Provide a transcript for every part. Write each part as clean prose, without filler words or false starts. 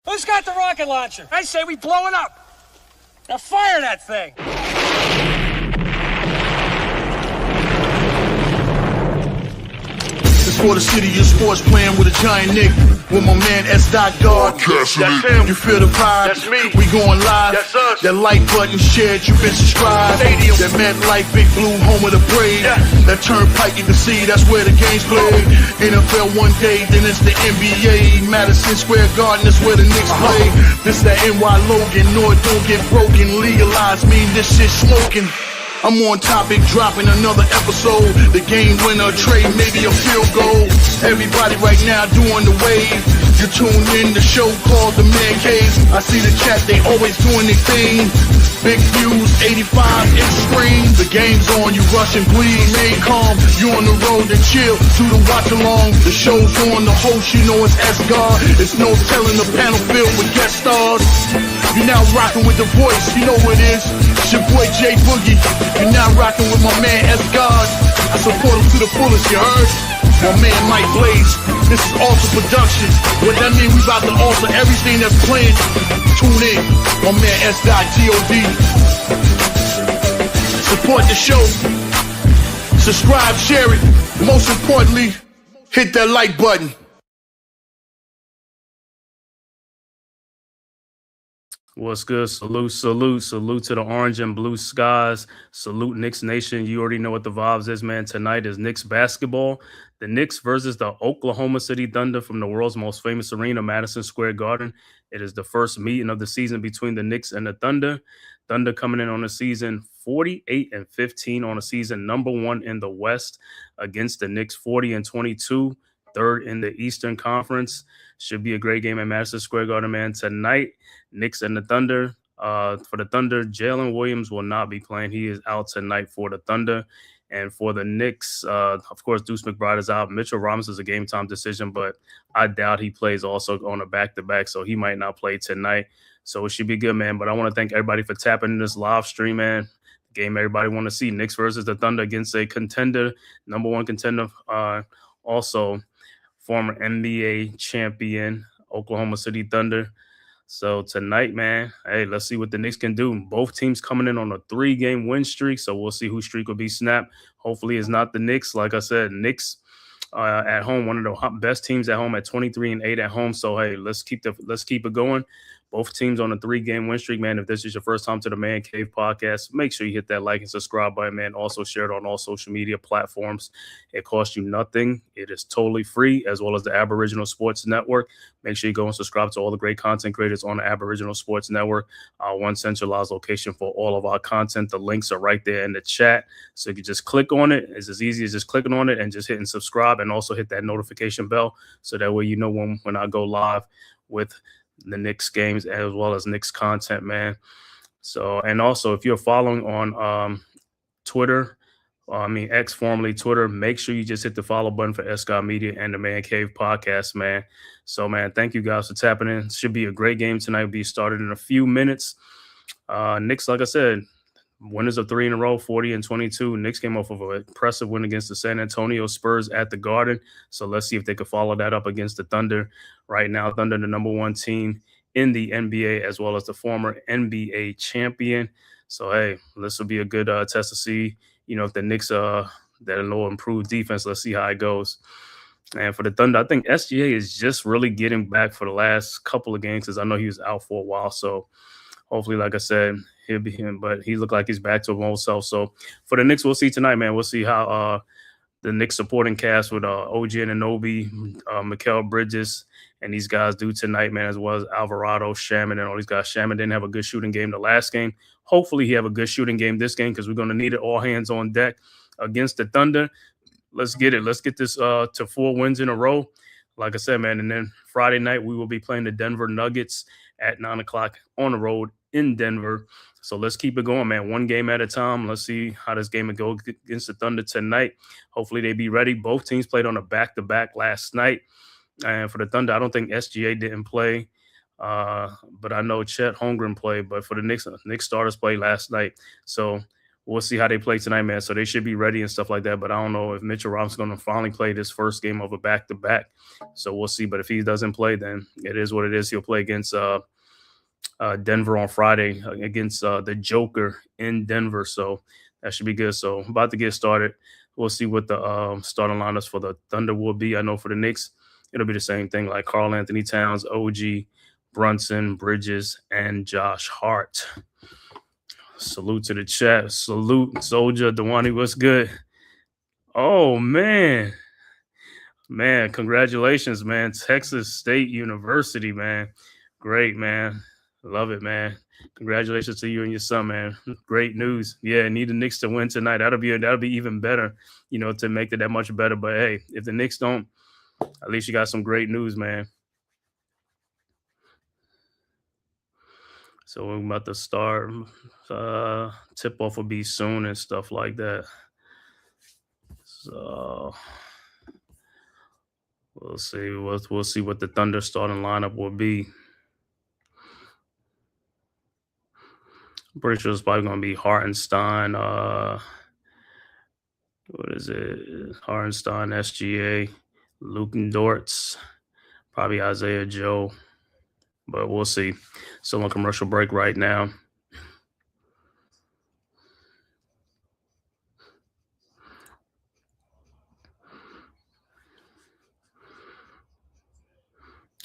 Who's got the rocket launcher? I say we blow it up. Now fire that thing. It's for the city of sports, playing with a giant Nick. With my man S. God. That's him. You feel the vibe? That's me. We going live. That's us. That like button shared, you been subscribed. Stadium. That MetLife, Big Blue, home of the Braves. Yeah. That Turnpike, you can see that's where the game's played. NFL one day, then it's the NBA. Madison Square Garden, that's where the Knicks play. This that NY Logan, no it don't get broken. Legalize, mean this shit smoking. I'm on topic, dropping another episode. The game winner, trade, maybe a field goal. Everybody right now doing the wave. You tune in, the show called The Man Cave. I see the chat, they always doing their thing. Big views, 85 inch screen. The game's on, you rush and bleed. Stay calm, you on the road and chill. Do the watch along, the show's on. The host, you know it's S-God. It's no telling the panel filled with guest stars. You're now rocking with the voice, you know who it is. It's your boy J Boogie. You're now rocking with my man S-God. I support him to the fullest, you heard? My man Mike Blaze. This is Alter Production. What that mean? We about to alter everything that's playing. Tune in. My man S.God. Support the show. Subscribe, share it. Most importantly, hit that like button. What's good? Salute to the orange and blue skies. Salute Knicks Nation. You already know what the vibes is, man. Tonight is Knicks basketball. The Knicks versus the Oklahoma City Thunder from the world's most famous arena, Madison Square Garden. It is the first meeting of the season between the Knicks and the Thunder. Thunder coming in on the season 48-15 on the season, number one in the West against the Knicks 40-22, third in the Eastern Conference. Should be a great game at Madison Square Garden, man. Tonight, Knicks and the Thunder. For the Thunder, Jalen Williams will not be playing. He is out tonight for the Thunder. And for the Knicks, of course, Deuce McBride is out. Mitchell Robinson is a game-time decision, but I doubt he plays also on a back-to-back, so he might not play tonight. So it should be good, man. But I want to thank everybody for tapping in this live stream, man. The game everybody want to see, Knicks versus the Thunder against a contender, number one contender, also former NBA champion, Oklahoma City Thunder. So tonight, man, hey, let's see what the Knicks can do. Both teams coming in on a 3-game win streak, so we'll see whose streak will be snapped. Hopefully it's not the Knicks. Like I said, Knicks at home, one of the best teams at home at 23-8 at home. So, hey, let's keep it going. Both teams on a 3-game win streak, man. If this is your first time to the Man Cave podcast, make sure you hit that like and subscribe button, man. Also share it on all social media platforms. It costs you nothing. It is totally free, as well as the Aboriginal Sports Network. Make sure you go and subscribe to all the great content creators on the Aboriginal Sports Network. One centralized location for all of our content. The links are right there in the chat. So you can just click on it. It's as easy as just clicking on it and just hitting subscribe, and also hit that notification bell so that way you know when I go live with the Knicks games as well as Knicks content, man. So, and also if you're following on Twitter, X, formerly Twitter, make sure you just hit the follow button for S-God Media and the Man Cave podcast, man. So, man, thank you guys for tapping in. Should be a great game tonight. Will be started in a few minutes. Knicks, like I said, winners of 3 in a row, 40-22. Knicks came off of an impressive win against the San Antonio Spurs at the Garden. So let's see if they could follow that up against the Thunder. Right now, Thunder, the number one team in the NBA, as well as the former NBA champion. So, hey, this will be a good test to see, if the Knicks that little improved defense. Let's see how it goes. And for the Thunder, I think SGA is just really getting back for the last couple of games, because I know he was out for a while. So hopefully, like I said, he'll be him, but he looked like he's back to his old self. So for the Knicks, we'll see tonight, man. We'll see how the Knicks supporting cast with OG Anunoby, Mikal Bridges, and these guys do tonight, man, as well as Alvarado, Shaman, and all these guys. Shaman didn't have a good shooting game the last game. Hopefully he have a good shooting game this game, because we're going to need it all hands on deck against the Thunder. Let's get it. Let's get this to 4 wins in a row. Like I said, man, and then Friday night we will be playing the Denver Nuggets at 9 o'clock on the road in Denver. So let's keep it going, man. 1 game at a time. Let's see how this game will go against the Thunder tonight. Hopefully they be ready. Both teams played on a back-to-back last night. And for the Thunder, I don't think SGA didn't play. But I know Chet Holmgren played. But for the Knicks starters played last night. So we'll see how they play tonight, man. So they should be ready and stuff like that. But I don't know if Mitchell Robinson's going to finally play this first game of a back-to-back. So we'll see. But if he doesn't play, then it is what it is. He'll play against Denver on Friday against the Joker in Denver. So that should be good. So about to get started. We'll see what the starting lineups for the Thunder will be. I know for the Knicks, it'll be the same thing like Karl Anthony Towns, OG, Brunson, Bridges, and Josh Hart. Salute to the chat. Salute, Soldier, Dewani, what's good? Oh, man. Man, congratulations, man. Texas State University, man. Great, man. Love it, man. Congratulations to you and your son, man. Great news. Yeah, need the Knicks to win tonight. That'll be even better, to make it that much better. But hey, if the Knicks don't, at least you got some great news, man. So we're about to start. Tip off will be soon and stuff like that. So we'll see. We'll see what the Thunder starting lineup will be. I'm pretty sure it's probably going to be Hartenstein. What is it? Hartenstein, SGA, Luke Dortz, probably Isaiah Joe. But we'll see. Still on commercial break right now.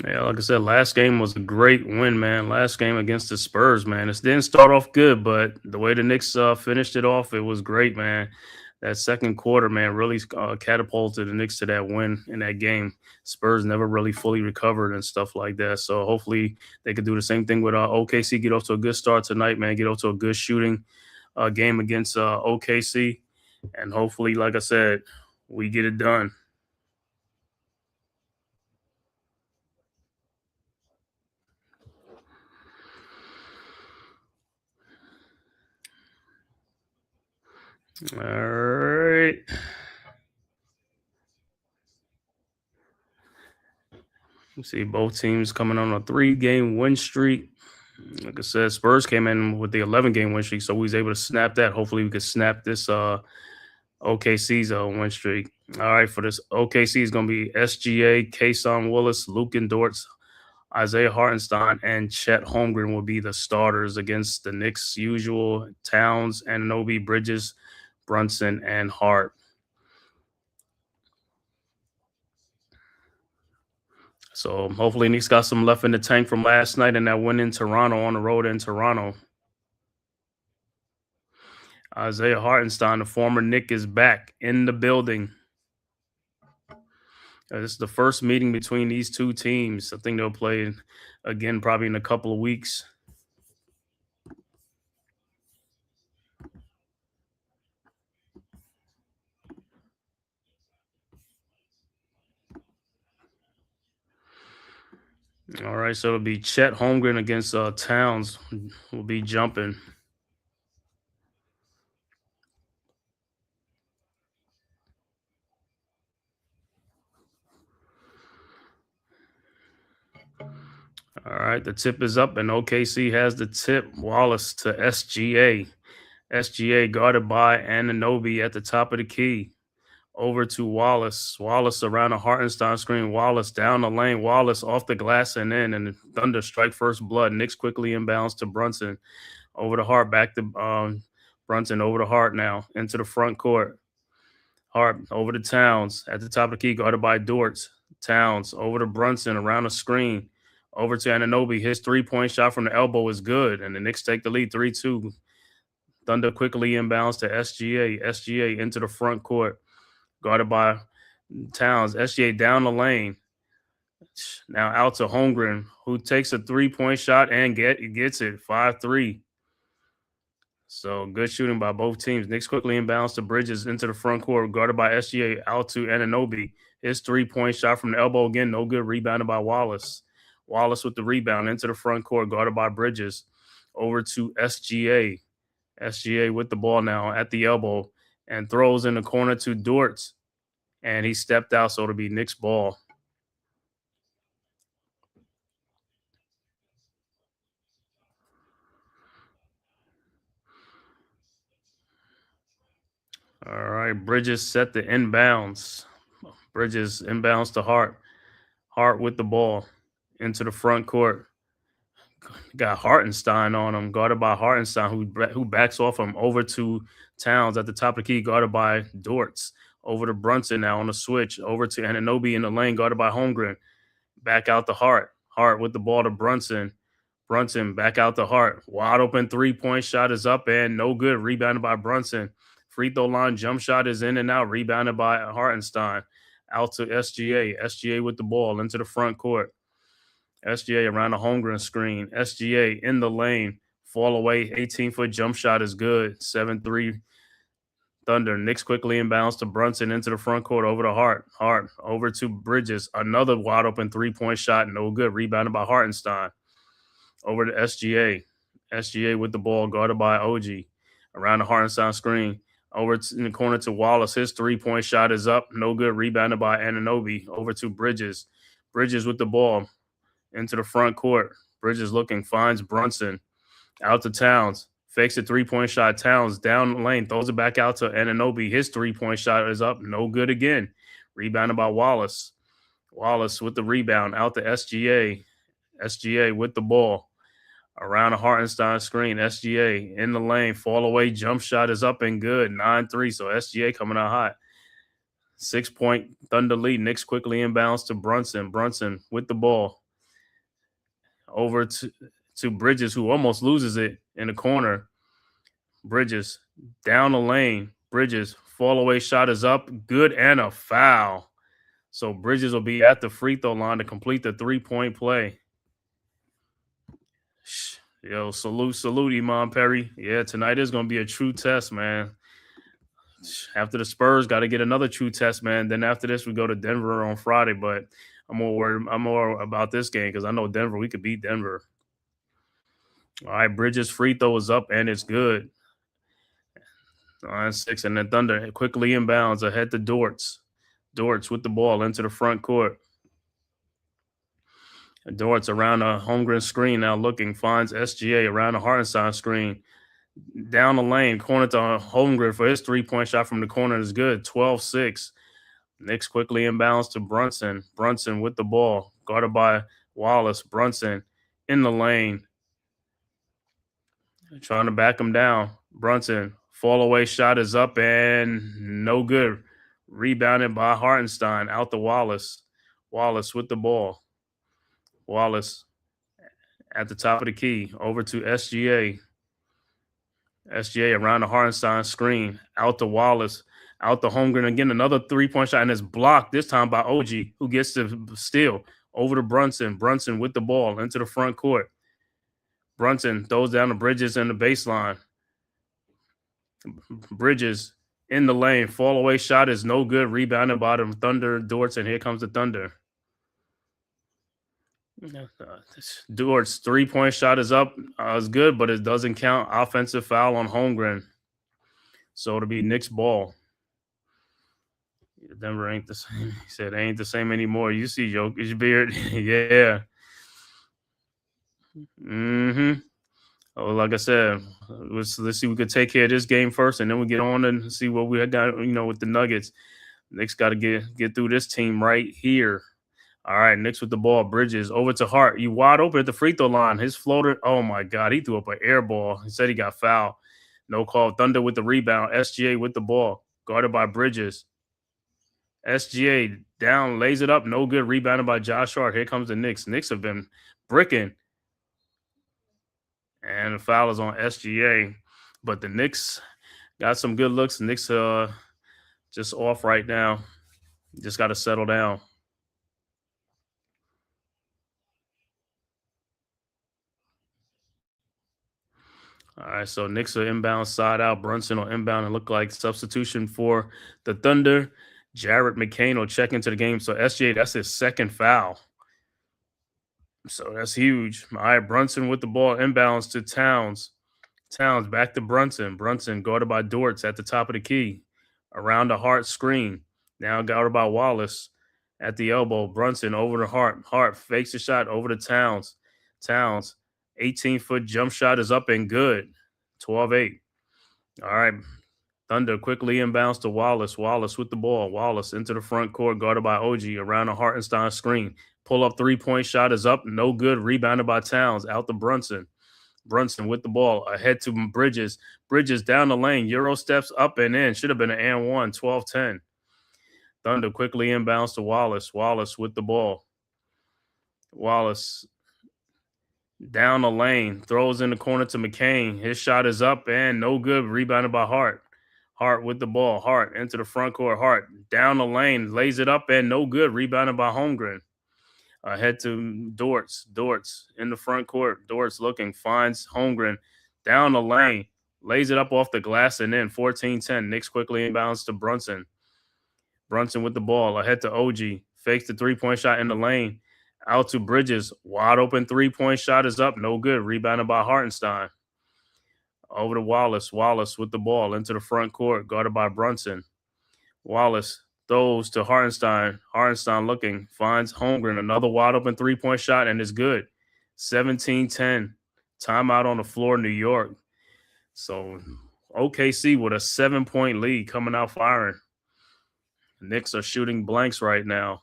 Yeah, like I said, last game was a great win, man. Last game against the Spurs, man. It didn't start off good, but the way the Knicks finished it off, it was great, man. That second quarter, man, really catapulted the Knicks to that win in that game. Spurs never really fully recovered and stuff like that. So hopefully they could do the same thing with OKC. Get off to a good start tonight, man. Get off to a good shooting game against OKC. And hopefully, like I said, we get it done. All right. You see both teams coming on a 3-game win streak. Like I said, Spurs came in with the 11-game win streak, so we was able to snap that. Hopefully we could snap this OKC's win streak. All right, for this OKC is going to be SGA, Kason Willis, Luke Dortz, Isaiah Hartenstein, and Chet Holmgren will be the starters against the Knicks' usual Towns, Anunoby, Bridges, Brunson, and Hart. So hopefully Knicks got some left in the tank from last night and that win in Toronto on the road in Toronto. Isaiah Hartenstein, the former Knick, is back in the building. This is the first meeting between these two teams. I think they'll play again probably in a couple of weeks. All right, so it'll be Chet Holmgren against Towns. Will be jumping. All right, the tip is up, and OKC has the tip. Wallace to SGA. SGA guarded by Anunoby at the top of the key. Over to Wallace. Wallace around a Hartenstein screen. Wallace down the lane. Wallace off the glass and in. And Thunder strike first blood. Knicks quickly inbounds to Brunson. Over to Hart. Back to Brunson. Over to Hart now. Into the front court. Hart over to Towns. At the top of the key. Guarded by Dortz. Towns over to Brunson around the screen. Over to Anunoby. His three-point shot from the elbow is good. And the Knicks take the lead 3-2. Thunder quickly inbounds to SGA. SGA into the front court. Guarded by Towns. SGA down the lane. Now out to Holmgren, who takes a three-point shot and gets it. 5-3. So good shooting by both teams. Knicks quickly inbounds to Bridges into the front court. Guarded by SGA. Out to Anunoby. His three-point shot from the elbow again. No good. Rebounded by Wallace. Wallace with the rebound into the front court. Guarded by Bridges. Over to SGA. SGA with the ball now at the elbow. And throws in the corner to Dortz. And he stepped out, so it'll be Knicks ball. right, Bridges set the inbounds. Bridges inbounds to Hart. Hart with the ball into the front court. Got Hartenstein on him, guarded by Hartenstein, who backs off him over to Towns at the top of the key, guarded by Dortz. Over to Brunson now on the switch. Over to Anunoby in the lane, guarded by Holmgren. Back out to Hart. Hart with the ball to Brunson. Brunson back out to Hart. Wide open three-point shot is up and no good. Rebounded by Brunson. Free throw line jump shot is in and out. Rebounded by Hartenstein. Out to SGA. SGA with the ball into the front court. SGA around the Holmgren screen. SGA in the lane. Fall away. 18-foot jump shot is good. 7-3 Thunder. Knicks quickly inbounds to Brunson into the front court over to Hart. Hart over to Bridges. Another wide open three-point shot. No good. Rebounded by Hartenstein. Over to SGA. SGA with the ball guarded by OG. Around the Hartenstein screen. Over in the corner to Wallace. His three-point shot is up. No good. Rebounded by Anunoby. Over to Bridges. Bridges with the ball into the front court. Bridges looking. Finds Brunson. Out to Towns. Fakes a three-point shot. Towns down the lane. Throws it back out to Anunoby. His three-point shot is up. No good again. Rebounded by Wallace. Wallace with the rebound. Out to SGA. SGA with the ball. Around the Hartenstein screen. SGA in the lane. Fall away. Jump shot is up and good. 9-3. So SGA coming out hot. 6-point Thunder lead. Knicks quickly inbounds to Brunson. Brunson with the ball. Over to Bridges, who almost loses it in the corner. Bridges down the lane. Bridges fall away shot is up. Good and a foul. So Bridges will be at the free throw line to complete the 3-point play. Yo, salute, Imam Perry. Yeah, tonight is going to be a true test, man. After the Spurs, got to get another true test, man. Then after this, we go to Denver on Friday. But I'm more about this game because I know Denver. We could beat Denver. All right, Bridges free throw is up and it's good. 9-6, and then Thunder quickly inbounds ahead to Dortz. Dortz with the ball into the front court. Dortz around the Holmgren screen now looking. Finds SGA around the Hartenstein screen. Down the lane, corner to Holmgren for his three-point shot from the corner is good. 12-6. Knicks quickly inbounds to Brunson. Brunson with the ball. Guarded by Wallace. Brunson in the lane. Trying to back him down. Brunson. Fall away shot is up and no good. Rebounded by Hartenstein. Out to Wallace. Wallace with the ball. Wallace at the top of the key. Over to SGA. SGA around the Hartenstein screen. Out to Wallace. Out to Holmgren. Again, another three-point shot, and it's blocked this time by OG, who gets to steal. Over to Brunson. Brunson with the ball into the front court. Brunson throws down the Bridges in the baseline. Bridges in the lane. Fall away shot is no good. Rebounded by the Thunder. Dortz, and here comes the Thunder. Dortz three-point shot is up. It's good, but it doesn't count. Offensive foul on Holmgren. So it'll be Knicks ball. Denver ain't the same. He said, ain't the same anymore. You see Jokic beard? Yeah. Mm-hmm. Oh, like I said, let's see. We could take care of this game first, and then we get on and see what we got. With the Nuggets, Knicks got to get through this team right here. All right, Knicks with the ball. Bridges over to Hart. You wide open at the free throw line. His floater. Oh my God, he threw up an air ball. He said he got fouled. No call. Thunder with the rebound. SGA with the ball, guarded by Bridges. SGA down, lays it up. No good. Rebounded by Josh Hart. Here comes the Knicks. Knicks have been bricking. And the foul is on SGA. But the Knicks got some good looks. The Knicks just off right now. Just got to settle down. All right, so Knicks are inbound side out. Brunson on inbound and look like substitution for the Thunder. Jared McCain will check into the game. So SGA, that's his second foul. So that's huge. All right, Brunson with the ball, inbounds to Towns. Towns back to Brunson. Brunson guarded by Dortz at the top of the key. Around the Hart screen. Now guarded by Wallace at the elbow. Brunson over to Hart. Hart fakes the shot over to Towns. Towns, 18-foot jump shot is up and good. 12-8. All right, Thunder quickly inbounds to Wallace. Wallace with the ball. Wallace into the front court, guarded by OG around a Hartenstein screen. Pull up 3-point shot is up. No good. Rebounded by Towns. Out to Brunson. Brunson with the ball. Ahead to Bridges. Bridges down the lane. Euro steps up and in. Should have been an and one. 12-10. Thunder quickly inbounds to Wallace. Wallace with the ball. Wallace down the lane. Throws in the corner to McCain. His shot is up and no good. Rebounded by Hart. Hart with the ball. Hart into the front court. Hart down the lane. Lays it up and no good. Rebounded by Holmgren. Ahead to Dortz. Dortz in the front court. Dortz looking. Finds Holmgren down the lane. Lays it up off the glass and in. 14-10. Knicks quickly inbounds to Brunson. Brunson with the ball. Ahead to OG. Fakes the 3-point shot in the lane. Out to Bridges. Wide open 3-point shot is up. No good. Rebounded by Hartenstein. Over to Wallace. Wallace with the ball into the front court. Guarded by Brunson. Wallace throws to Hartenstein. Hartenstein looking. Finds Holmgren. Another wide open 3-point shot and is good. 17-10. Timeout on the floor, New York. So OKC with a 7-point lead coming out firing. Knicks are shooting blanks right now.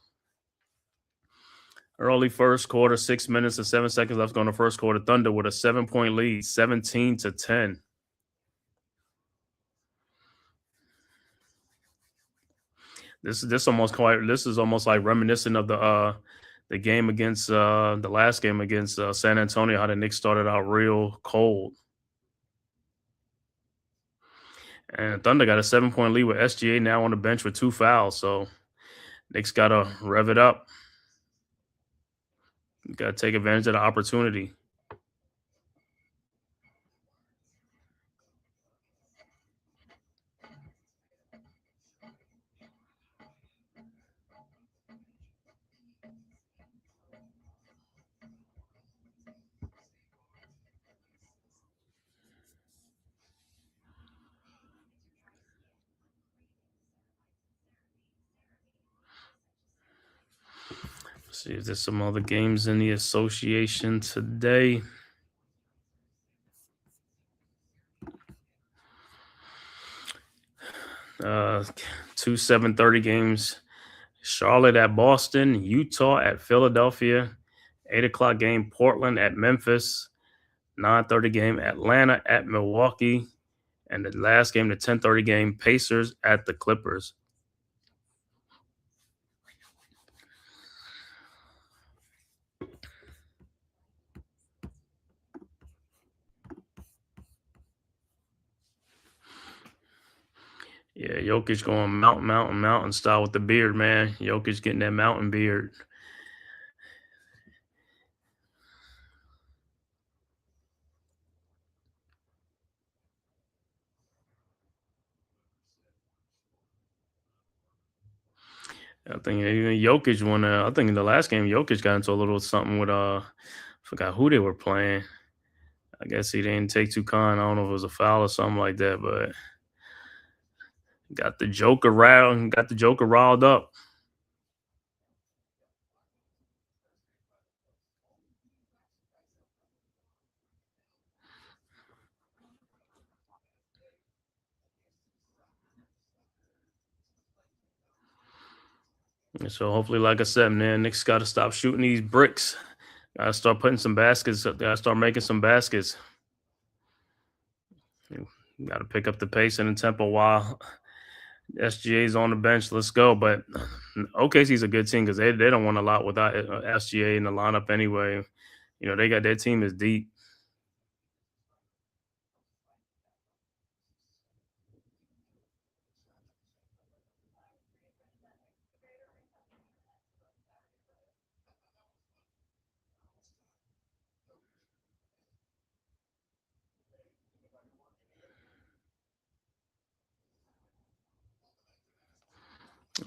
Early first quarter, 6 minutes and 7 seconds left on the first quarter. Thunder with a 7-point lead, 17-10. This is almost like reminiscent of the game against the last game against San Antonio, how the Knicks started out real cold. And Thunder got a 7-point lead with SGA now on the bench with 2 fouls. So Knicks got to rev it up. Got to take advantage of the opportunity. See if there's some other games in the association today. Two 7:30 games. Charlotte at Boston, Utah at Philadelphia, 8 o'clock game, Portland at Memphis, 9:30 game, Atlanta at Milwaukee, and the last game, the 10:30 game, Pacers at the Clippers. Yeah, Jokic going mountain style with the beard, man. Jokic getting that mountain beard. I think even Jokic won. I think in the last game, Jokic got into a little something with forgot who they were playing. I guess he didn't take too kind. I don't know if it was a foul or something like that, but got the Joker riled up. And so hopefully, like I said, man, Knicks got to stop shooting these bricks. Got to start putting some baskets. Got to start making some baskets. Got to pick up the pace and the tempo while SGA's on the bench. Let's go. But OKC's a good team because they don't want a lot without SGA in the lineup anyway. You know, they got their team is deep.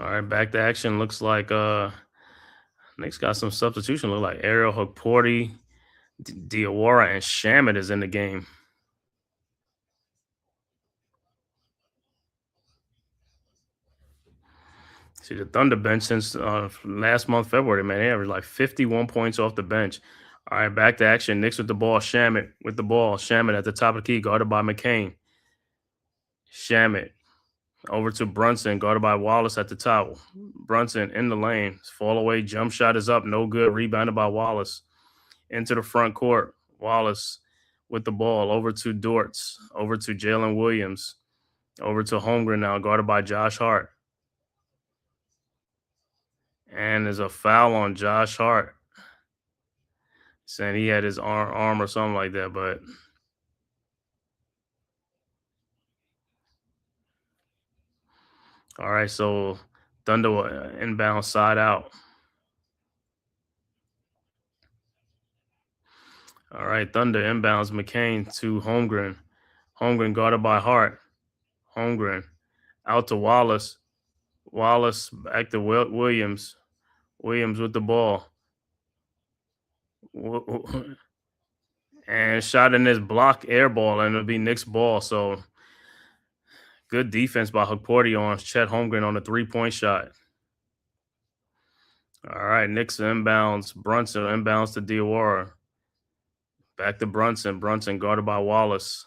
All right, back to action. Looks like Knicks got some substitution. Look like Ariel Hukporti, Diawara, and Shamet is in the game. See, the Thunder bench since last month, February, man, they averaged like 51 points off the bench. All right, back to action. Knicks with the ball. Shamet with the ball. Shamet at the top of the key, guarded by McCain. Shamet Over to Brunson, guarded by Wallace at the top. Brunson in the lane. Fall away. Jump shot is up. No good. Rebounded by Wallace. Into the front court. Wallace with the ball. Over to Dortz. Over to Jalen Williams. Over to Holmgren now, guarded by Josh Hart. And there's a foul on Josh Hart. Saying he had his arm or something like that, but all right, so Thunder will inbound side out. All right, Thunder inbounds McCain to Holmgren. Holmgren guarded by Hart. Holmgren out to Wallace. Wallace back to Williams. Williams with the ball. And shot in this block air ball, and it'll be Knicks ball. So good defense by Hukporti on Chet Holmgren on the 3-point shot. All right, Knicks inbounds. Brunson inbounds to Diawara. Back to Brunson. Brunson guarded by Wallace.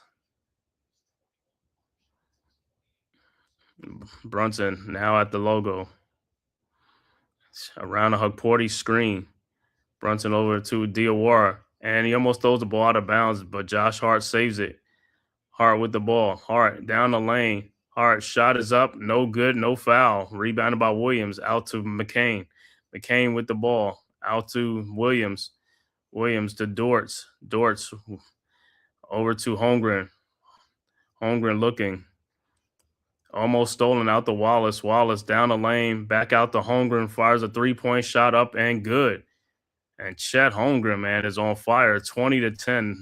Brunson now at the logo. Around a Hukporti screen. Brunson over to Diawara. And he almost throws the ball out of bounds, but Josh Hart saves it. Hart with the ball. Hart down the lane. Hart shot is up. No good, no foul. Rebounded by Williams. Out to McCain. McCain with the ball. Out to Williams. Williams to Dortz. Dortz over to Holmgren. Holmgren looking. Almost stolen out to Wallace. Wallace down the lane. Back out to Holmgren. Fires a 3-point shot up and good. And Chet Holmgren, man, is on fire. 20-10.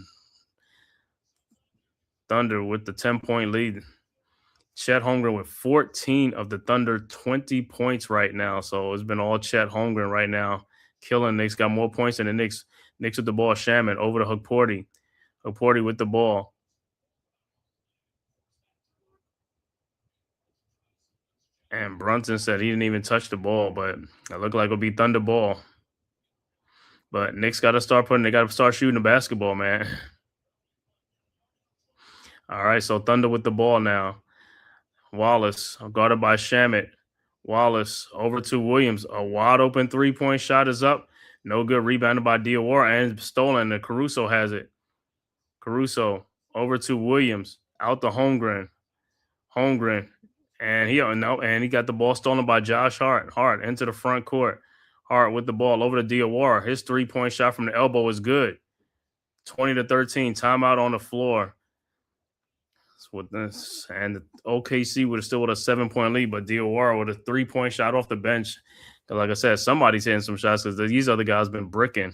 Thunder with the 10-point lead. Chet Holmgren with 14 of the Thunder 20 points right now. So it's been all Chet Holmgren right now. Killing Knicks. Got more points than the Knicks. Knicks with the ball. Shaman over to Hukporti. Hukporti with the ball. And Brunson said he didn't even touch the ball, but it looked like it'll be Thunder ball. But Knicks got to start they got to start shooting the basketball, man. All right, so Thunder with the ball now. Wallace, guarded by Shamet. Wallace over to Williams. A wide open 3-point shot is up. No good. Rebounded by Diawara and stolen. And Caruso has it. Caruso over to Williams. Out to Holmgren. Holmgren. And he got the ball stolen by Josh Hart. Hart into the front court. Hart with the ball over to Diawara. His 3-point shot from the elbow is good. 20-13. Timeout on the floor. With this, and the OKC would have still with a 7-point lead, but Diawara with a 3-point shot off the bench. Like I said, somebody's hitting some shots because these other guys been bricking.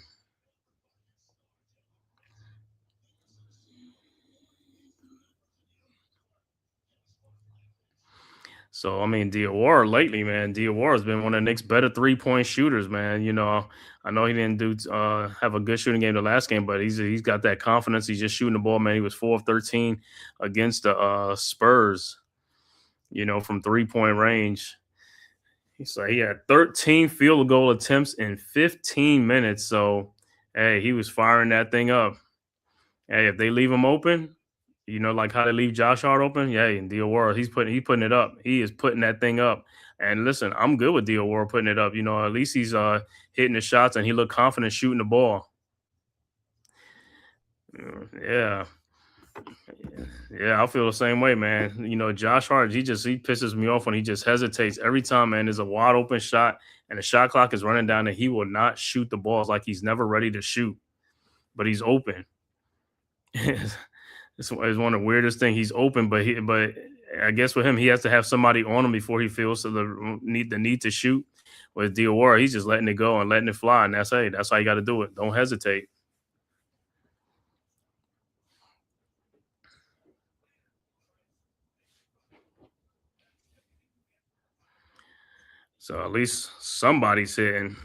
So, I mean, Diawara lately, man, Diawara's been one of the Knicks' better 3-point shooters, man. You know, I know he didn't have a good shooting game the last game, but he's got that confidence. He's just shooting the ball, man. He was 4 of 13 against the Spurs, you know, from 3-point range. He had 13 field goal attempts in 15 minutes. So, hey, he was firing that thing up. Hey, if they leave him open, you know, like how they leave Josh Hart open. Yeah, and Diawara, he's putting it up. He is putting that thing up. And listen, I'm good with Diawara putting it up. You know, at least he's hitting the shots and he looked confident shooting the ball. Yeah, I feel the same way, man. You know, Josh Hart, he pisses me off when he just hesitates every time, man. There's a wide open shot and the shot clock is running down and he will not shoot the balls like he's never ready to shoot, but he's open. It's one of the weirdest things. He's open, but I guess with him, he has to have somebody on him before he feels the need to shoot. With Diawara, he's just letting it go and letting it fly, and that's how you got to do it. Don't hesitate. So at least somebody's hitting,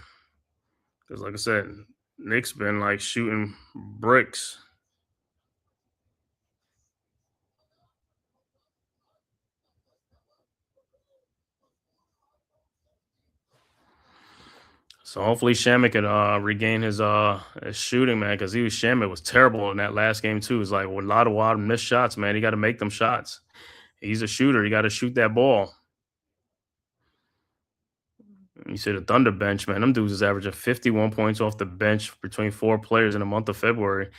because like I said, Nick's been like shooting bricks. So hopefully Shamet can regain his shooting, man, because Shamet was terrible in that last game too. It's like with a lot of wild missed shots, man. He got to make them shots. He's a shooter. You got to shoot that ball. You see the Thunder bench, man. Them dudes is averaging 51 points off the bench between 4 players in the month of February.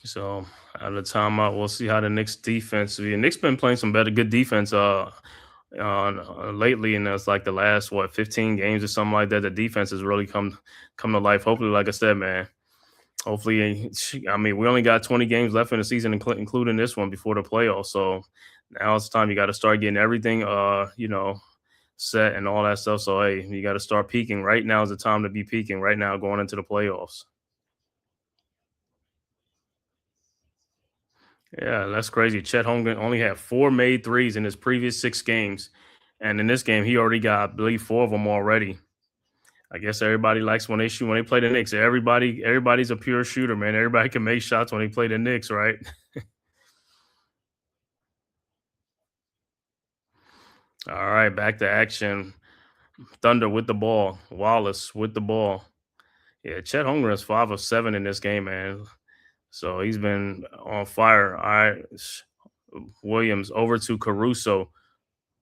So out of the timeout, we'll see how the Knicks defense. The Knicks been playing some good defense lately, and it's like the last 15 games or something like that. The defense has really come to life. Hopefully, like I said, man. Hopefully, I mean, we only got 20 games left in the season, including this one before the playoffs. So now it's time you got to start getting everything, set and all that stuff. So hey, you got to start peaking. Right now is the time to be peaking. Right now, going into the playoffs. Yeah, that's crazy. Chet Holmgren only had 4 made threes in his previous 6 games, and in this game, he already got, I believe, 4 of them already. I guess everybody likes when they shoot when they play the Knicks. Everybody's a pure shooter, man. Everybody can make shots when they play the Knicks, right? All right, back to action. Thunder with the ball. Wallace with the ball. Yeah, Chet Holmgren is 5 of 7 in this game, man. So he's been on fire. All right, Williams over to Caruso.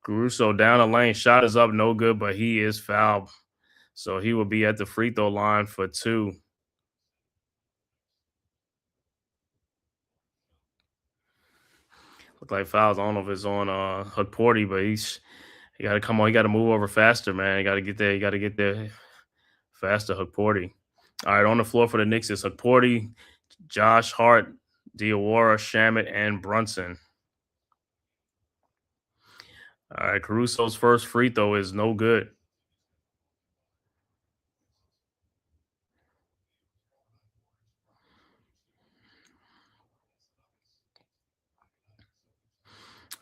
Caruso down the lane. Shot is up, no good, but he is fouled. So he will be at the free throw line for 2. Look like fouls. I don't know if it's on Hudporty, but he got to come on. He got to move over faster, man. He got to get there. He got to get there faster, Hudporty. All right, on the floor for the Knicks is Hudporty, Josh Hart, Diawara, Shamet, and Brunson. All right, Caruso's first free throw is no good.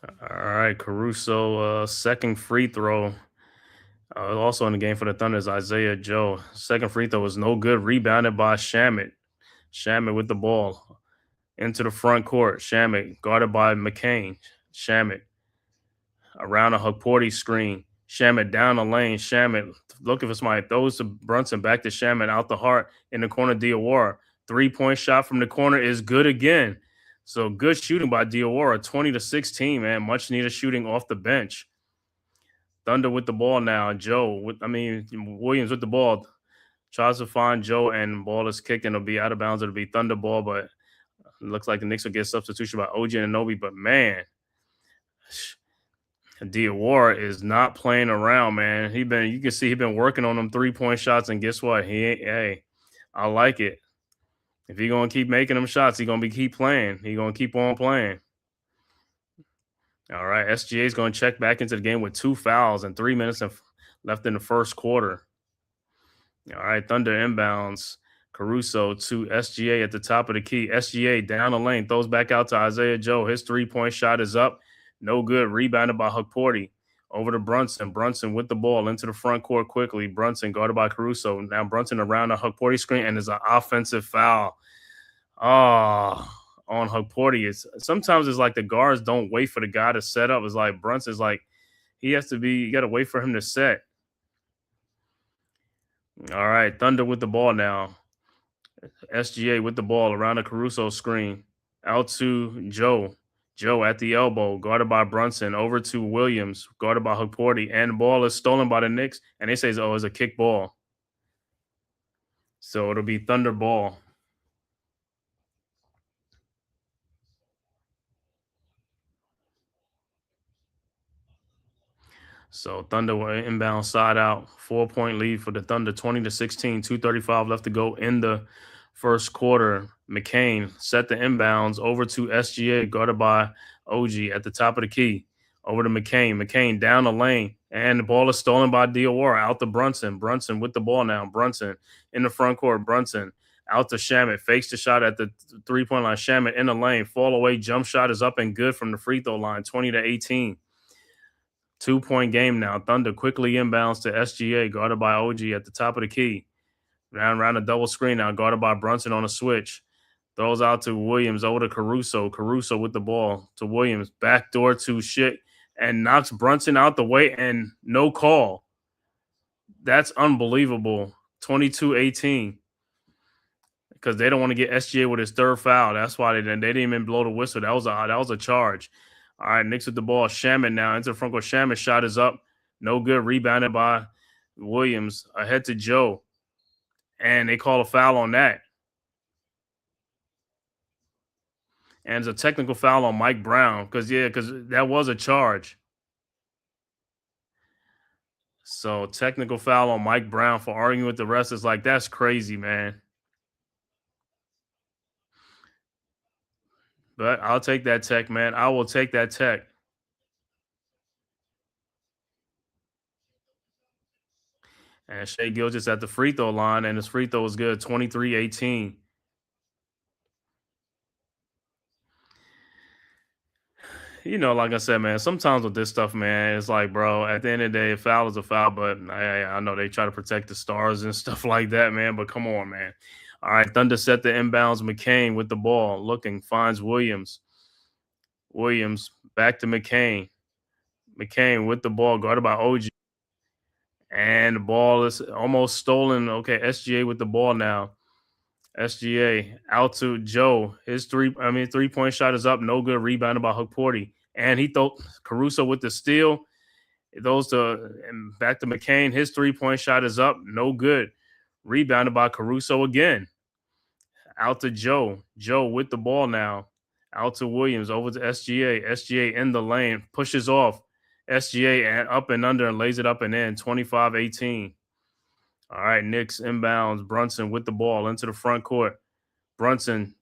All right, Caruso, second free throw. Also in the game for the Thunder is Isaiah Joe. Second free throw was no good. Rebounded by Shamet. Shamet with the ball into the front court. Shamet guarded by McCain. Shamet around a Hudporty screen. Shamet down the lane. Shamet looking for somebody. Throws to Brunson. Back to Shamet out the heart in the corner. Diawara. 3-point shot from the corner is good again. So good shooting by Diawara. 20-16, man. Much needed shooting off the bench. Thunder with the ball now. Williams with the ball. Tries to find Joe, and ball is kicked, and it'll be out of bounds. It'll be Thunder ball, but it looks like the Knicks will get substitution by OG Anunoby. But man, Diawara is not playing around, man. You can see he been working on them 3-point shots, and guess what? I like it. If he's gonna keep making them shots, he's gonna keep playing. He's gonna keep on playing. All right, SGA is going to check back into the game with 2 fouls and 3 minutes left in the first quarter. All right, Thunder inbounds. Caruso to SGA at the top of the key. SGA down the lane, throws back out to Isaiah Joe. His 3-point shot is up. No good. Rebounded by Hudporty. Over to Brunson. Brunson with the ball into the front court quickly. Brunson guarded by Caruso. Now Brunson around the Hudporty screen, and there's an offensive foul. On Hudporty. Sometimes it's like the guards don't wait for the guy to set up. It's like Brunson's like you got to wait for him to set. All right, Thunder with the ball now. SGA with the ball around the Caruso screen. Out to Joe. Joe at the elbow, guarded by Brunson. Over to Williams, guarded by Hudporty. And the ball is stolen by the Knicks. And they say, it's a kick ball. So it'll be Thunder ball. So Thunder will inbound side out. 4-point lead for the Thunder, 20-16, 2:35 left to go in the first quarter. McCain set the inbounds over to SGA, guarded by OG at the top of the key. Over to McCain. McCain down the lane, and the ball is stolen by Diawara out to Brunson. Brunson with the ball now. Brunson in the front court. Brunson Out to Shamet, fakes the shot at the 3-point line. Shamet in the lane, fall away, jump shot is up and good from the free throw line, 20-18. 2-point game now. Thunder quickly inbounds to SGA, guarded by OG at the top of the key. Round a double screen now, guarded by Brunson on a switch. Throws out to Williams, over to Caruso. Caruso with the ball to Williams. Backdoor to shit and knocks Brunson out the way and no call. That's unbelievable. 22-18. Because they don't want to get SGA with his third foul. That's why they didn't even blow the whistle. That was a charge. All right, Knicks with the ball. Shaman now into the front court. Shaman shot is up. No good. Rebounded by Williams. Ahead to Joe. And they call a foul on that. And it's a technical foul on Mike Brown. Because that was a charge. So technical foul on Mike Brown for arguing with the rest. Is like, that's crazy, man. But I'll take that tech, man. I will take that tech. And Shai Gilgeous at the free throw line, and his free throw was good, 23-18. You know, like I said, man, sometimes with this stuff, man, it's like, bro, at the end of the day, a foul is a foul, but I know they try to protect the stars and stuff like that, man, but come on, man. All right, Thunder set the inbounds. McCain with the ball, looking, finds Williams. Williams back to McCain. McCain with the ball, guarded by OG. And the ball is almost stolen. Okay, SGA with the ball now. SGA out to Joe. His 3-point shot is up. No good. Rebounded by Hukporti. And he threw Caruso with the steal. It goes to back to McCain. His 3-point shot is up. No good. Rebounded by Caruso again. Out to Joe. Joe with the ball now. Out to Williams. Over to SGA. SGA in the lane. Pushes off. SGA and up and under and lays it up and in. 25-18. All right, Knicks inbounds. Brunson with the ball into the front court. Brunson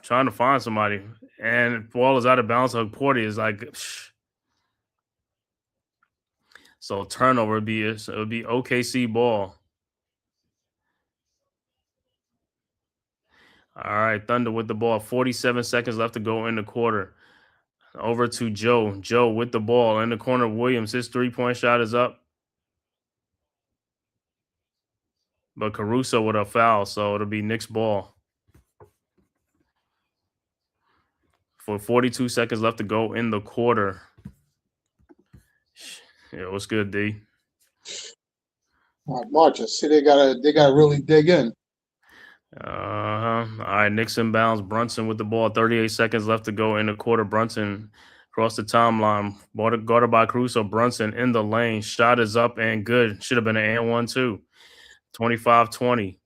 trying to find somebody. And ball is out of bounds. Hukporti is like, psh. So turnover would be OKC ball. All right, Thunder with the ball. 47 seconds left to go in the quarter. Over to Joe. Joe with the ball in the corner. Williams, his 3-point shot is up. But Caruso with a foul, so it'll be Knicks ball. For 42 seconds left to go in the quarter. Yeah, what's good, D? Not much. I see they gotta really dig in. All right, Knicks inbounds. Brunson with the ball. 38 seconds left to go in the quarter. Brunson across the timeline. Guarded by Caruso. Brunson in the lane. Shot is up and good. Should have been an and 1 too. 25-20.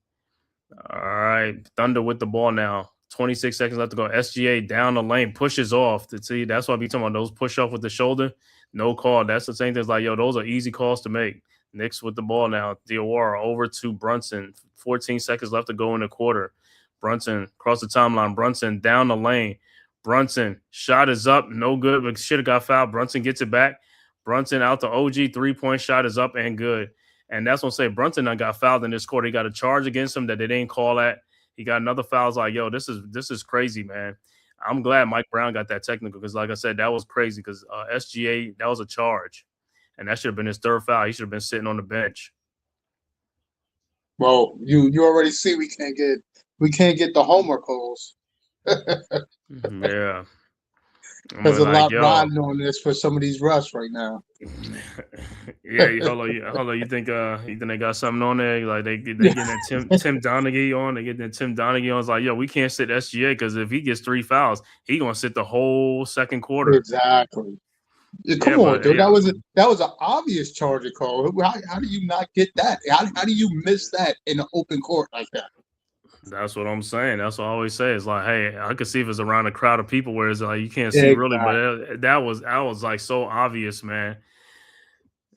All right, Thunder with the ball now. 26 seconds left to go. SGA down the lane, pushes off. See, that's why I be talking about those push off with the shoulder. No call. That's the same thing. It's like, yo, those are easy calls to make. Knicks with the ball now. Diawara over to Brunson. 14 seconds left to go in the quarter. Brunson across the timeline. Brunson down the lane. Brunson shot is up. No good, but should have got fouled. Brunson gets it back. Brunson out to OG. 3-point shot is up and good. And that's what I'm saying. Brunson got fouled in this quarter. He got a charge against him that they didn't call at. He got another foul. It's like, yo, this is crazy, man. I'm glad Mike Brown got that technical because, like I said, that was crazy because SGA, that was a charge. And that should have been his third foul. He should have been sitting on the bench. Well, you already see we can't get the homer calls. Yeah. There's a lot riding on this for some of these refs right now. Yeah, hold on. You think they got something on there? Like they getting that Tim Donaghy on? They get that Tim Donaghy on. It's like, yo, we can't sit SGA because if he gets 3 fouls, he gonna sit the whole second quarter. Exactly. Yeah, come on, dude. Yeah. That was an obvious charge call. How do you not get that? How do you miss that in an open court like that? That's what I'm saying. That's what I always say. It's like, hey, I could see if it's around a crowd of people where it's like you can't see really, but that was like so obvious, man.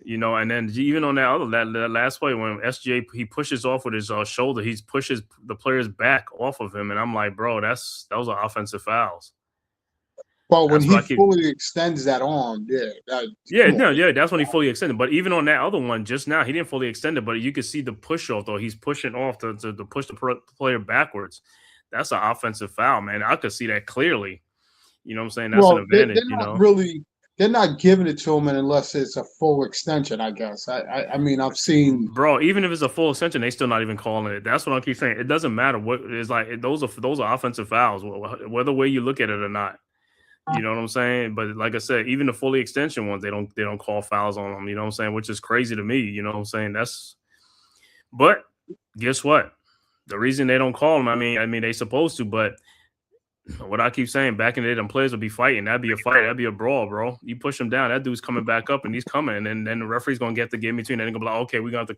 You know, and then even on that last play when SGA he pushes off with his shoulder, he pushes the players back off of him, and I'm like, bro, those are offensive fouls. But when he fully extends that arm, that's when he fully extended. But even on that other one just now, he didn't fully extend it, but you could see the push off though. He's pushing off to push the player backwards. That's an offensive foul, man. I could see that clearly. You know what I'm saying? That's an advantage. They're not giving it to him unless it's a full extension, I guess. I mean, I've seen, bro. Even if it's a full extension, they still not even calling it. That's what I keep saying. It doesn't matter what it's like. Those are offensive fouls, whether way you look at it or not. You know what I'm saying? But like I said, even the fully extension ones, they don't call fouls on them. You know what I'm saying? Which is crazy to me. You know what I'm saying? But guess what? The reason they don't call them, I mean, they supposed to, but. What I keep saying, back in the day, them players would be fighting. That'd be a fight. That'd be a brawl, bro. You push him down, that dude's coming back up, and he's coming, and then the referee's gonna get to get in between. And they're gonna be like, okay, we got to,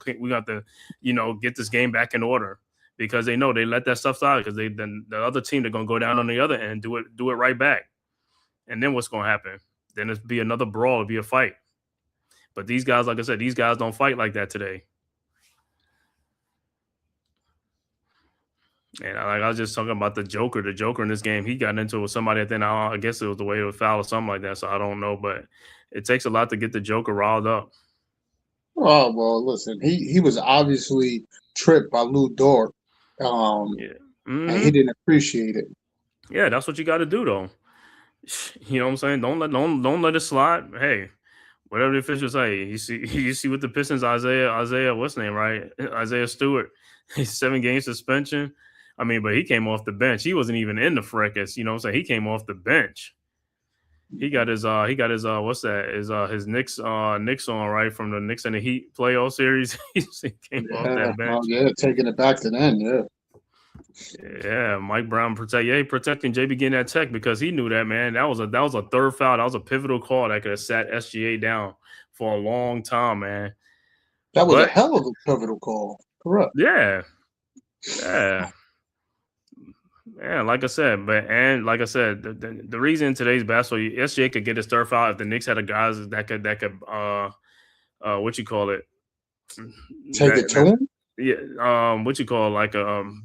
get this game back in order because they know they let that stuff out because then the other team they're gonna go down on the other end, do it right back, and then what's gonna happen? Then it'd be another brawl, it'd be a fight. But these guys, like I said, these guys don't fight like that today. And I was just talking about the Joker. The Joker in this game, he got into it with somebody. Then I guess it was the way it was foul or something like that. So I don't know, but it takes a lot to get the Joker riled up. Oh well, listen, he was obviously tripped by Lou Dort, and he didn't appreciate it. Yeah, that's what you got to do, though. You know what I'm saying? Don't let it slide. Hey, whatever the officials say, you see what the Pistons, Isaiah, what's his name, right? Isaiah Stewart, 7 game suspension. I mean, but he came off the bench. He wasn't even in the fracas. You know what I'm saying? He came off the bench. He got his what's that? His Knicks on, right, from the Knicks and the Heat playoff series. He came off that bench. Taking it back to then, Yeah, Mike Brown protecting JB getting that tech because he knew that, man. That was a third foul. That was a pivotal call that could have sat SGA down for a long time, man. That was a hell of a pivotal call. Correct. Yeah. Yeah, like I said, the reason in today's basketball, SGA could get his third foul if the Knicks had a guys that could what you call it, take it to him. Yeah,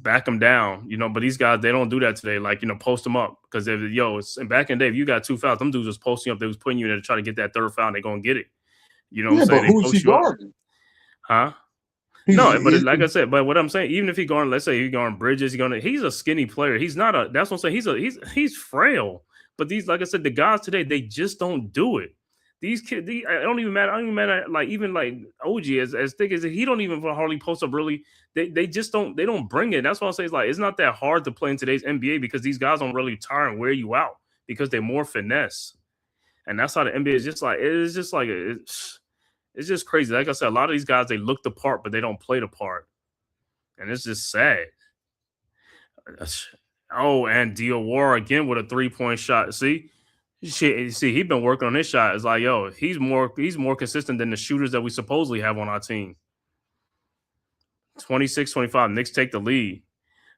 back him down, But these guys, they don't do that today. Like, post them up because it's back in the day. If you got 2 fouls, them dudes was posting up. They was putting you in there to try to get that third foul. And they're gonna get it. You know what I'm saying? But who's he guarding? Huh? No, but like I said, but what I'm saying, even if he going, let's say he's going Bridges, he's a skinny player. He's not that's what I'm saying. He's frail. But these, like I said, the guys today, they just don't do it. These kids, it don't even matter. I don't even matter. Like even like OG, as thick as he don't even hardly post up. Really, they just don't. They don't bring it. That's why I say it's not that hard to play in today's NBA because these guys don't really tire and wear you out because they're more finesse, and that's how the NBA is. It's just crazy. Like I said, a lot of these guys, they look the part, but they don't play the part. And it's just sad. Oh, and Diawara again with a 3-point shot. See, he's been working on his shot. It's like, he's more consistent than the shooters that we supposedly have on our team. 26-25, Knicks take the lead.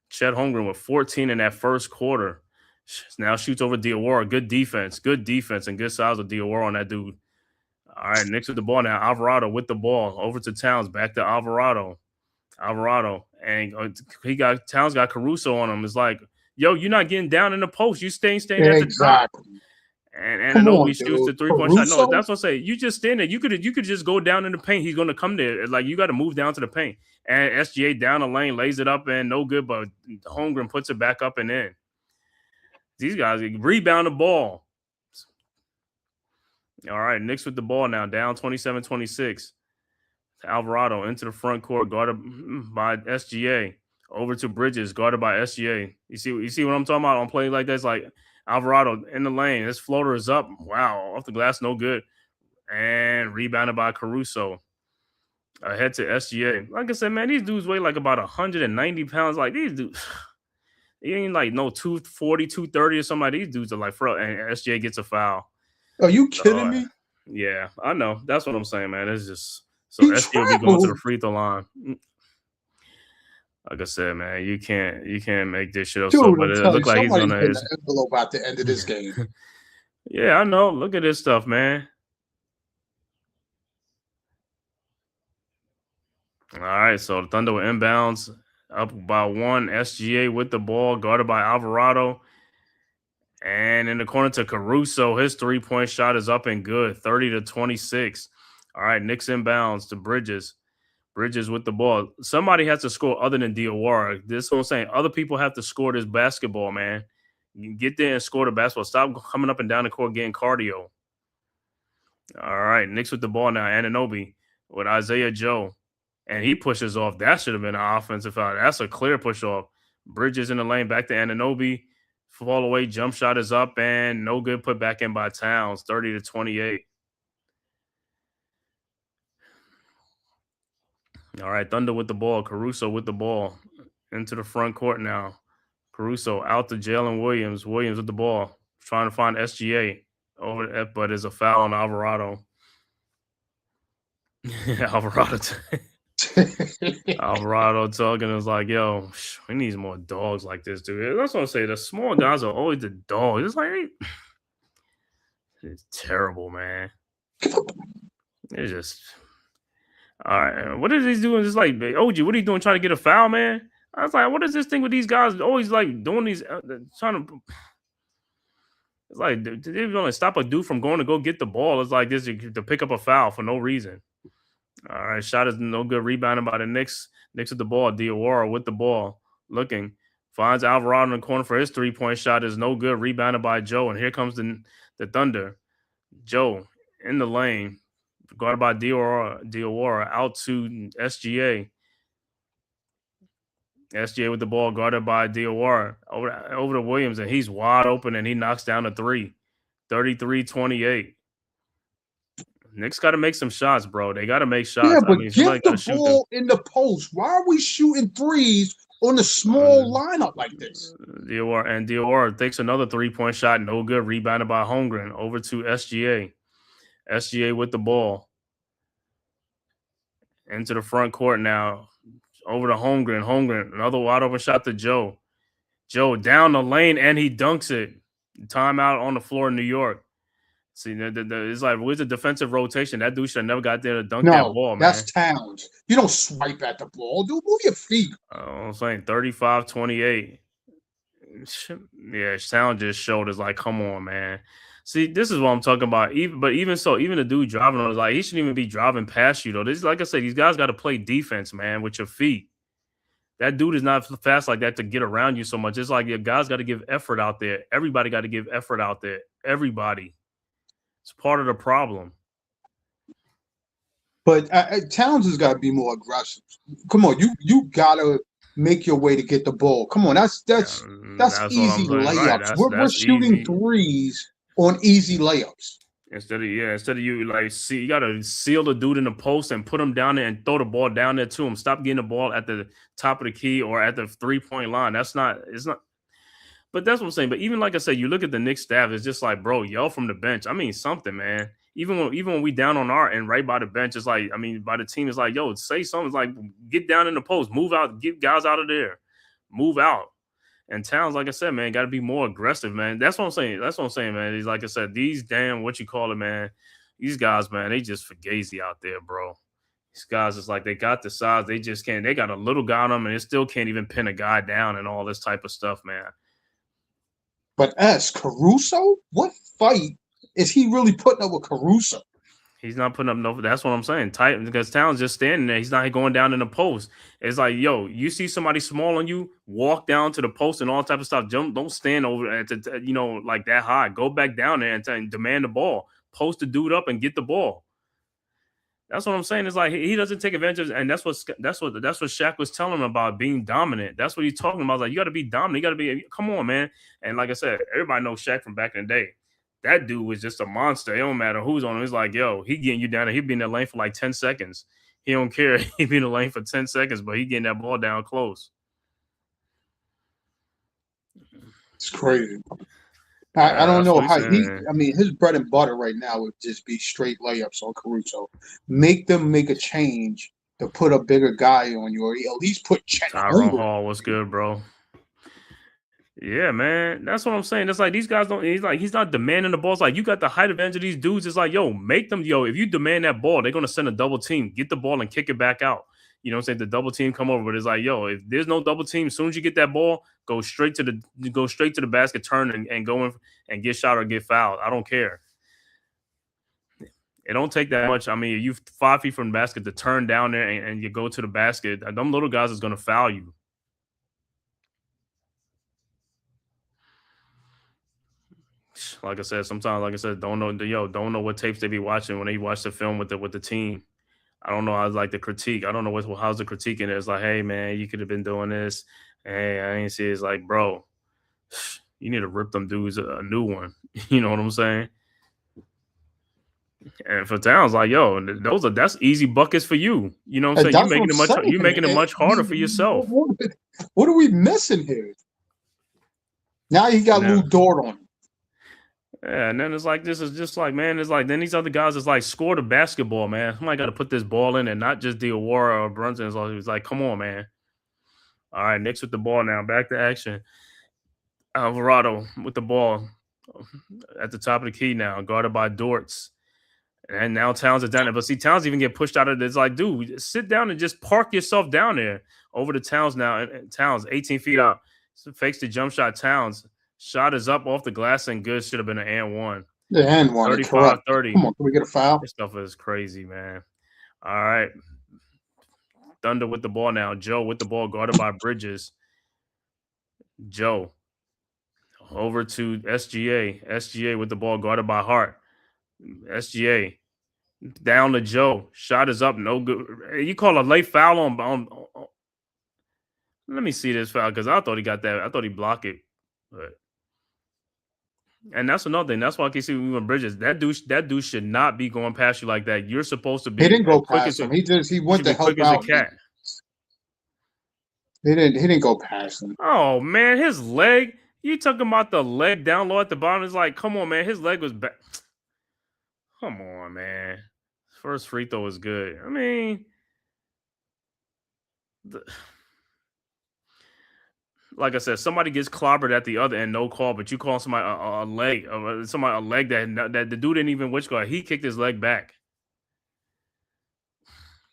Chet Holmgren with 14 in that first quarter. Now shoots over Diawara. Good defense, and good size of Diawara on that dude. All right, Knicks with the ball now. Alvarado with the ball over to Towns. Back to Alvarado, and Towns got Caruso on him. It's like, you're not getting down in the post. You staying at the top. And Anunoby shoots the 3-point shot. No, that's what I say. You just stand there. You could just go down in the paint. He's going to come there. Like you got to move down to the paint. And SGA down the lane lays it up and no good, but Holmgren puts it back up and in. These guys rebound the ball. All right, Knicks with the ball now, down 27-26. Alvarado into the front court, guarded by SGA. Over to Bridges, guarded by SGA. You see what I'm talking about on plays like that? It's like Alvarado in the lane. His floater is up. Wow, off the glass, no good. And rebounded by Caruso. Ahead to SGA. Like I said, man, these dudes weigh like about 190 pounds. Like these dudes, he ain't like no 240, 230 or something. Like these dudes are like, and SGA gets a foul. Are you kidding me? Yeah, I know. That's what I'm saying, man. It's just so SGA will be going to the free throw line. Like I said, man, you can't make this shit up. Dude, but it look like he's gonna the envelope at the end of this game. Yeah, I know. Look at this stuff, man. All right, so the Thunder with inbounds up by 1. SGA with the ball, guarded by Alvarado. And in the corner to Caruso, his 3-point shot is up and good, 30-26. All right, Knicks inbounds to Bridges. Bridges with the ball. Somebody has to score other than Diawara. This is what I'm saying. Other people have to score this basketball, man. You get there and score the basketball. Stop coming up and down the court getting cardio. All right, Knicks with the ball now. Anunoby with Isaiah Joe. And he pushes off. That should have been an offensive foul. That's a clear push off. Bridges in the lane, back to Anunoby. Fall away, jump shot is up, and no good. Put back in by Towns, 30-28. All right, Thunder with the ball. Caruso with the ball. Into the front court now. Caruso out to Jalen Williams. Williams with the ball. Trying to find SGA. Over there, but there's a foul on Alvarado. Alvarado talking is like, yo, we need more dogs like this, dude. That's what I'm saying. The small guys are always the dogs. It's like, it's terrible, man. It's just, all right. What is he doing? Just like, OG, what are you doing trying to get a foul, man? I was like, what is this thing with these guys always like doing these, trying to, it's like, they're going to stop a dude from going to go get the ball. It's like this to pick up a foul for no reason. All right, shot is no good. Rebounded by the Knicks. Knicks with the ball. Diawara with the ball. Looking. Finds Alvarado in the corner for his 3-point shot. Is no good. Rebounded by Joe. And here comes the Thunder. Joe in the lane. Guarded by Diawara. Out to SGA. SGA with the ball. Guarded by Diawara. Over to Williams. And he's wide open. And he knocks down a 3. 33-28. Knicks got to make some shots, bro. They got to make shots. Yeah, but get the ball in the post. Why are we shooting threes on a small lineup like this? Diawara takes another 3-point shot. No good. Rebounded by Holmgren. Over to SGA. SGA with the ball. Into the front court now. Over to Holmgren. Holmgren. Another wide open shot to Joe. Joe down the lane, and he dunks it. Timeout on the floor in New York. See, it's like, where's the defensive rotation? That dude should have never got there to dunk that ball, man. That's Towns. You don't swipe at the ball. Dude, move your feet. I'm saying 35-28. Yeah, Towns just showed us, like, come on, man. See, this is what I'm talking about. Even the dude driving on, like, he shouldn't even be driving past you, though. This, like I said, these guys got to play defense, man, with your feet. That dude is not fast like that to get around you so much. It's like your guys got to give effort out there. Everybody got to give effort out there. Everybody. It's part of the problem. But Towns has got to be more aggressive. Come on, you gotta make your way to get the ball. Come on, that's easy layups. Right. We're shooting easy threes on easy layups. Instead of you like you gotta seal the dude in the post and put him down there and throw the ball down there to him. Stop getting the ball at the top of the key or at the 3-point line. It's not. But that's what I'm saying. But even like I said, you look at the Knicks staff, it's just like, bro, yell from the bench. I mean, something, man. Even when we down on our end, right by the bench, it's like, I mean, by the team, it's like, yo, say something. It's like, get down in the post, move out, get guys out of there, move out. And Towns, like I said, man, got to be more aggressive, man. That's what I'm saying. Man. He's like I said, these damn, man, these guys, man, they just fugazi out there, bro. These guys is like, they got the size, they just can't. They got a little guy on them, and they still can't even pin a guy down and all this type of stuff, man. But as Caruso, what fight is he really putting up with Caruso? He's not putting up no. That's what I'm saying. Tight, because Towns just standing there. He's not going down in the post. It's like, yo, you see somebody small on you, walk down to the post and all type of stuff. Don't stand over at like that high. Go back down there and demand the ball. Post the dude up and get the ball. That's what I'm saying. It's like he doesn't take advantage, and that's what Shaq was telling him about being dominant. That's what he's talking about. Like, you got to be dominant. You got to be. Come on, man. And like I said, everybody knows Shaq from back in the day. That dude was just a monster. It don't matter who's on him. It's like, yo, he getting you down there. He be in that lane for like 10 seconds. He don't care. He be in the lane for 10 seconds, but he getting that ball down close. It's crazy. I don't know how his bread and butter right now would just be straight layups on Caruso. Make them make a change to put a bigger guy on you, or at least put Chet Tyrone Hall was good, bro. Yeah, man. That's what I'm saying. It's like these guys don't. He's not demanding the ball. It's like you got the height advantage of these dudes. It's like, yo, make them. Yo, if you demand that ball, they're gonna send a double team. Get the ball and kick it back out. You know what I'm saying? The double team come over, but it's like, yo, if there's no double team, as soon as you get that ball, go straight to the basket, turn and go in and get shot or get fouled. I don't care. It don't take that much. I mean, you 5 feet from the basket to turn down there and you go to the basket. Them little guys is gonna foul you. Like I said, sometimes, don't know what tapes they be watching when they watch the film with the team. I don't know. I like the critique. I don't know how's the critique in it. It's like, hey man, you could have been doing this. Hey, I ain't see it. It's like, bro, you need to rip them dudes a new one. You know what I'm saying? And for Towns, like, yo, that's easy buckets for you. You know what I'm saying? You're making it much harder for yourself. What are we missing here? Now you got Lou Dort on him. Yeah, and then it's like, this is just like, man, it's like, then these other guys is like, score the basketball, man. Somebody got to put this ball in and not just Diawara or Brunson. It's like, come on, man. All right, Knicks with the ball now. Back to action. Alvarado with the ball at the top of the key now, guarded by Dortz. And now Towns is down there. But see, Towns even get pushed out of it. It's like, dude, sit down and just park yourself down there. Over to Towns now. And Towns, 18 feet out. Fakes the jump shot. Towns. Shot is up off the glass and good. Should have been an and one. The and one. 35-30. Come on, can we get a foul? This stuff is crazy, man. All right. Thunder with the ball now. Joe with the ball, guarded by Bridges. Joe. Over to SGA. SGA with the ball, guarded by Hart. SGA. Down to Joe. Shot is up. No good. You call a late foul on let me see this foul because I thought he got that. I thought he blocked it. But and that's another thing. That's why I can see even Bridges. That dude should not be going past you like that. You're supposed to be. He didn't go past him. He went to help out. He didn't go past him. Oh man, his leg. You talking about the leg down low at the bottom? It's like, come on, man. His leg was back. Come on, man. First free throw was good. I mean, like I said, somebody gets clobbered at the other end, no call, but you call somebody a leg that the dude didn't even which guard. He kicked his leg back.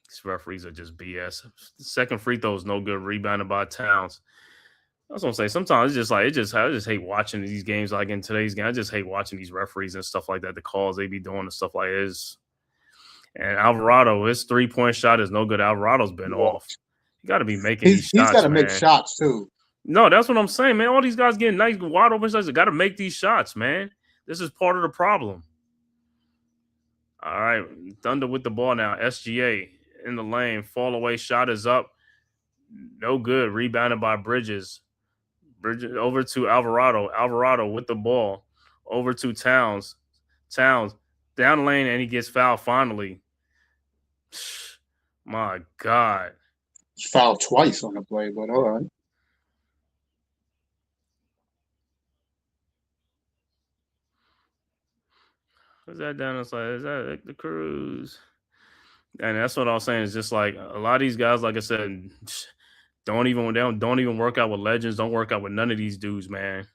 These referees are just BS. The second free throw is no good. Rebounded by Towns. That's what I'm saying. Sometimes I just hate watching these games like in today's game. I just hate watching these referees and stuff like that. The calls they be doing and stuff like this. And Alvarado, his 3-point shot is no good. Alvarado's been off. You got to be making these shots. He's got to make shots too. No, that's what I'm saying, man. All these guys getting nice wide open shots. They got to make these shots, man. This is part of the problem. All right, Thunder with the ball now. SGA in the lane. Fall away shot is up. No good. Rebounded by Bridges. Bridges over to Alvarado. Alvarado with the ball. Over to Towns. Towns down the lane, and he gets fouled finally. My God. He's fouled twice on the play, but all right. Is that down inside? Is that the Cruz? And that's what I was saying. Is just like a lot of these guys, like I said, don't even work out with legends. Don't work out with none of these dudes, man.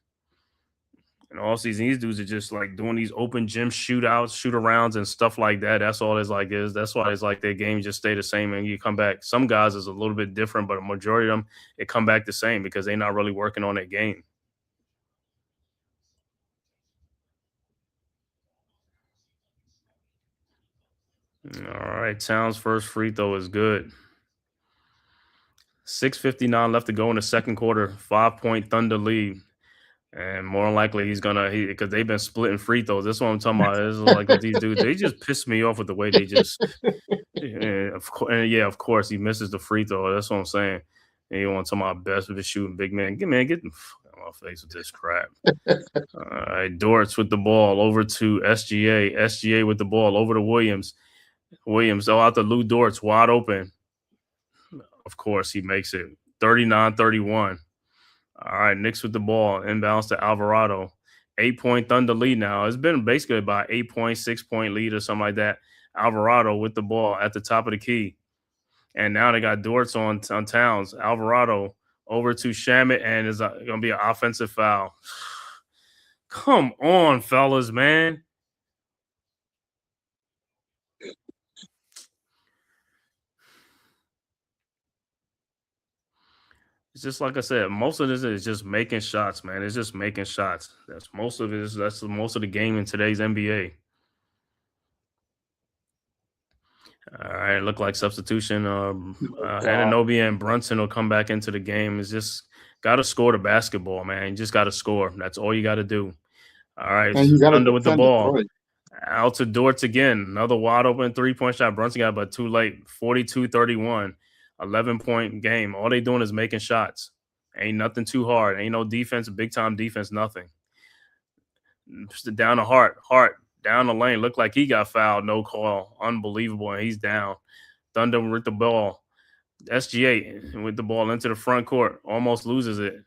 And all season, these dudes are just like doing these open gym shootouts, shoot-arounds, and stuff like that. That's all it's like is. That's why it's like their game just stay the same and you come back. Some guys is a little bit different, but a majority of them, it come back the same because they're not really working on their game. All right, Towns' first free throw is good. 6:59 left to go in the second quarter. 5-point Thunder lead. And more than likely because they've been splitting free throws. That's what I'm talking about. It's like with these dudes, they just piss me off with the way they just. Of course, he misses the free throw. That's what I'm saying. And you want to talk about best with the shooting big man. Get the fuck out of my face with this crap. All right, Dortz with the ball over to SGA. SGA with the ball over to Williams. Williams out to Lou Dortz wide open. Of course, he makes it 39-31. All right, Knicks with the ball. Inbounds to Alvarado. 8-point Thunder lead now. It's been basically about 8-point, 6-point lead or something like that. Alvarado with the ball at the top of the key. And now they got Dortz on Towns. Alvarado over to Shamet, and it's going to be an offensive foul. Come on, fellas, man. It's just like I said, most of this is just making shots, man. It's just making shots. That's most of it. That's most of the game in today's NBA. All right, look like substitution. Anunoby and Brunson will come back into the game. It's just got to score the basketball, man. You just got to score. That's all you got to do. All right, And you got to Thunder with the defend it, ball. right? Out to Dortz again. Another wide open 3-point shot. Brunson got, but too late. 42-31. 11-point game. All they doing is making shots. Ain't nothing too hard. Ain't no defense, big time defense, nothing. Down the Hart, down the lane. Looked like he got fouled. No call. Unbelievable. And he's down. Thunder with the ball. SGA with the ball into the front court. Almost loses it.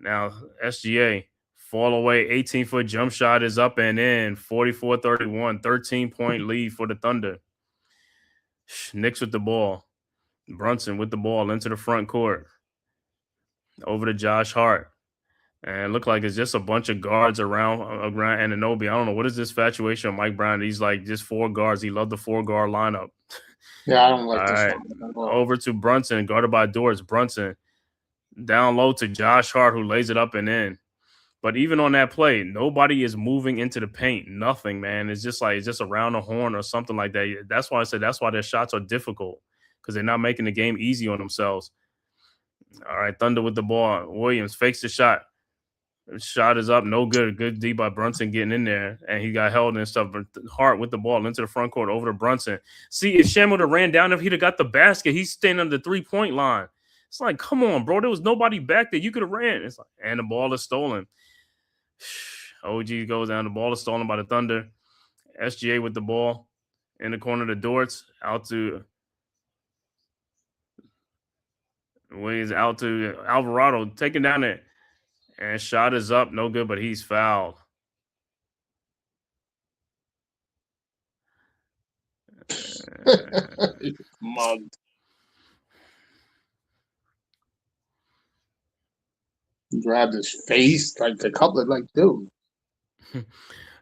Now SGA fall away. 18-foot jump shot is up and in. 44-31. 13-point lead for the Thunder. Knicks with the ball. Brunson with the ball into the front court. Over to Josh Hart. And it looked like it's just a bunch of guards around Anunoby. I don't know. What is this infatuation of Mike Brown? He's like just 4 guards. He loved the 4-guard lineup. Yeah, I don't like this. Right. Over to Brunson, guarded by Dortz. Brunson down low to Josh Hart, who lays it up and in. But even on that play, nobody is moving into the paint. Nothing, man. It's just around the horn or something like that. That's why I said that's why their shots are difficult, because they're not making the game easy on themselves. All right, Thunder with the ball. Williams fakes the shot. Shot is up, no good. Good D by Brunson getting in there, and he got held and stuff. But Hart with the ball into the front court over to Brunson. See, if Shem would have ran down, if he'd have got the basket, he's standing on the 3-point line. It's like, come on, bro. There was nobody back there. You could have ran. It's like, and the ball is stolen. OG goes down. The ball is stolen by the Thunder. SGA with the ball in the corner to Dortz. Out to Williams. Out to Alvarado. Taking down there. And shot is up. No good, but he's fouled. Mugged. Grabbed his face like a couple of dude.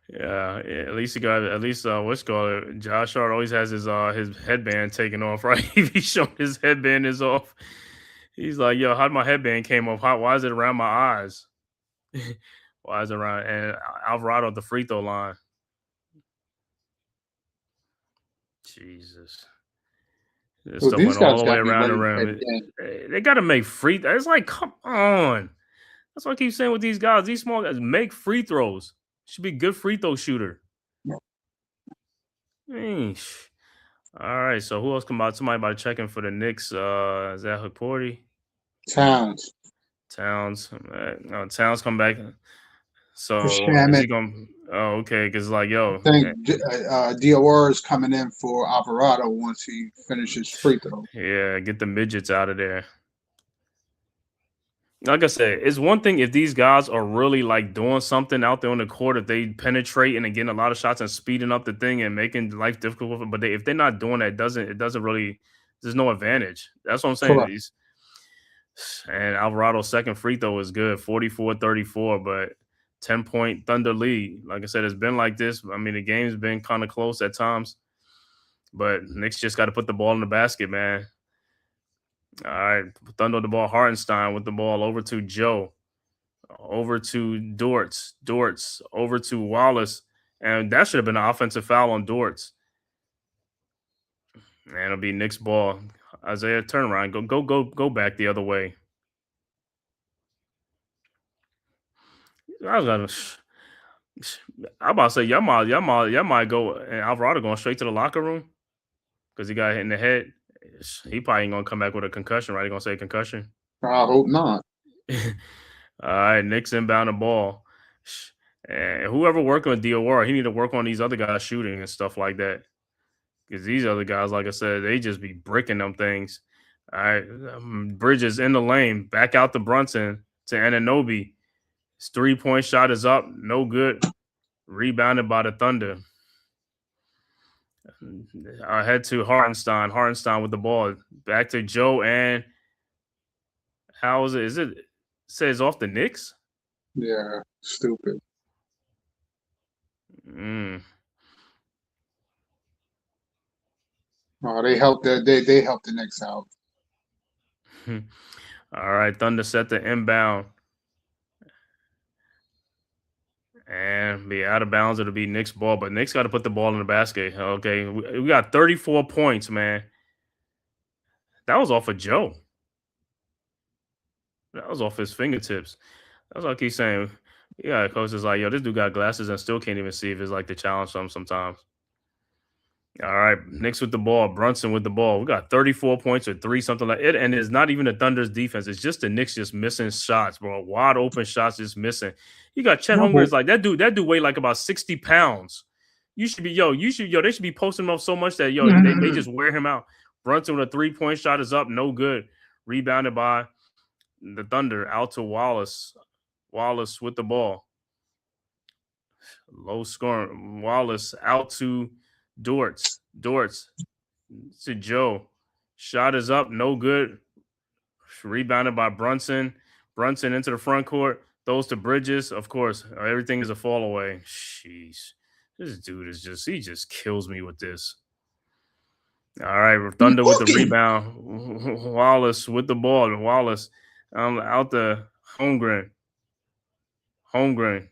Yeah, at least he got what's called Josh Hart always has his headband taken off, right? He's showing his headband is off. He's like, yo, how'd my headband came off? Why is it around my eyes? Why is it around? And Alvarado at the free throw line. Jesus. This stuff went all the way around the rim. They got to make free throws. It's like, come on. That's what I keep saying with these guys. These small guys make free throws. Should be a good free throw shooter. Eesh. All right. So who else come out? Somebody about to check in for the Knicks. Is that Haporti? Towns. Towns come back. So is he going? Oh, okay. Because like, yo, I think Dior is coming in for Alvarado once he finishes free throw. Yeah, get the midgets out of there. Like I said, it's one thing if these guys are really like doing something out there on the court, if they penetrate and getting a lot of shots and speeding up the thing and making life difficult for them. But if they're not doing that, it doesn't really. There's no advantage. That's what I'm saying. And Alvarado's second free throw is good, 44-34, but 10-point Thunder lead. Like I said, it's been like this. I mean, the game's been kind of close at times, but Knicks just got to put the ball in the basket, man. All right, Thunder with the ball. Hartenstein with the ball over to Joe, over to Dortz, over to Wallace, and that should have been an offensive foul on Dortz. And it'll be Knicks ball. Isaiah, turn around, go back the other way. I'm about to say y'all might go, and Alvarado going straight to the locker room because he got hit in the head. He probably ain't gonna come back with a concussion, right? He gonna say concussion. I hope not. All right, Knicks inbound the ball. And whoever working with Dior, he need to work on these other guys shooting and stuff like that. Because these other guys, like I said, they just be bricking them things. All right, Bridges in the lane, back out to Brunson to Anunoby. His 3-point shot is up, no good. Rebounded by the Thunder. I head to Hartenstein with the ball. Back to Joe, and how is it? Is it says off the Knicks? Yeah, stupid. Oh, they helped the Knicks out. All right, Thunder set the inbound. And be out of bounds. It'll be Knicks ball, but Knicks got to put the ball in the basket. Okay, we got 34 points, man. That was off of Joe. That was off his fingertips. That's what I keep saying. Yeah, coach is like, yo, this dude got glasses and still can't even see if it's like the challenge sometimes. All right, Knicks with the ball, Brunson with the ball. We got 34 points or 3, something like it. And it's not even the Thunder's defense. It's just the Knicks just missing shots, bro. Wide open shots just missing. You got Chet Holmgren. It's like that dude weighed like about 60 pounds. They should be posting him up so much that they just wear him out. Brunson with a 3-point shot is up, no good. Rebounded by the Thunder out to Wallace. Wallace with the ball. Low scoring. Wallace out to Dortz to Joe. Shot is up, no good. Rebounded by Brunson. Brunson into the front court. Throws to Bridges. Of course, everything is a fall away. Jeez. This dude he just kills me with this. All right, Thunder with the rebound. Wallace with the ball. Wallace out the Holmgren. Holmgren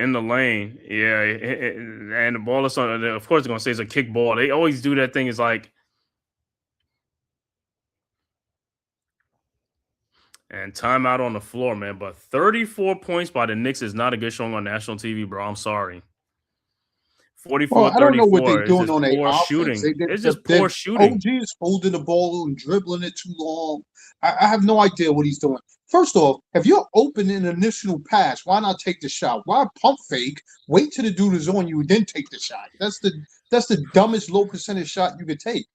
in the lane. Yeah, and the ball is on. Of course, they're going to say it's a kick ball. They always do that thing. Is like, and timeout on the floor, man. But 34 points by the Knicks is not a good showing on national TV, bro. I'm sorry. 44-34. I don't know what they're doing on their offense. Shooting. It's just poor shooting. OG is holding the ball and dribbling it too long. I have no idea what he's doing. First off, if you're open in an initial pass, why not take the shot? Why pump fake? Wait till the dude is on you and then take the shot. That's the dumbest low percentage shot you could take.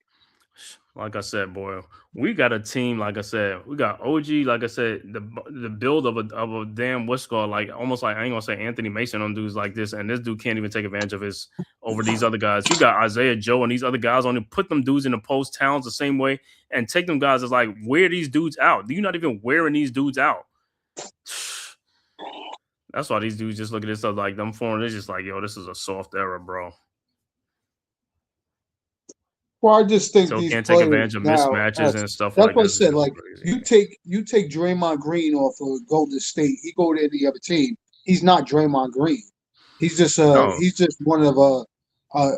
Like I said, boy, we got a team. Like I said, we got OG. Like I said, the build of a damn what's called like almost like I ain't gonna say Anthony Mason on dudes like this, and this dude can't even take advantage of his over these other guys. You got Isaiah Joe and these other guys on him. Put them dudes in the post. Towns the same way, and take them guys as like wear these dudes out. You're not even wearing these dudes out. That's why these dudes just look at this stuff like them form. They're just like, yo, this is a soft era, bro. Well, I just think so these can't take advantage of mismatches and stuff like that. That's what I said. Like you take Draymond Green off of Golden State, he go to any other team. He's not Draymond Green. He's just one of a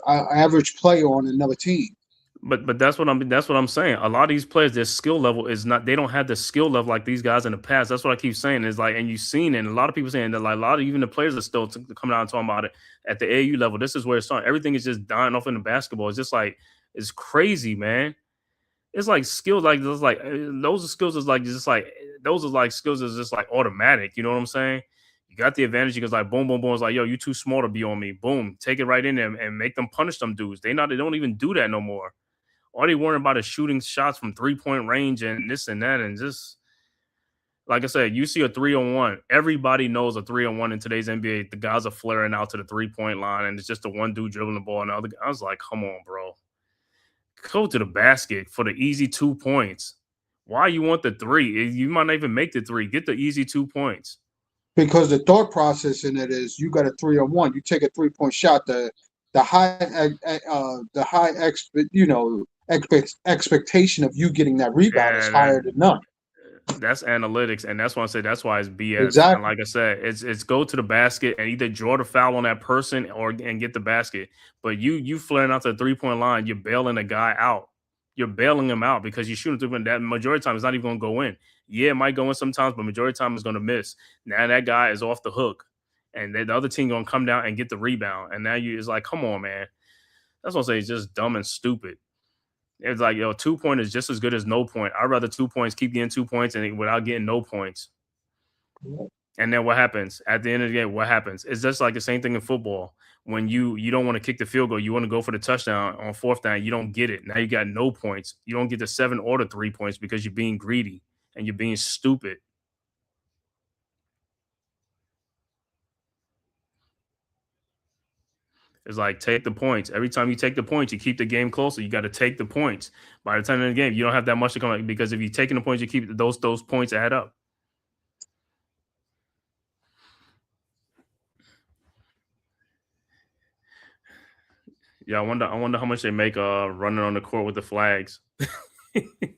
average player on another team. But that's what I'm saying. A lot of these players, their skill level is not. They don't have the skill level like these guys in the past. That's what I keep saying. Is like, and you've seen it. And a lot of people saying that like a lot of even the players are still coming out and talking about it at the AAU level. This is where it's starting. Everything is just dying off in the basketball. It's just like. It's crazy, man. It's like skills like this, like those are skills is like just like those are like skills is just like automatic. You know what I'm saying? You got the advantage because like boom, boom, boom. It's like yo, you too small to be on me. Boom, take it right in there and make them punish them dudes. They don't even do that no more. All they worrying about is shooting shots from 3-point range and this and that and just like I said, you see a 3-on-1. Everybody knows a 3-on-1 in today's NBA. The guys are flaring out to the 3-point line and it's just the one dude dribbling the ball and the other. I was like, come on, bro. Go to the basket for the easy 2 points. Why you want the 3? You might not even make the 3. Get the easy 2 points. Because the thought process in it is you got a 3-on-1. You take a 3-point shot. The high expectation of you getting that rebound is higher than none. That's analytics, and that's why I say that's why it's BS. Exactly. And like I said, it's go to the basket and either draw the foul on that person and get the basket. But you flaring out to the 3-point line, you're bailing a guy out. You're bailing him out because you're shooting through that majority of the time it's not even going to go in. Yeah, it might go in sometimes, but majority of the time it's going to miss. Now that guy is off the hook, and the other team going to come down and get the rebound. And now it's like, come on, man. That's what I say. It's just dumb and stupid. It's like, yo, 2 point is just as good as no point. I'd rather 2 points, keep getting 2 points and without getting no points. And then what happens? At the end of the game, what happens? It's just like the same thing in football. When you don't want to kick the field goal, you want to go for the touchdown on 4th down, you don't get it. Now you got no points. You don't get the 7 or the 3 points because you're being greedy and you're being stupid. It's like take the points. Every time you take the points, you keep the game closer. You got to take the points. By the time of the game, you don't have that much to come out because if you're taking the points, you keep those points add up. Yeah, I wonder how much they make running on the court with the flags.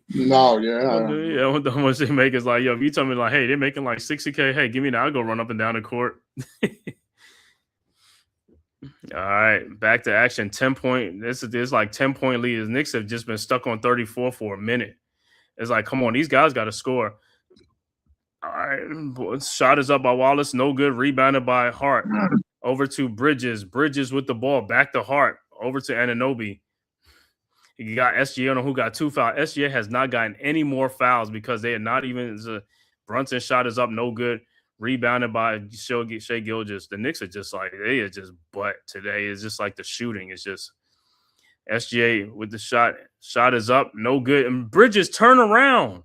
No, yeah. I wonder how much they make. Is like, yo, if you tell me like, hey, they're making like 60K, hey, give me that. I'll go run up and down the court. All right, back to action. 10-point. This is like 10-point lead. The Knicks have just been stuck on 34 for a minute. It's like, come on, these guys got to score. All right, shot is up by Wallace. No good. Rebounded by Hart. Over to Bridges. Bridges with the ball. Back to Hart. Over to Anunoby. You got SGA on him, who got 2 fouls. SGA has not gotten any more fouls because they are not even. Brunson shot is up. No good. Rebounded by Shai Gilgeous. The Knicks are just like, they are just butt today. It's just like the shooting. It's just SGA with the shot. Shot is up. No good. And Bridges turn around.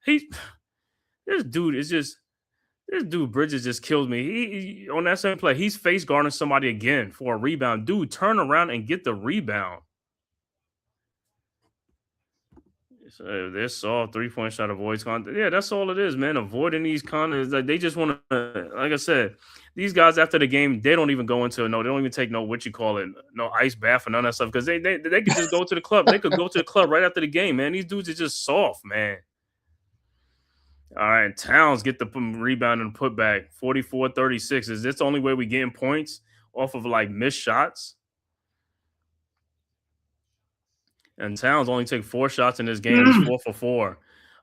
This dude Bridges just kills me. He on that same play, he's face guarding somebody again for a rebound. Dude, turn around and get the rebound. So this soft 3-point shot avoids contact. Yeah, that's all it is, man. Avoiding these contacts. Like they just want to, like I said, these guys after the game, they don't even go into they don't even take no ice bath or none of that stuff because they could just go to the club. They could go to the club right after the game, man. These dudes are just soft, man. All right, Towns get the rebound and put back. 44-36. Is this the only way we getting points off of like missed shots? And Towns only took 4 shots in this game. He's 4 for 4.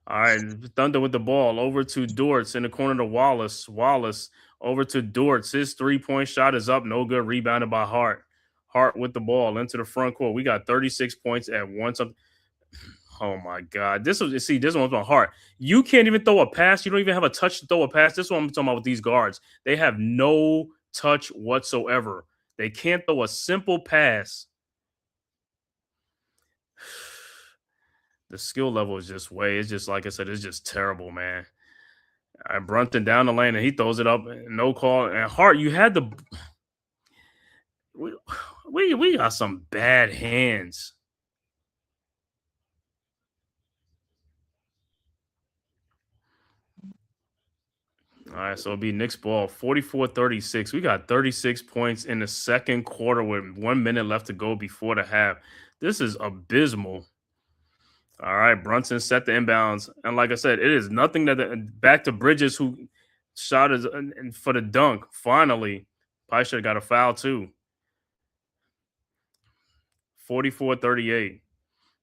All right, Thunder with the ball over to Dortz in the corner to Wallace. Wallace over to Dortz. His 3-point shot is up. No good. Rebounded by Hart. Hart with the ball into the front court. We got 36 points at once. Oh my God. This one's my Hart. You can't even throw a pass. You don't even have a touch to throw a pass. This is what I'm talking about with these guards. They have no touch whatsoever. They can't throw a simple pass. The skill level is just it's just like I said, it's just terrible, man. All right, Brunson down the lane and he throws it up, no call. And Hart, you had we got some bad hands. All right, so it'll be Knicks ball, 44-36. We got 36 points in the second quarter with 1 minute left to go before the half. This is abysmal. All right, Brunson set the inbounds. And like I said, it is nothing that back to Bridges, who shot is for the dunk. Finally, probably should have got a foul too. 44-38.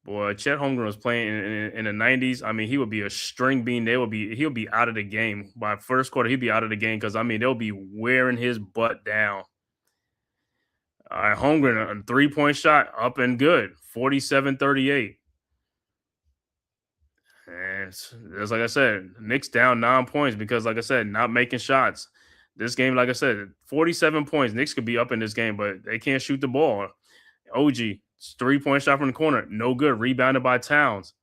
Boy, Chet Holmgren was playing in the 90s. I mean, he would be a string bean. He'll be out of the game. By first quarter, he'd be out of the game because, I mean, they'll be wearing his butt down. All right, Holmgren, a 3-point shot, up and good. 47-38. And just like I said, Knicks down 9 points because, like I said, not making shots. This game, like I said, 47 points. Knicks could be up in this game, but they can't shoot the ball. OG, 3-point shot from the corner, no good. Rebounded by Towns.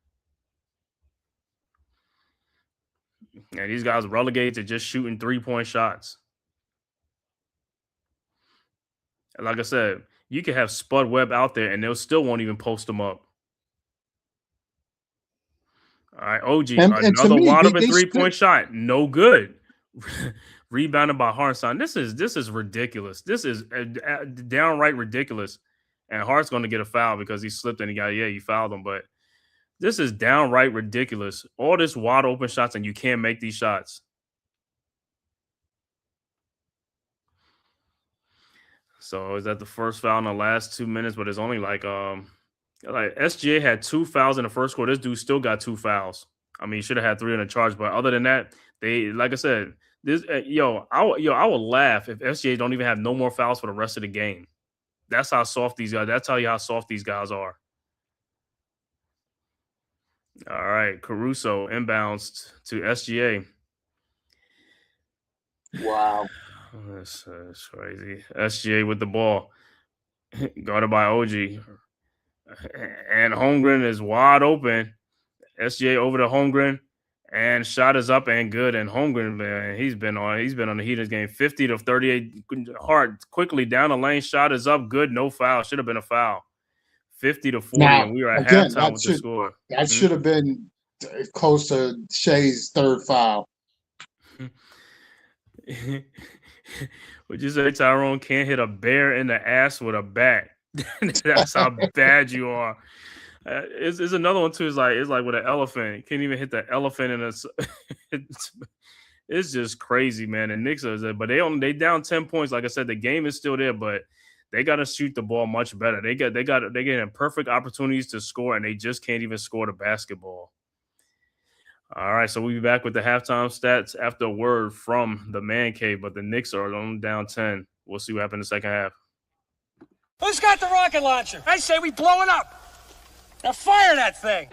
And these guys relegated to just shooting 3-point shots. And like I said, you can have Spud Webb out there and they'll still won't even post them up. All right, OG, another wide open 3-point shot, no good. Rebounded by Hartson. This is ridiculous. This is downright ridiculous. And Hart's going to get a foul because he slipped and he fouled him. But this is downright ridiculous. All this wide open shots and you can't make these shots. So is that the first foul in the last 2 minutes? But it's only like SGA had 2 fouls in the first quarter. This dude still got 2 fouls. I mean, he should have had 3 on the charge. But other than that, they, like I said, this I will laugh if SGA don't even have no more fouls for the rest of the game. That's how soft these guys. That's how soft these guys are. All right, Caruso inbounds to SGA. Wow, that's crazy. SGA with the ball, guarded by OG, and Holmgren is wide open. SGA over to Holmgren, and shot is up and good. And Holmgren, man, he's been on the heat of this game. 50-38. Hard quickly down the lane. Shot is up, good. No foul. Should have been a foul. 50-40, and we were at halftime with the score. That should have been close to Shai's 3rd foul. Would you say Tyrone can't hit a bear in the ass with a bat? That's how bad you are. It's another one too. It's like with an elephant. You can't even hit the elephant in a. It's just crazy, man. And Knicks are, but they down 10 points. Like I said, the game is still there, but they got to shoot the ball much better. They getting perfect opportunities to score, and they just can't even score the basketball. All right, so we'll be back with the halftime stats after a word from the man cave, but the Knicks are only down 10. We'll see what happens in the second half. Who's got the rocket launcher? I say we blow it up. Now fire that thing.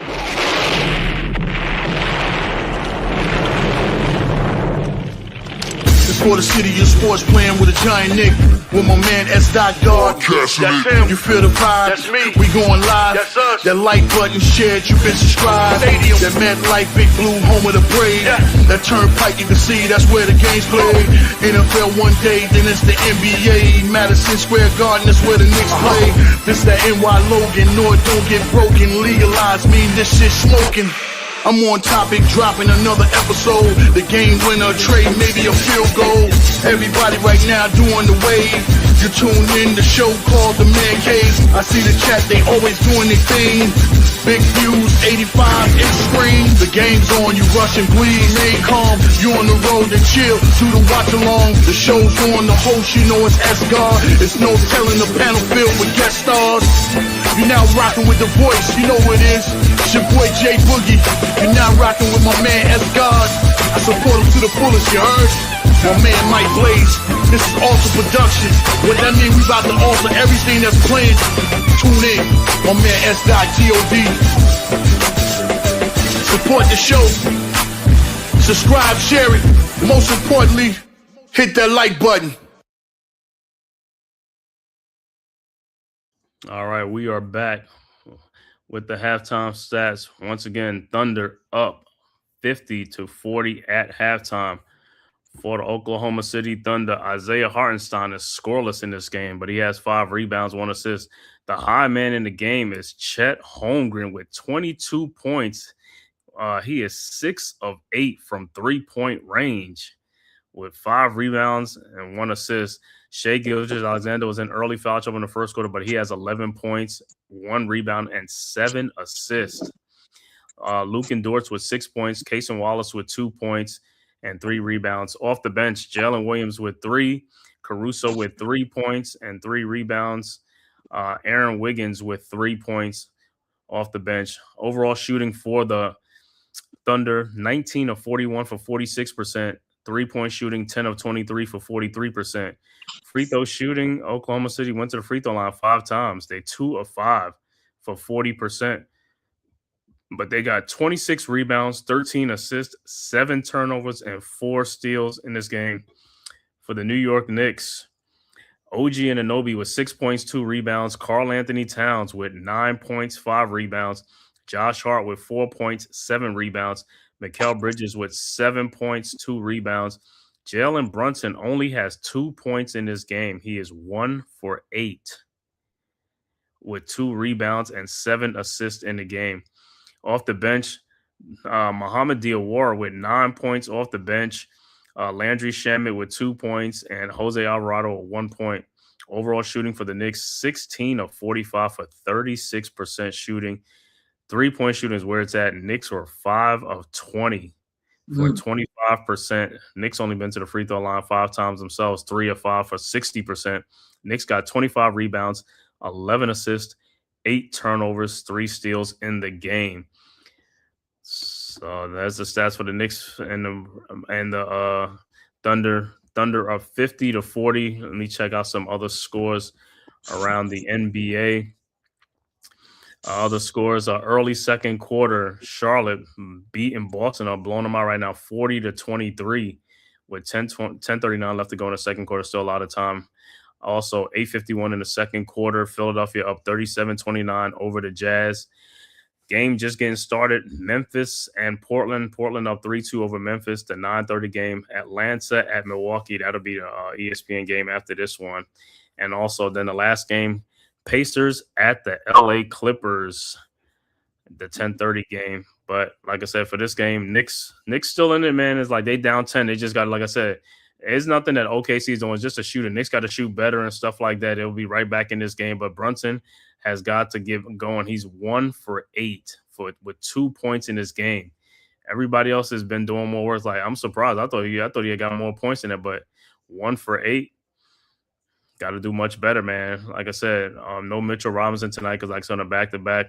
It's for the city of sports, playing with a giant Nick. With my man S. Dot Dog. That's him. You feel the vibe? That's me. We going live. That's us. That like button shared, you been subscribed. Stadium. That MetLife, Big Blue, home of the Brave. Yeah. That turnpike, you can see that's where the game's played. NFL one day, then it's the NBA. Madison Square Garden, that's where the Knicks play. This that NY Logan, North don't get broken. Legalized mean this shit smoking. I'm on topic, dropping another episode. The game winner, trade, maybe a field goal. Everybody right now doing the wave. You tune in, the show called The Man Cave. I see the chat, they always doing their thing. Big views, 85 inch screen. The game's on, you rushing, please. Stay calm, you on the road to chill. Do the watch along. The show's on, the host, you know it's S-God. It's no telling, the panel filled with guest stars. You now rocking with the voice, you know what it is. It's your boy J Boogie. You now rocking with my man S-God. I support him to the fullest, you heard? My man Mike Blaze. This is Alter Production. What that mean? We about to alter everything that's playing. Tune in. My man S.G.O.D. Support the show. Subscribe, share it. Most importantly, hit that like button. All right, we are back with the halftime stats. Once again, Thunder up 50-40 at halftime. For the Oklahoma City Thunder, Isaiah Hartenstein is scoreless in this game, but he has 5 rebounds, 1 assist. The high man in the game is Chet Holmgren with 22 points. He is 6 of 8 from 3-point range with 5 rebounds and 1 assist. Shai Gilgeous-Alexander was in early foul trouble in the first quarter, but he has 11 points, 1 rebound, and 7 assists. Luke Dortz with 6 points, Cason Wallace with 2 points, and 3 rebounds. Off the bench, Jalen Williams with 3, Caruso with 3 points and 3 rebounds, Aaron Wiggins with 3 points off the bench. Overall shooting for the Thunder, 19 of 41 for 46%, 3-point shooting, 10 of 23 for 43%. Free throw shooting, Oklahoma City went to the free throw line 5 times. They 2 of 5 for 40%. But they got 26 rebounds, 13 assists, 7 turnovers, and 4 steals in this game. For the New York Knicks, OG Anunoby with 6 points, 2 rebounds. Karl Anthony Towns with 9 points, 5 rebounds. Josh Hart with 4 points, 7 rebounds. Mikal Bridges with 7 points, 2 rebounds. Jalen Brunson only has 2 points in this game. He is 1 for 8 with 2 rebounds and 7 assists in the game. Off the bench, Mohamed Diawara with 9 points off the bench. Landry Shamet with 2 points and Jose Alvarado with 1 point. Overall shooting for the Knicks, 16 of 45 for 36% shooting. 3-point shooting is where it's at. Knicks were 5 of 20 for 25%. Knicks only been to the free throw line 5 times themselves, 3 of 5 for 60%. Knicks got 25 rebounds, 11 assists, 8 turnovers, 3 steals in the game. So that's the stats for the Knicks and the Thunder. Thunder up 50-40. Let me check out some other scores around the NBA. Other scores are early second quarter. Charlotte beating Boston up, blowing them out right now 40-23 with 10:39 left to go in the second quarter. Still a lot of time. Also 8:51 in the second quarter. Philadelphia up 37-29 over the Jazz. Game just getting started. Memphis and Portland. Portland up 3-2 over Memphis. The 9:30 game. Atlanta at Milwaukee. That'll be the ESPN game after this one. And also then the last game, Pacers at the LA Clippers. The 10:30 game. But like I said, for this game, Knicks still in it, man. It's like they down 10. They just got, like I said, it's nothing that OKC is doing. It's just a shooter. Knicks got to shoot better and stuff like that. It'll be right back in this game. But Brunson has got to get going. He's 1 for 8 with 2 points in this game. Everybody else has been doing more work. Like, I'm surprised. I thought he had got more points in it, but 1 for 8. Got to do much better, man. Like I said, no Mitchell Robinson tonight because, like I said, on a back-to-back,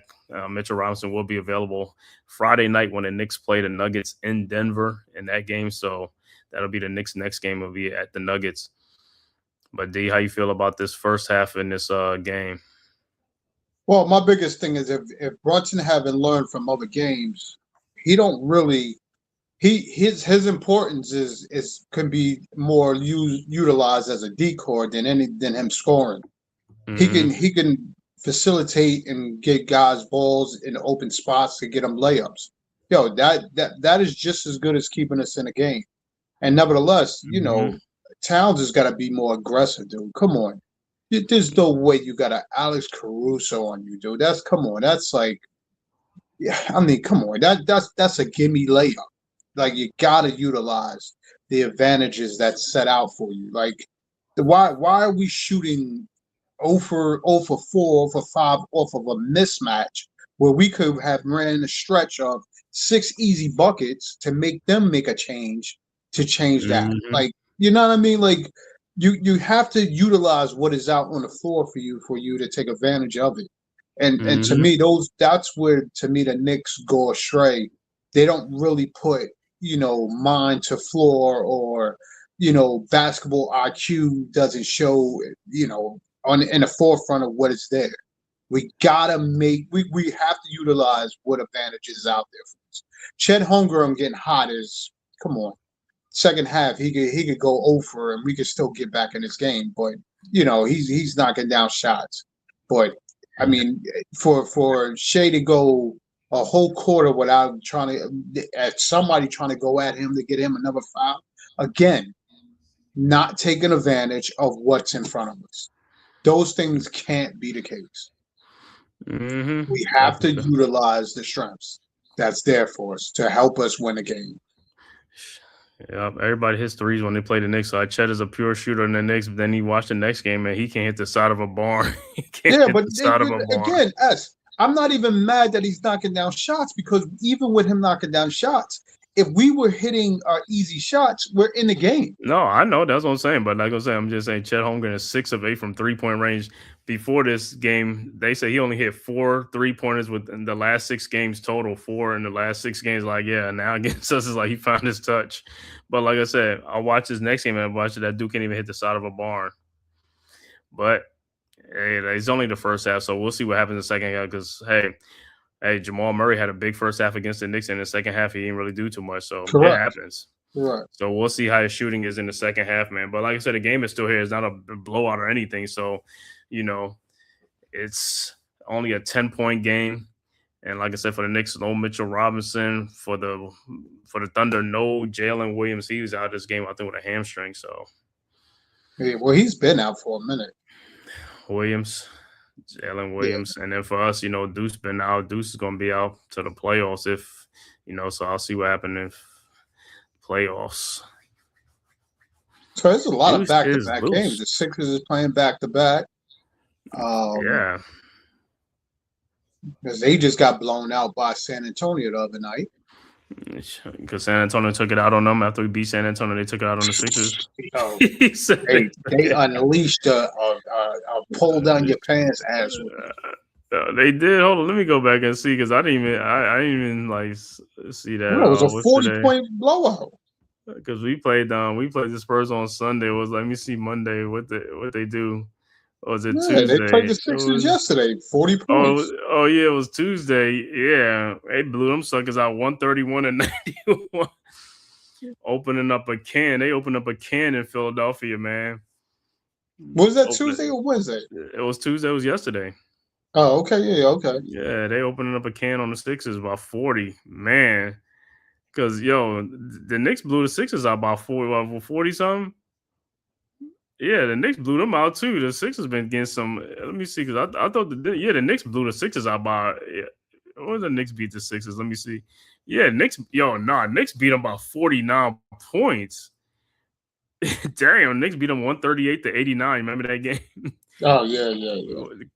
Mitchell Robinson will be available Friday night when the Knicks play the Nuggets in Denver in that game. So that'll be the Knicks' next game will be at the Nuggets. But, D, how you feel about this first half in this game? Well, my biggest thing is if Brunson haven't learned from other games, he don't really his importance can be more utilized as a decoy than him scoring. Mm-hmm. He can facilitate and get guys balls in open spots to get them layups. Yo, that is just as good as keeping us in a game. And nevertheless, Towns has got to be more aggressive, dude. Come on. There's no way you got an Alex Caruso on you, dude. That's like, yeah, I mean, come on. That's a gimme layup. Like, you got to utilize the advantages that's set out for you. Like, why are we shooting 0 for 4, 0 for 5 off of a mismatch where we could have ran a stretch of 6 easy buckets to make them make a change to change that? Mm-hmm. Like, you know what I mean? Like, you have to utilize what is out on the floor for you to take advantage of it. And to me, that's where the Knicks go astray. They don't really put mind to floor, or basketball IQ doesn't show in the forefront of what is there. We gotta we have to utilize what advantages is out there for us. Chet Holmgren getting hot is, come on. Second half, he could go over and we could still get back in this game, but he's knocking down shots. But I mean, for Shea to go a whole quarter without somebody trying to go at him to get him another foul, again, not taking advantage of what's in front of us. Those things can't be the case. Mm-hmm. We have to utilize the strengths that's there for us to help us win a game. Yeah, everybody hits threes when they play the Knicks. So Chet is a pure shooter in the Knicks, but then he watched the next game and he can't hit the side of a barn. Again, I'm not even mad that he's knocking down shots, because even with him knocking down shots, if we were hitting our easy shots, we're in the game. No, I know. That's what I'm saying. But like I said, I'm just saying Chet Holmgren is 6 of 8 from 3-point range. Before this game, they say he only hit 4 3-pointers within the last 6 games total. 4 in the last 6 games. Like, yeah, now against us is like he found his touch. But like I said, I'll watch his next game and watch that dude can't even hit the side of a barn. But hey, it's only the first half, so we'll see what happens in the second half. Because hey, Jamal Murray had a big first half against the Knicks. In the second half, he didn't really do too much. So Correct. It happens. Right. So we'll see how his shooting is in the second half, man. But like I said, the game is still here. It's not a blowout or anything. So, it's only a 10-point game. And like I said, for the Knicks, no Mitchell Robinson. For the Thunder, no Jalen Williams. He was out this game, I think, with a hamstring. So, yeah, well, he's been out for a minute. Jalen Williams. Yeah. And then for us, Deuce been out. Deuce is going to be out to the playoffs if, so I'll see what happens if playoffs. So there's a lot of back-to-back games. The Sixers is playing back-to-back. Yeah. Because they just got blown out by San Antonio the other night. Because San Antonio took it out on them after we beat San Antonio. They took it out on the Sixers. They unleashed a pull down your pants ass. They did. Hold on, let me go back and see, because I didn't even like see that. It was a 40-point blowout. Because we played the Spurs on Sunday. It was, let me see, Monday what they do. Or was it Tuesday? They played the Sixers yesterday. 40 points. Oh yeah, it was Tuesday. Yeah, they blew them suckers out 131-91. Opening up a can. They opened up a can in Philadelphia, man. Was that Tuesday or Wednesday? It was Tuesday. It was yesterday. Oh, okay. Yeah, okay. Yeah, they opening up a can on the Sixers by 40. Man. Because, the Knicks blew the Sixers out by 40-something. Yeah, the Knicks blew them out too. The Sixers been getting some. Let me see, because I thought the Knicks blew the Sixers out by. Or did the Knicks beat the Sixers? Let me see. Yeah, Knicks beat them by 49 points. Damn, Knicks beat them 138-89. Remember that game? Oh yeah.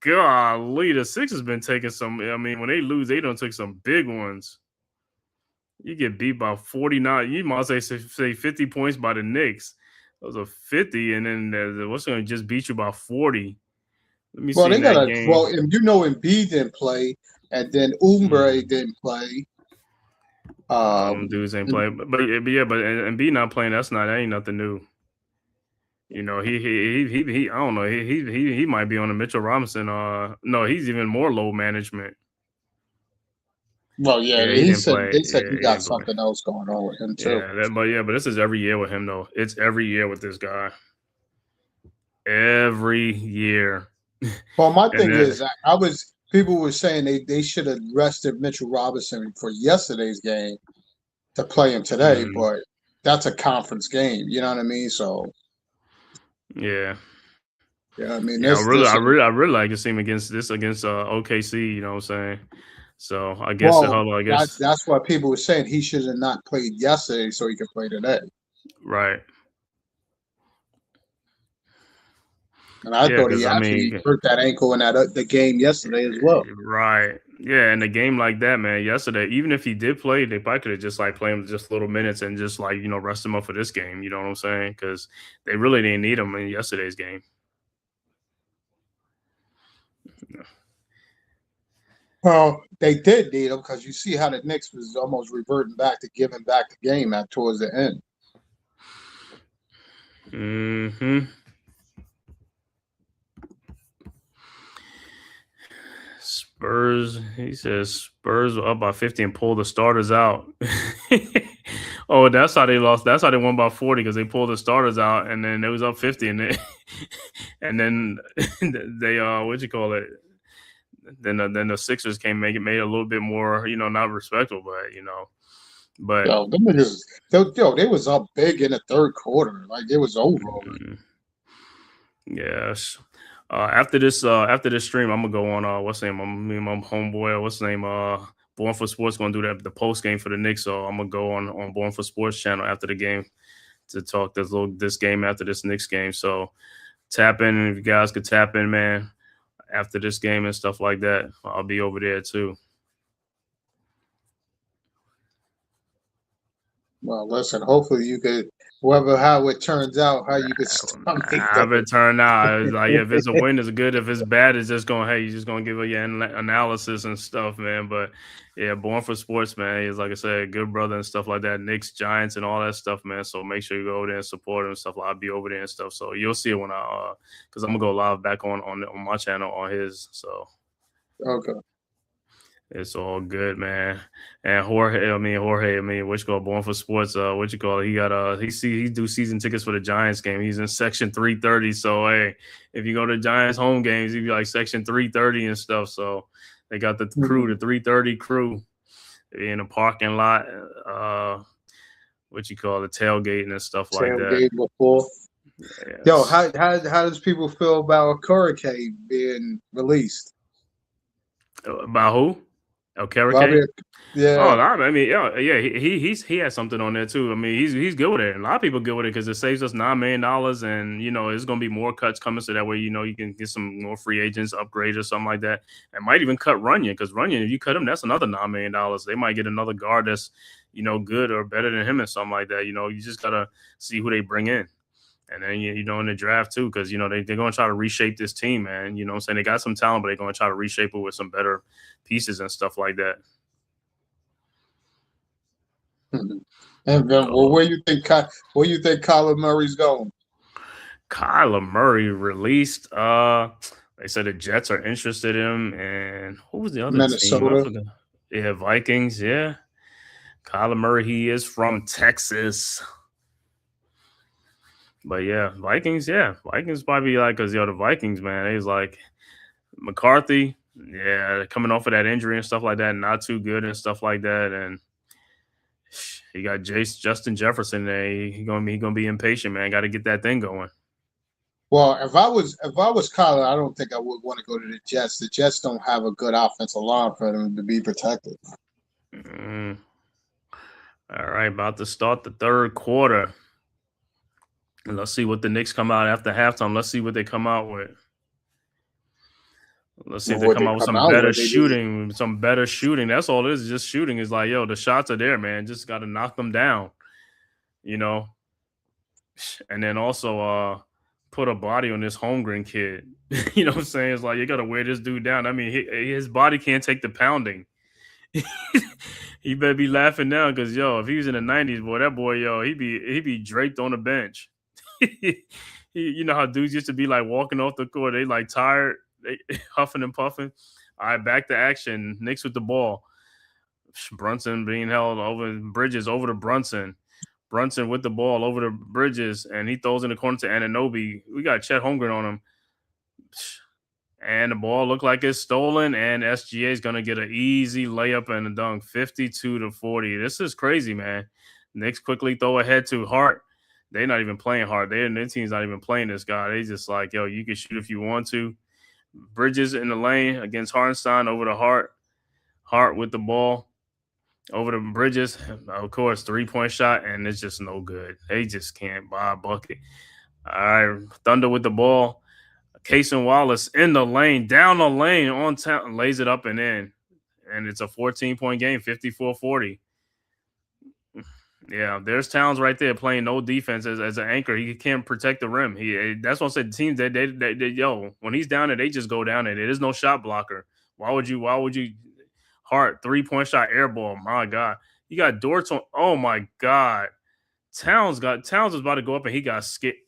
Golly, the Sixers been taking some. I mean, when they lose, they don't take some big ones. You get beat by 49. You might say 50 points by the Knicks. Those are 50, and then what's going to just beat you by 40? Let me Well, see they in got that a well, game. and Embiid didn't play, and then Umbre didn't play. Dudes ain't play, but Embiid not playing. That ain't nothing new. You know, he I don't know. He might be on the Mitchell Robinson. No, he's even more low management. Well, yeah, Yeah, he didn't play. they said Yeah, he he got didn't play. something else going on with him too. Yeah, but this is every year with him though. It's every year with this guy. Every year. Well, my And thing then is, people were saying they should have rested Mitchell Robinson for yesterday's game to play him today, but that's a conference game. You know what I mean? So yeah. yeah, I mean Yeah, this. I really like to see him against OKC, you know what I'm saying? So I guess Well, I guess that's why people were saying he should have not played yesterday so he could play today. right. And I Yeah, thought he because I actually mean, hurt that ankle in the game yesterday as well. right. Yeah, in a game like that, man, yesterday, even if he did play, they probably could have just like played him just little minutes and just like, rest him up for this game. You know what I'm saying? Because they really didn't need him in yesterday's game. Well, they did need him because you see how the Knicks was almost reverting back to giving back the game towards the end. Mm-hmm. Spurs, he says Spurs were up by 50 and pulled the starters out. Oh, that's how they lost. That's how they won by 40 because they pulled the starters out and then it was up 50 and then and then they what you call it? Then the Sixers made it a little bit more, not respectful, but Yo, them niggas, they was up big in the third quarter. Like it was over. Yes. After this stream, I'm gonna go on what's the name? Me and my homeboy, what's the name? Born for Sports gonna do the post game for the Knicks. So I'm gonna go on Born for Sports channel after the game to talk this game after this Knicks game. So tap in, and if you guys could tap in, man, after this game and stuff like that. I'll be over there too. Well, listen, hopefully you could, how it turns out, how you could stomach Have it turn out. It's like if it's a win, it's good. If it's bad, it's just going, hey, you're just going to give it your analysis and stuff, man. But yeah, Born for Sports, man. He's, like I said, good brother and stuff like that. Knicks, Giants, and all that stuff, man. So make sure you go over there and support him and stuff. I'll be over there and stuff. So you'll see it when because I'm going to go live back on my channel on his. So. Okay. It's all good, man. And Jorge, what you call Born for Sports, what you call it? He got he do season tickets for the Giants game. He's in section 330. So hey, if you go to Giants home games, he'd be like section 330 and stuff. So they got the crew, the 330 crew in the parking lot, what you call the tailgating and stuff like that. Before. Yes. Yo, how does people feel about Hurricane being released? About who? Okay. Yeah. Oh, I mean, yeah. He has something on there too. I mean, he's good with it. And a lot of people good with it because it saves us $9 million, and it's gonna be more cuts coming, so that way you can get some more free agents, upgrade or something like that. It might even cut Runyon because Runyon, if you cut him, that's another $9 million. They might get another guard that's good or better than him and something like that. You just gotta see who they bring in. And then, in the draft, too, because, they're going to try to reshape this team, man. You know what I'm saying? They got some talent, but they're going to try to reshape it with some better pieces and stuff like that. And then, where you think Kyler Murray's going? Kyler Murray released. They said the Jets are interested in him. And who was the other Minnesota. team? I forgot. Yeah, Vikings, yeah. Kyler Murray, he is from Texas. But yeah, Vikings probably because the Vikings, man, he's like McCarthy, coming off of that injury and stuff like that, not too good and stuff like that, and he got Justin Jefferson there. He gonna be impatient, man. Got to get that thing going. Well, if I was Kyler, I don't think I would want to go to the Jets. The Jets don't have a good offensive line for them to be protected. All right, about to start the third quarter. And let's see what the Knicks come out after halftime. Let's see what they come out with. Let's see if they What come they out with come some out better with, they just shooting. Some better shooting. That's all it is. Just shooting. Is like, yo, the shots are there, man. Just got to knock them down. You know. And then also put a body on this Holmgren kid. You know what I'm saying? It's like you gotta wear this dude down. I mean, his body can't take the pounding. He better be laughing now because if he was in the 90s, boy, that boy, he'd be draped on the bench. You know how dudes used to be like walking off the court, they like tired, they huffing and puffing. All right, back to action. Knicks with the ball. Brunson being held over Bridges over to Brunson. Brunson with the ball over the Bridges, and he throws in the corner to Anunoby. We got Chet Holmgren on him. And the ball looked like it's stolen, and SGA is going to get an easy layup and a dunk, 52-40. This is crazy, man. Knicks quickly throw ahead to Hart. They're not even playing Hart. Their team's not even playing this guy. They just like, yo, you can shoot if you want to. Bridges in the lane against Hartenstein over to Hart. Hart with the ball over to Bridges. Of course, 3-point shot, and it's just no good. They just can't buy a bucket. All right, Thunder with the ball. Cason Wallace in the lane, down the lane on town, lays it up and in. And it's a 14-point game, 54-40. Yeah, there's Towns right there playing no defense as an anchor. He can't protect the rim. That's what I said. The teams they when he's down there, they just go down there. There is no shot blocker. Why would you Hart 3-point shot air ball? My God. You got Dortz on. Oh my God. Towns was about to go up and he got skipped.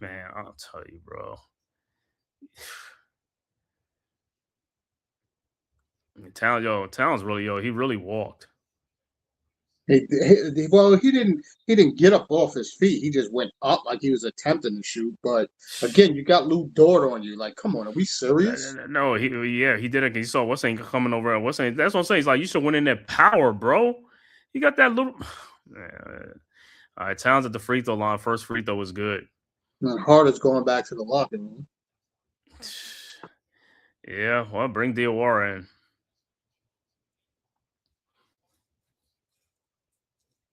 Man, I'll tell you, bro. Towns really, he really walked. he didn't get up off his feet. He just went up like he was attempting to shoot. But again, you got Lou Dort on you. Like, come on, are we serious? No, he did it. He saw what's saying coming over. What's saying? That's what I'm saying. He's like, you should win in that power, bro. You got that little. All right, Towns at the free throw line. First free throw was good. And Hart is going back to the locker room. Yeah, well, bring Diawara in.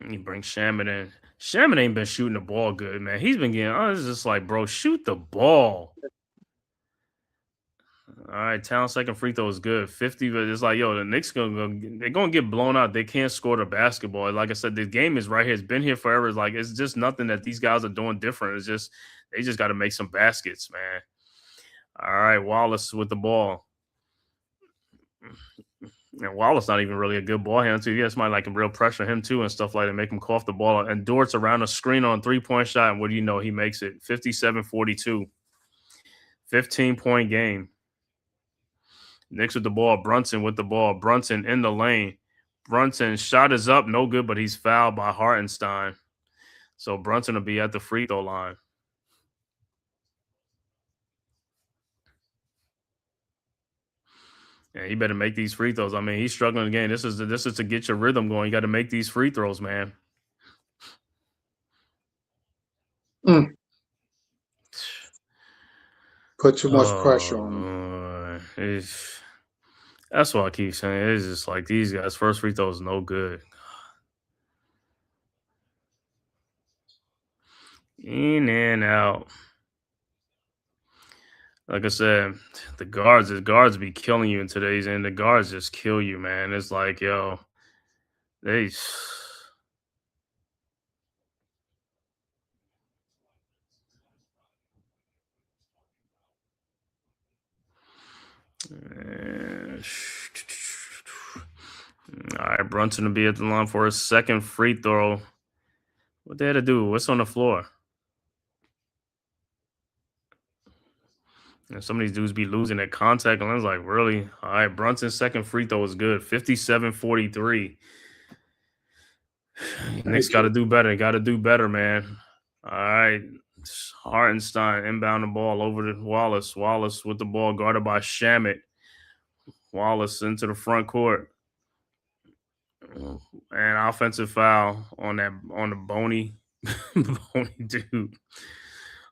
He brings Shaman in. Shaman ain't been shooting the ball good, man. He's been getting. It's just like, bro, shoot the ball. All right, Towns' second free throw is good. 50, but it's like, the Knicks they're gonna get blown out. They can't score the basketball. Like I said, the game is right here. It's been here forever. It's like it's just nothing that these guys are doing different. It's just they just got to make some baskets, man. All right, Wallace with the ball. And Wallace not even really a good ball handler too. Yeah, somebody like real pressure him too and stuff like that, make him cough the ball. And Dort's around the screen on 3-point shot. And what do you know? He makes it 57-42. 15-point game. Knicks with the ball. Brunson with the ball. Brunson in the lane. Brunson shot is up, no good, but he's fouled by Hartenstein. So Brunson will be at the free throw line. Yeah, he better make these free throws. I mean, he's struggling again. This is to get your rhythm going. You got to make these free throws, man. Put too much pressure on him. That's what I keep saying. It's just like these guys' first free throw is no good. In and out. Like I said, the guards be killing you in today's, and the guards just kill you, man. It's like, they. All right, Brunson will be at the line for his second free throw. What they had to do? What's on the floor? And some of these dudes be losing at contact, and I was like, really? All right, Brunson's second free throw is good, 57-43. Knicks got to do better. Got to do better, man. All right, Hartenstein inbound the ball over to Wallace. Wallace with the ball guarded by Shamet. Wallace into the front court. And offensive foul on the bony dude.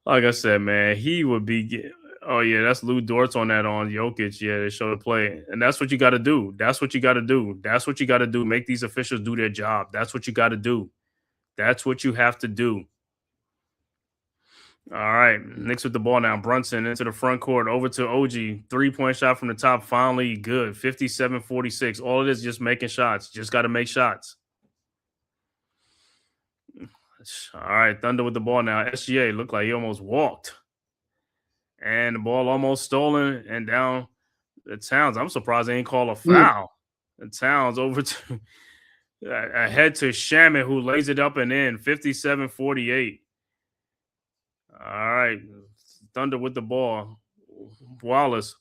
Like I said, man, he would be. Oh yeah, that's Lou Dortz on Jokic. Yeah, they show the play, and that's what you got to do. That's what you got to do. That's what you got to do. Make these officials do their job. That's what you got to do. That's what you have to do. All right, Knicks with the ball now. Brunson into the front court, over to OG. 3-point shot from the top, finally good. 57-46. All it is just making shots. Just got to make shots. All right, Thunder with the ball now. SGA looked like he almost walked. And the ball almost stolen and down the Towns. I'm surprised they ain't call a foul. The Towns over to ahead to Shaman, who lays it up and in. 57-48. All right, Thunder with the ball. Wallace.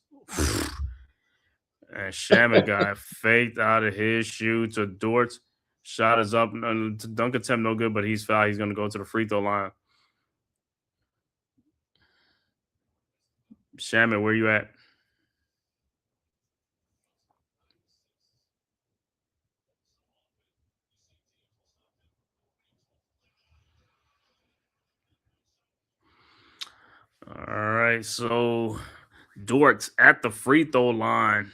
And Shaman got faked out of his shoe to Dort. Shot is up. Dunk attempt no good, but he's fouled. He's going to go to the free throw line. Shaman, where you at? All right, so Dort's at the free throw line.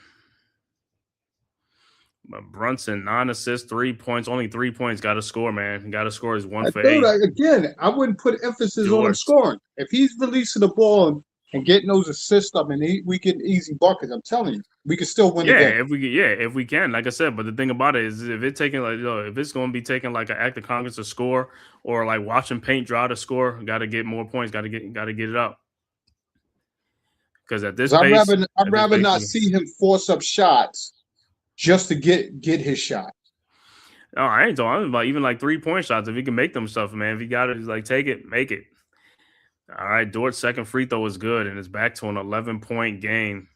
But Brunson, 9 assists, 3 points, only 3 points. Got to score, man. Got to score. Is 1 for 8. Again, I wouldn't put emphasis on him scoring. If he's releasing the ball and getting those assists up, and we get easy buckets, I'm telling you, we can still win the game. If we can, like I said. But the thing about it is, if it's taking if it's going to be taking like an act of Congress to score, or like watching paint dry to score, got to get more points. Got to get it up. Because at this pace, I'd rather not see him force up shots just to get his shot. No, I ain't talking about even like 3-point shots. If he can make them stuff, man. If he got it, like take it, make it. All right, Dort's second free throw was good, and it's back to an 11-point game,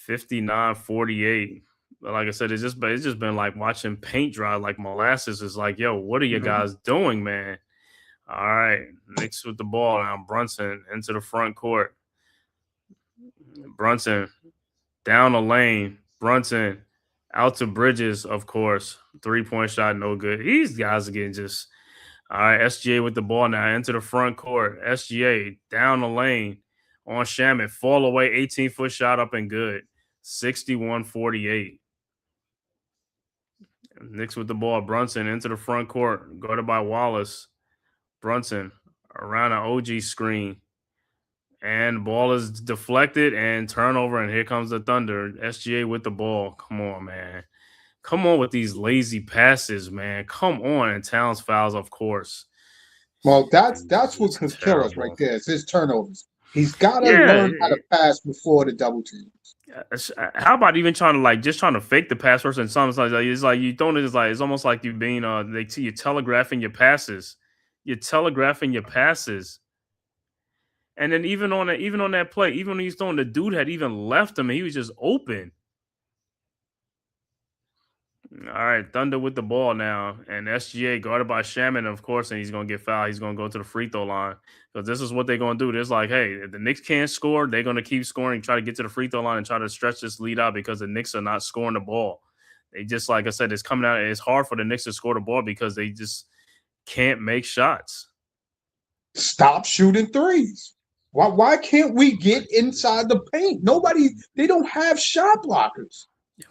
59-48. But like I said, it's just been like watching paint dry like molasses. It's like, yo, what are you guys doing, man? All right, Knicks with the ball now. Brunson into the front court. Brunson down the lane. Brunson out to Bridges, of course. 3-point shot, no good. These guys are getting just – all right, SGA with the ball now into the front court. SGA down the lane on Shaman. Fall away, 18-foot shot up and good. 61-48. Knicks with the ball. Brunson into the front court. Guarded by Wallace. Brunson around an OG screen. And the ball is deflected and turnover, and here comes the Thunder. SGA with the ball. Come on, man. Come on with these lazy passes, man. Come on. And Towns fouls, of course. Well, that's what could kill us right there. It's his turnovers. He's got to learn how to pass before the double teams. How about even trying to fake the pass first? And something like it's like you don't. It's almost like you being you're telegraphing your passes. You're telegraphing your passes. And then even on that play, even when he's throwing, the dude had even left him and he was just open. All right, Thunder with the ball now. And SGA guarded by Shaman, of course, and he's going to get fouled. He's going to go to the free throw line. Because this is what they're going to do. It's like, hey, if the Knicks can't score, they're going to keep scoring, try to get to the free throw line and try to stretch this lead out because the Knicks are not scoring the ball. They just, like I said, it's coming out. It's hard for the Knicks to score the ball because they just can't make shots. Stop shooting threes. Why can't we get inside the paint? They don't have shot blockers.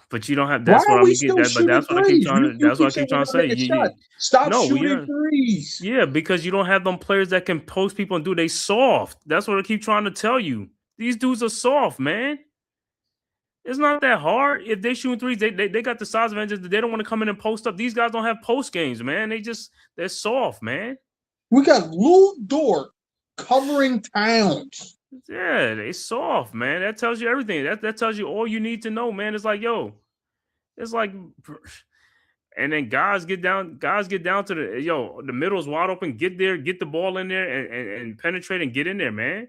But you don't have. That's what I keep trying to say. Stop shooting threes. Yeah, because you don't have them players that can post people and do. They soft. That's what I keep trying to tell you. These dudes are soft, man. It's not that hard. If they shooting threes, they got the size advantage. They don't want to come in and post up. These guys don't have post games, man. They're soft, man. We got Lou Dort covering Towns. Yeah, they soft, man. That tells you everything. That tells you all you need to know, man. It's like, yo, it's like, and then guys get down to the middle's wide open. Get there, get the ball in there, and penetrate and get in there, man.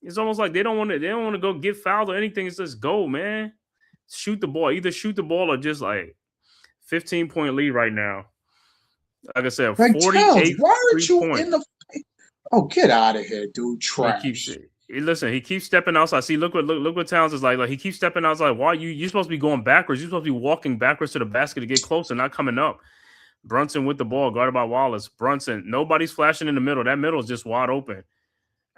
It's almost like they don't want to go get fouled or anything. It's just go, man. Shoot the ball. Either shoot the ball or just like 15-point lead right now. Like I said, 48. Why aren't you in the? Oh, get out of here, dude! Trash. He keeps stepping outside. See, look what Towns is like. Like he keeps stepping outside. Why you're supposed to be going backwards? You're supposed to be walking backwards to the basket to get closer, not coming up. Brunson with the ball, guarded by Wallace. Brunson, nobody's flashing in the middle. That middle is just wide open.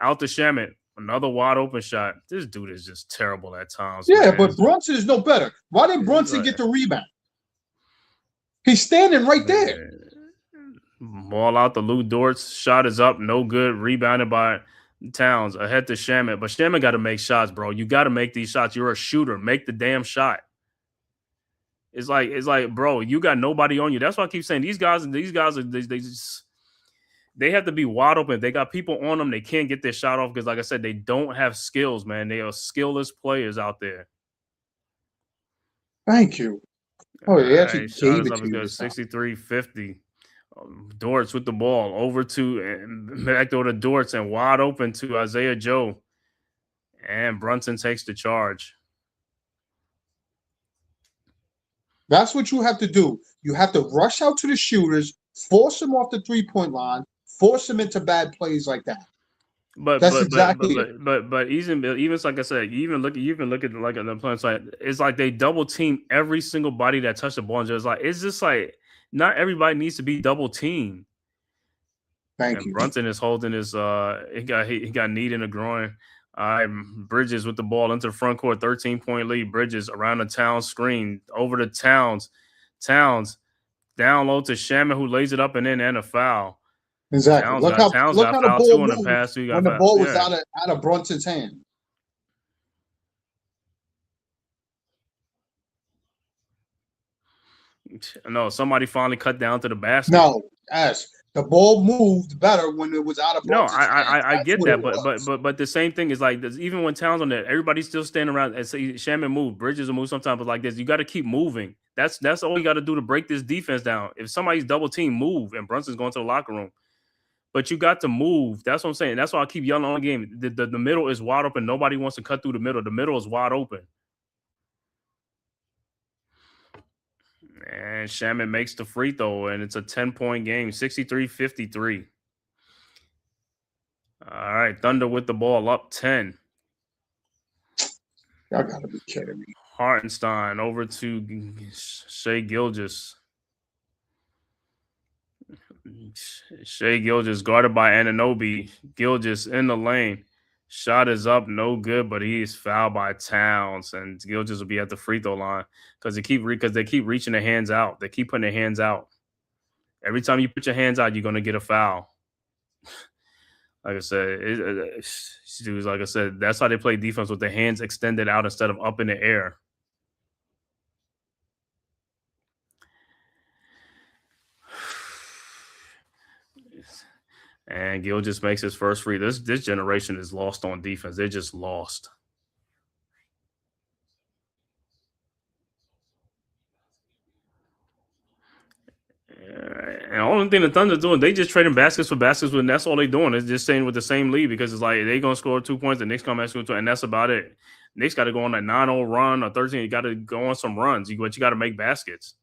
Out to Shaman, another wide open shot. This dude is just terrible at times. Yeah, man. but Brunson is no better. Why didn't Brunson get the rebound? He's standing right there. Ball out to Lou Dortz. Shot is up. No good. Rebounded by Towns. Ahead to Shaman. But Shaman got to make shots, bro. You got to make these shots. You're a shooter. Make the damn shot. It's like, bro, you got nobody on you. That's why I keep saying these guys are they have to be wide open. They got people on them. They can't get their shot off because, like I said, they don't have skills, man. They are skillless players out there. Thank you. Oh, they actually Right, shot gave is it up to you good. this time. 63-50. Dortz with the ball over to and back door to Dortz and wide open to Isaiah Joe. And Brunson takes the charge. That's what you have to do. You have to rush out to the shooters, force them off the 3-point line, force them into bad plays like that. But That's but exactly but it. but even like I said, you even look at like the playing side. It's like they double team every single body that touched the ball. And it's just like not everybody needs to be double teamed. Thank And you. Brunson is holding his he got knee in the groin. Bridges with the ball into the front court, 13-point lead. Bridges around the Towns screen over to Towns. Towns down low to Shaman, who lays it up and in, and a foul. Exactly. Towns Look how got the fouled ball too on the moved pass. He got when the fouled. ball was Yeah. out of Brunson's hand. No, somebody finally cut down to the basket. No, the ball moved better when it was out of No, Brunson's hand. I get what that, it was. but the same thing is like this, even when Towns on there, everybody's still standing around and say Shaman move, Bridges will move sometimes, but like this, you got to keep moving. That's all you got to do to break this defense down. If somebody's double team, move, and Brunson's going to the locker room. But you got to move. That's what I'm saying. That's why I keep yelling on the game. The middle is wide open. Nobody wants to cut through the middle. The middle is wide open. And Shaman makes the free throw, and it's a 10-point game, 63-53. All right, Thunder with the ball up 10. Y'all gotta be kidding me. Hartenstein over to Shea Gilgeous. Shea Gilgeous guarded by Anunoby. Gilgeous in the lane. Shot is up, no good, but he is fouled by Towns, and Gilgeous will be at the free throw line because they keep reaching their hands out. They keep putting their hands out. Every time you put your hands out, you're gonna get a foul. Like I said, like I said, that's how they play defense with their hands extended out instead of up in the air. And Gil just makes his first free. This generation is lost on defense. They're just lost. And the only thing the Thunder doing, they just trading baskets for baskets, and that's all they're doing. It's just staying with the same lead because it's like they're gonna score 2 points, the Knicks come back score 2, and that's about it. Knicks got to go on a 9-0 run or 13. You got to go on some runs. But you got to make baskets.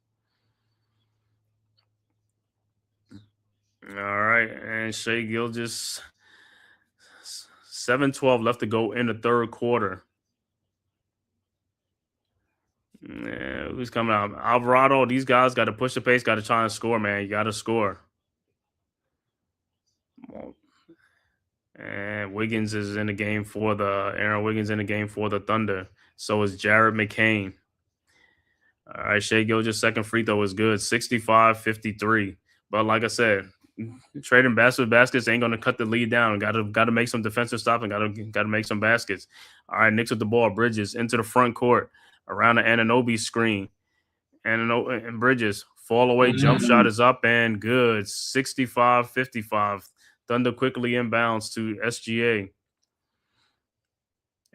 All right, and Shea Gilgeous, 7:12 left to go in the third quarter. Yeah, who's coming out? Alvarado, these guys got to push the pace, got to try and score, man. You got to score. And Wiggins is in the game for Aaron Wiggins in the game for the Thunder. So is Jared McCain. All right, Shea Gilgeous' second free throw is good, 65-53. But like I said, trading baskets ain't gonna cut the lead down. Got to make some defensive stops and got to make some baskets. All right, Knicks with the ball. Bridges into the front court around the Anunoby screen. And Bridges fall away. Jump shot is up and good. 65-55. Thunder quickly inbounds to SGA.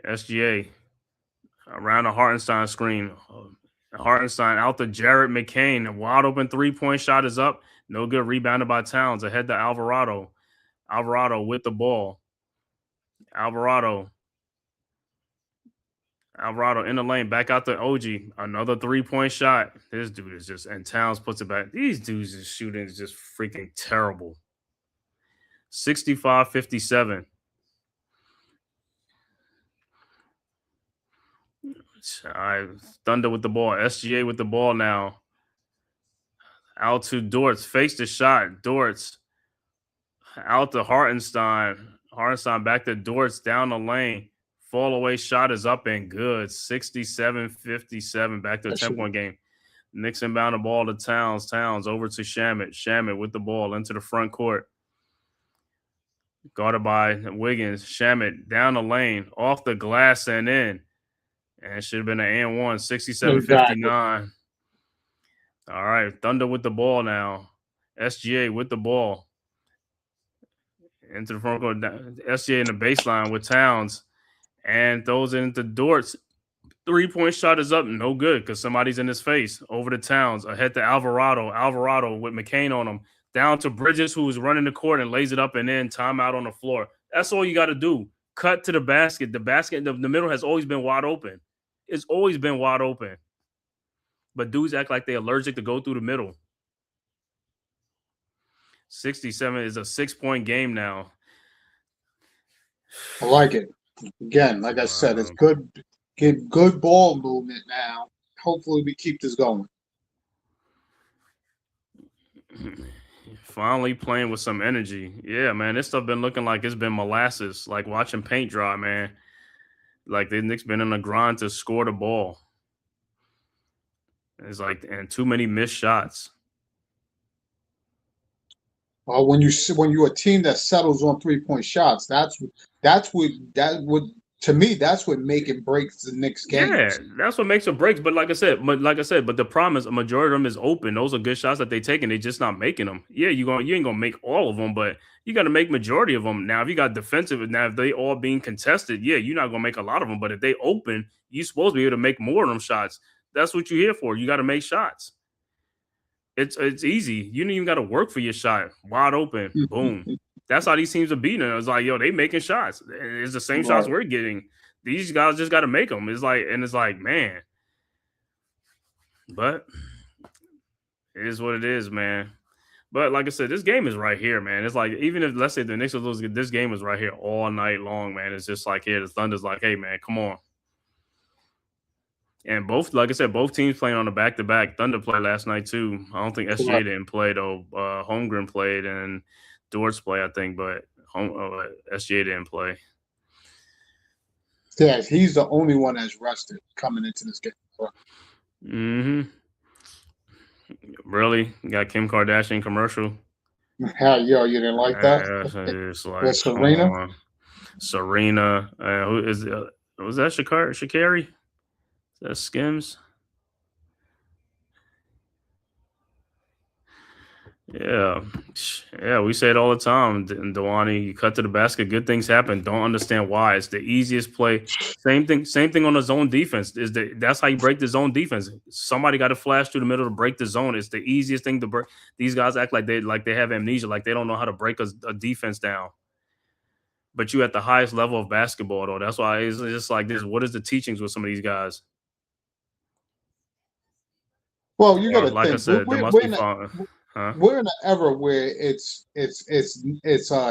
SGA around the Hartenstein screen. Hartenstein out to Jared McCain. A wide open 3-point shot is up. No good. Rebounded by Towns. Ahead to Alvarado. Alvarado with the ball. Alvarado in the lane. Back out to OG. Another 3-point shot. This dude is just, and Towns puts it back. These dudes' is shooting is just freaking terrible. 65-57. All right, Thunder with the ball. SGA with the ball now. Out to Dortz. Face the shot. Dortz. Out to Hartenstein. Hartenstein back to Dortz down the lane. Fall away shot is up and good. 67-57. Back to a 10-point game. Knicks inbound the ball to Towns. Towns over to Shamet. Shamet with the ball into the front court. Guarded by Wiggins. Shamet down the lane, off the glass and in. And it should have been an and one, 67-59. All right, Thunder with the ball now. SGA with the ball. Into the front court. SGA in the baseline with Towns. And throws it into Dort's. 3-point shot is up. No good because somebody's in his face. Over to Towns. Ahead to Alvarado. Alvarado with McCain on him. Down to Bridges, who's running the court and lays it up and in. Timeout on the floor. That's all you got to do. Cut to the basket. The basket in the middle has always been wide open. It's always been wide open. But dudes act like they're allergic to go through the middle. 67 is a 6-point game now. I like it. Again, like I said, it's good. Get good ball movement now. Hopefully we keep this going. Finally playing with some energy. Yeah, man, this stuff been looking like it's been molasses, like watching paint dry, man. Like the Knicks been in a grind to score the ball. It's like, and too many missed shots. Well, when you're a team that settles on 3-point shots, that's what to me that's what make and breaks the Knicks games. Yeah, that's what makes or breaks. But like I said, but the problem is a majority of them is open. Those are good shots that they take, and they're just not making them. Yeah, you ain't gonna make all of them, but you got to make majority of them. Now, if you got defensive, now if they all being contested, yeah, you're not gonna make a lot of them. But if they open, you're supposed to be able to make more of them shots. That's what you're here for. You got to make shots. It's easy. You don't even got to work for your shot. Wide open, boom. That's how these teams are beating. It's like, yo, they making shots. It's the same shots we're getting. These guys just got to make them. It's like, man. But it is what it is, man. But like I said, this game is right here, man. It's like, even if, let's say the Knicks are losing, this game is right here all night long, man. It's just like, here, the Thunder's like, hey, man, come on. And both, like I said, both teams playing on a back-to-back. Thunder played last night, too. I don't think SGA didn't play, though. Holmgren played and Dortz played, I think, but SGA didn't play. Yeah, he's the only one that's rested coming into this game. Mm-hmm. Really? You got Kim Kardashian commercial? Yo, you didn't like that? It's like, with Serena? Serena. Who is it? Was that Sha'Carri? Is that Skims? Yeah, we say it all the time. Dewani, you cut to the basket, good things happen. Don't understand why. It's the easiest play. Same thing on the zone defense. That's how you break the zone defense. Somebody got to flash through the middle to break the zone. It's the easiest thing to break. These guys act like they have amnesia, like they don't know how to break a defense down. But you at the highest level of basketball, though. That's why it's just like this. What is the teachings with some of these guys? Well, you got to like think. I said, there must be fun. Huh? We're in an era where it's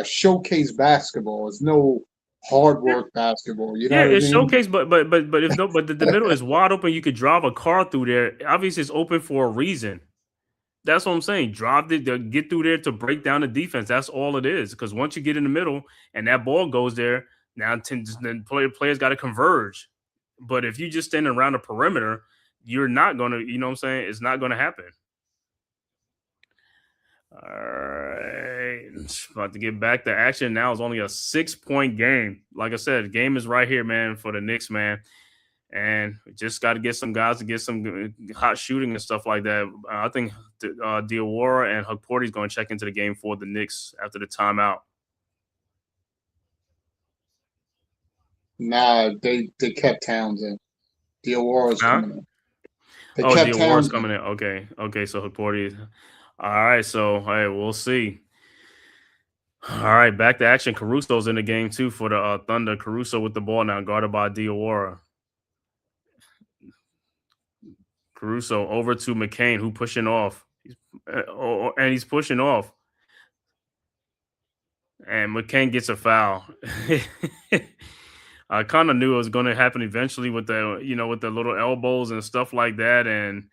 showcase basketball. It's no hard work basketball. You know what it's I mean? showcase, but the middle is wide open. You could drive a car through there. Obviously, it's open for a reason. That's what I'm saying. Drive it, get through there to break down the defense. That's all it is. Because once you get in the middle and that ball goes there, now then players got to converge. But if you just standing around the perimeter, you're not gonna. You know what I'm saying? It's not gonna happen. All right, about to get back to action. Now it's only a 6-point game. Like I said, the game is right here, man, for the Knicks, man. And we just got to get some guys to get some hot shooting and stuff like that. I think Diawara and Hukporti is going to check into the game for the Knicks after the timeout. Nah, they kept Towns in. Diawara's coming in. Diawara's coming in. Okay, so Hukporti. All right, so hey, we'll see. All right, back to action. Caruso's in the game too for the Thunder. Caruso with the ball now, guarded by Diawara. Caruso over to McCain, who pushing off. He's pushing off. And McCain gets a foul. I kind of knew it was going to happen eventually with the little elbows and stuff like that, and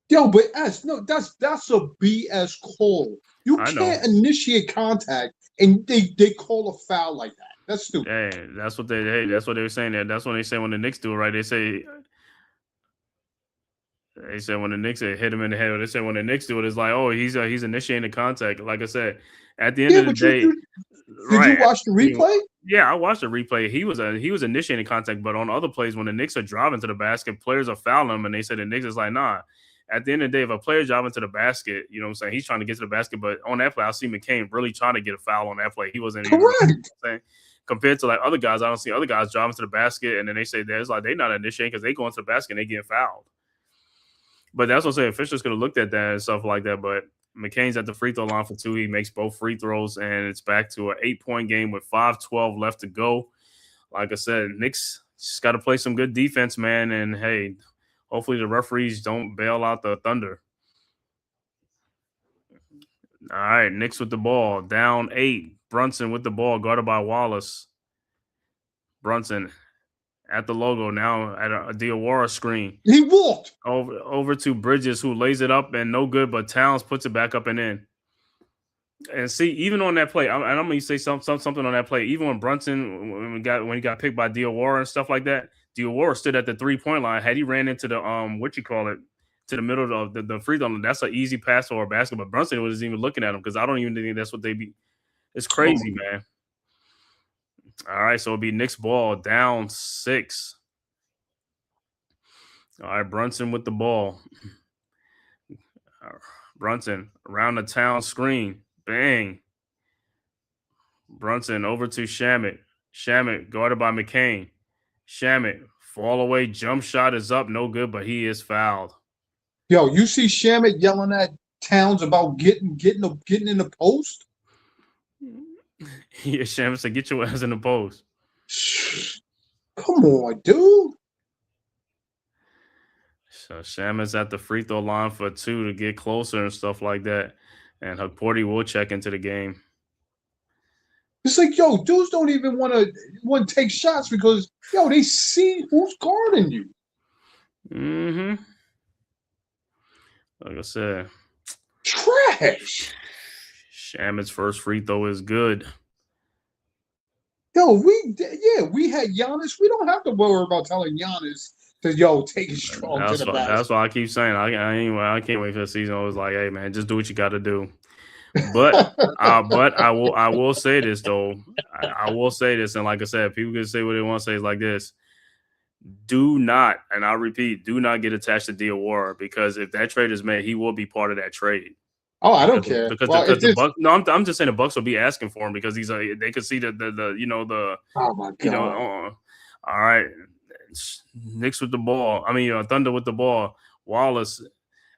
Yo, but that's a BS call. You can't initiate contact and they call a foul like that. That's stupid. Hey, that's what they were saying there. That's what they say when the Knicks do it, right? They say They said when the Knicks hit him in the head, they said when the Knicks do it, it's like, oh, he's initiating contact. Like I said, at the end Yeah, of the but day, did you right? watch the replay? Yeah, I watched the replay. He was initiating contact, but on other plays, when the Knicks are driving to the basket, players are fouling him, and they said the Knicks is like, nah. At the end of the day, if a player driving to the basket, you know what I'm saying, he's trying to get to the basket, but on that play, I see McCain really trying to get a foul on that play. He wasn't even, you know what I'm saying? Compared to like other guys, I don't see other guys driving to the basket, and then they say there's like they're not initiating because they go into the basket and they get fouled. But that's what I'm saying. Officials could have looked at that and stuff like that. But McCain's at the free throw line for 2. He makes both free throws, and it's back to an 8-point game with 5:12 left to go. Like I said, Knicks just got to play some good defense, man. And hey, hopefully the referees don't bail out the Thunder. All right, Knicks with the ball, down 8. Brunson with the ball, guarded by Wallace. Brunson at the logo now at a Diawara screen. He walked over to Bridges, who lays it up and no good, but Towns puts it back up and in. And see, even on that play, I'm going to say something on that play. Even when Brunson, when he got picked by Diawara and stuff like that, Diawara stood at the 3-point line. Had he ran into the to the middle of the free throw, that's an easy pass or a basket. But Brunson wasn't even looking at him because I don't even think that's what they be. It's crazy, man. All right, so it'll be Knicks ball, down 6. All right, Brunson with the ball. Brunson around the town screen. Bang. Brunson over to Shamet. Shamet guarded by McCain. Shamet, fall away, jump shot is up, no good, but he is fouled. Yo, you see Shamet yelling at Towns about getting in the post? Yeah, Shamet said, get your ass in the post. Come on, dude. So Shamet's at the free throw line for 2 to get closer and stuff like that. And Hukporti will check into the game. It's like, yo, dudes don't even want to take shots because, yo, they see who's guarding you. Mm-hmm. Like I said. Trash. Shamet's first free throw is good. Yo, we had Giannis. We don't have to worry about telling Giannis to, take it strong to the basket. That's why I keep saying I can't wait for the season. I was like, hey man, just do what you got to do. But I will say this though. I will say this, and like I said, people can say what they want to say. Is like this: do not, and I repeat, do not get attached to Diawara because if that trade is made, he will be part of that trade. Oh, I don't care because the Bucks. No, I'm just saying the Bucks will be asking for him because he's they could see the oh my god. All right, Knicks with the ball. Thunder with the ball. Wallace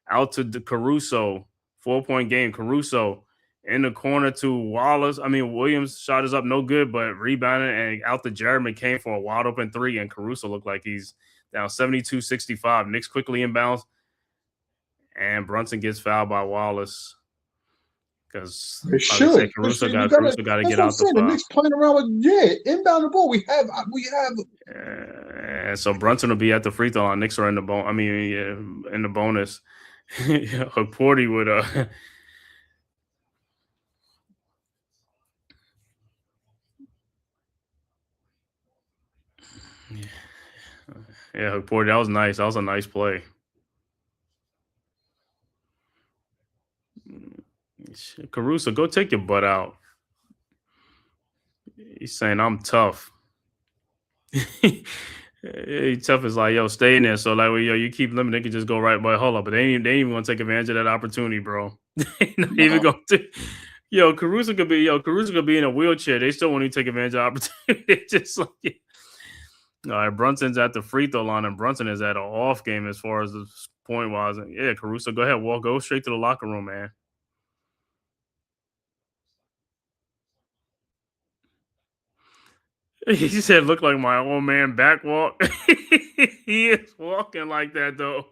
out to Caruso. 4-point game. Caruso in the corner to Wallace. Williams shot is up, no good, but rebounded and out to Jared McCain for a wide open 3. And Caruso looked like he's down 72-65. Knicks quickly inbounds, and Brunson gets fouled by Wallace because Caruso got to get out the foul. The Knicks playing around with inbound the ball. We have. And so Brunson will be at the free throw line. Knicks are in the in the bonus. Hukporti would Yeah, Hukporti, that was nice. That was a nice play. Caruso, go take your butt out. He's saying, I'm tough. He's tough is like, yo, stay in there. So, like, you keep limiting, they can just go right. But hold up. But they ain't even going to take advantage of that opportunity, bro. They not even going to. Caruso could be in a wheelchair. They still won't even take advantage of the opportunity. Just like, all right, Brunson's at the free throw line, and Brunson is at an off game as far as the point wise. Yeah, Caruso, go ahead, go straight to the locker room, man. He said, "Look like my old man back walk." He is walking like that though.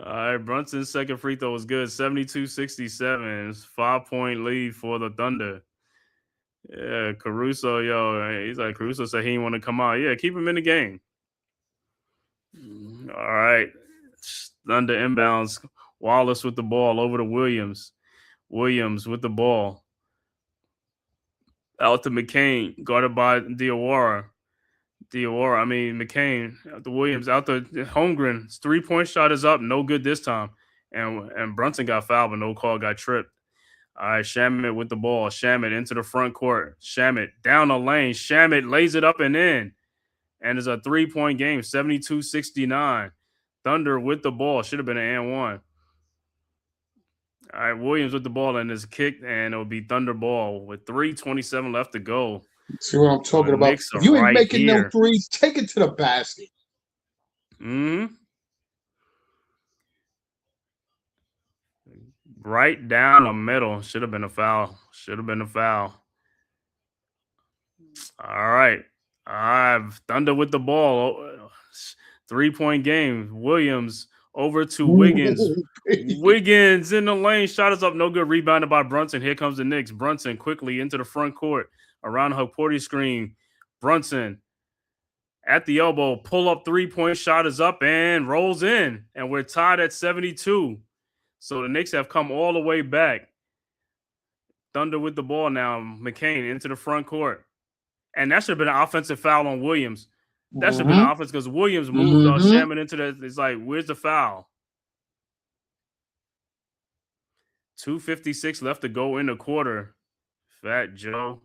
All right, Brunson's second free throw was good, 72-67. It's 5-point lead for the Thunder. Yeah, Caruso, he's like, Caruso said he didn't want to come out. Yeah, keep him in the game. All right. Thunder inbounds. Wallace with the ball over to Williams. Williams with the ball. Out to McCain, guarded by Diawara. McCain, out the Williams, out the Holmgren's 3-point shot is up, no good this time. And Brunson got fouled, but no call, got tripped. All right, Shamet with the ball. Shamet into the front court. Shamet down the lane. Shamet lays it up and in. And it's a 3-point game, 72-69. Thunder with the ball. Should have been an and one. All right, Williams with the ball and it's kicked, and it'll be Thunder ball with 3:27 left to go. See what I'm talking about? If you ain't making no threes, take it to the basket. Right down the middle. Should have been a foul. All right. Thunder with the ball. 3-point game. Williams over to Wiggins. Wiggins in the lane. Shot is up. No good. Rebounded by Brunson. Here comes the Knicks. Brunson quickly into the front court. Around the Porty screen. Brunson at the elbow. Pull up 3-point shot is up and rolls in. And we're tied at 72. So the Knicks have come all the way back. Thunder with the ball now. McCain into the front court. And that should have been an offensive foul on Williams. That should have been an offense because Williams moved Shaman into that. It's like, where's the foul? 2:56 left to go in the quarter. Fat Joe.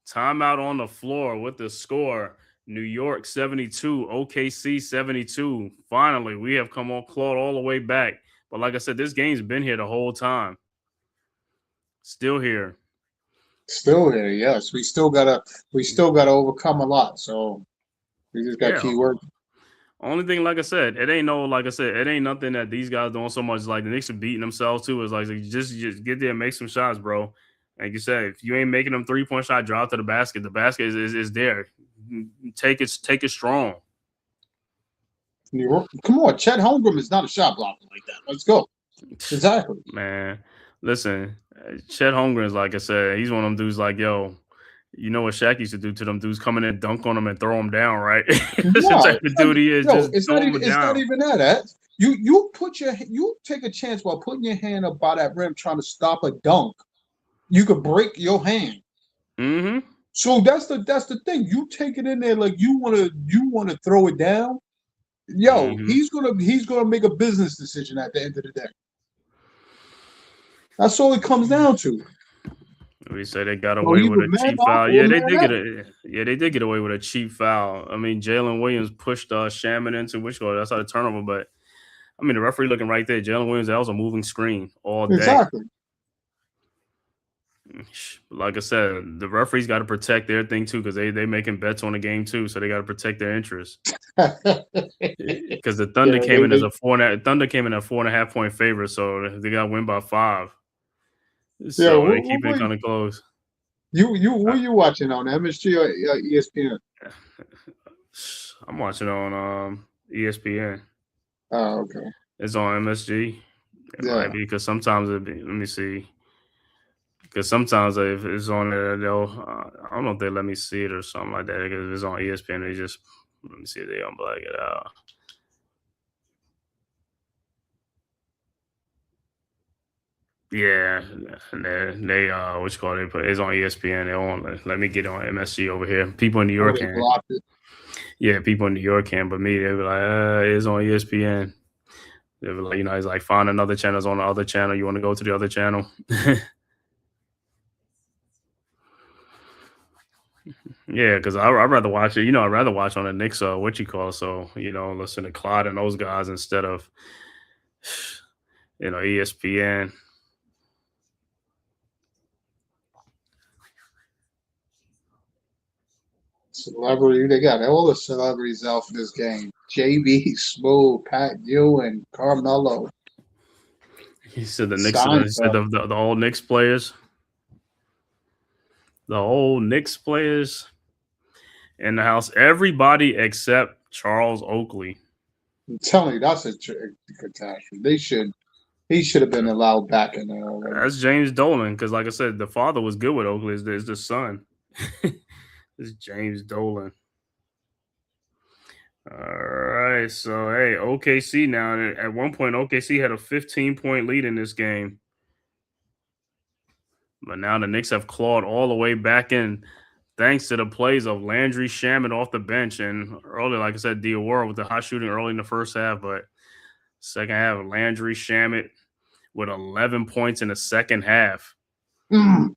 Timeout on the floor with the score. New York 72, OKC 72. Finally, we have clawed all the way back. But like I said, this game's been here the whole time. Still here. Yes. We still gotta overcome a lot. So we just got key work. Only thing, like I said, it ain't nothing that these guys doing so much. Like the Knicks are beating themselves too. It's like just get there and make some shots, bro. Like you said, if you ain't making them 3-point shot, drive to the basket. The basket is there. Take it strong. Come on, Chet Holmgren is not a shot blocker like that. Let's go. Exactly. Man, listen, Chet Holmgren is, like I said, he's one of them dudes like, yo, you know what Shaq used to do to them dudes, come in and dunk on them and throw them down, right? That's the type of dude he is. It's not even that. You take a chance while putting your hand up by that rim trying to stop a dunk. You could break your hand. Mm-hmm. So that's the thing. You take it in there like you wanna throw it down. Yo, he's gonna make a business decision at the end of the day. That's all it comes down to. We say they got away with a cheap foul. Yeah, they did get away with a cheap foul. I mean, Jalen Williams pushed Shaman into which goal. That's how the turnover. But I mean, the referee looking right there. Jalen Williams, that was a moving screen all day. Exactly. Like I said, the referees got to protect their thing too because they making bets on the game too, so they got to protect their interests. Because the Thunder came in as a 4.5 point favorite, so they got to win by 5. So they keep it kind of close. Who you watching on MSG or ESPN? I'm watching on ESPN. Oh, okay. It's on MSG. It might be because sometimes let me see. Because sometimes if it's on there, I don't know if they let me see it or something like that. Because if it's on ESPN, they just let me see if they unblack it out. Yeah, they what you call it? It's on ESPN. They won't let me get on MSG over here. People in New York can. Yeah, people in New York can, but me, they be like, it's on ESPN. They be like, it's like find another channel. It's on the other channel. You want to go to the other channel? Yeah, because I'd rather watch it. I'd rather watch on the Knicks. So listen to Clyde and those guys instead of ESPN. Celebrity, they got all the celebrities out for this game. JB, Smooth, Pat Ewing, Carmelo. He said the Knicks. He said the old Knicks players. The old Knicks players in the house. Everybody except Charles Oakley. I'm telling you, that's a catastrophe. He should have been allowed back in there already. That's James Dolan, because like I said, the father was good with Oakley. It's the son. It's James Dolan. All right, so hey, OKC now. At one point, OKC had a 15-point lead in this game, but now the Knicks have clawed all the way back in thanks to the plays of Landry Shamet off the bench and early, like I said, Diawara with the hot shooting early in the first half, but second half, Landry Shamet with 11 points in the second half. Mm.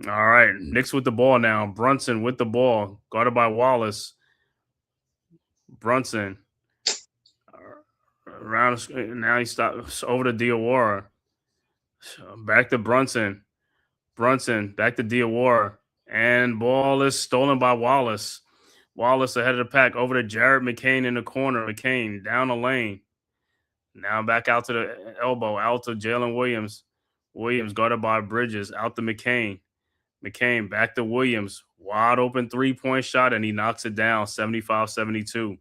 All right, Knicks with the ball now. Brunson with the ball, guarded by Wallace. Brunson around now he stops over to Diawara. Back to Brunson. Brunson back to Diawara. And ball is stolen by Wallace. Wallace ahead of the pack over to Jared McCain in the corner. McCain down the lane. Now back out to the elbow, out to Jalen Williams. Williams guarded by Bridges, out to McCain. McCain back to Williams. Wide open 3-point shot, and he knocks it down 75-72.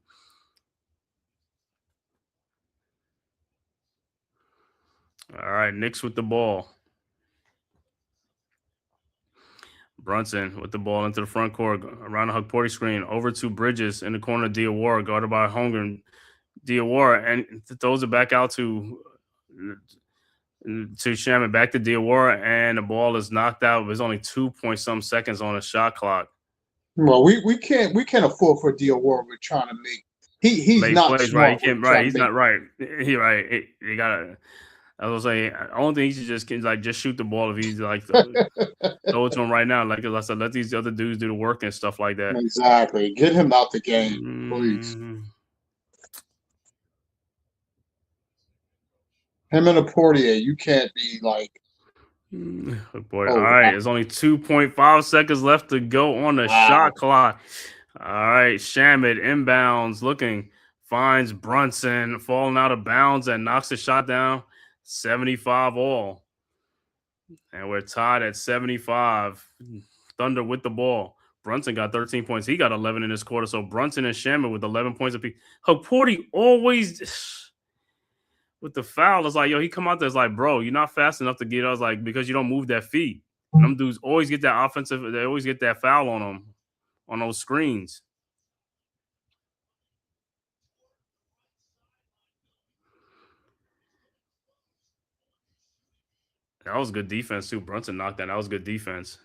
All right, Knicks with the ball. Brunson with the ball into the front court, around the Hugporty screen, over to Bridges in the corner. Diawara guarded by Holmgren. Diawara and throws it back out to Shaman, back to Diawara, and the ball is knocked out. There's only 2-point-some seconds on the shot clock. Well, we can't afford for Diawara. We're trying to he's make not plays, smart. Right, he can't, right. He's not right. He right. He gotta. I was saying, I don't think he should just shoot the ball if he's like throw it to him right now. Like I said, let these other dudes do the work and stuff like that. Exactly. Get him out the game, please. Him and a Portier, you can't be like. Boy, all right. There's only 2.5 seconds left to go on the shot clock. All right, Shamet inbounds, looking, finds Brunson falling out of bounds and knocks the shot down. 75 all. And we're tied at 75. Thunder with the ball. Brunson got 13 points. He got 11 in this quarter. So Brunson and Shamet with 11 points apiece. Hugporty always with the foul. It's like, yo, he come out there. It's like, bro, you're not fast enough to get. I was like, because you don't move that feet. And them dudes always get that offensive. They always get that foul on them on those screens. That was good defense, too. Brunson knocked that. That was good defense.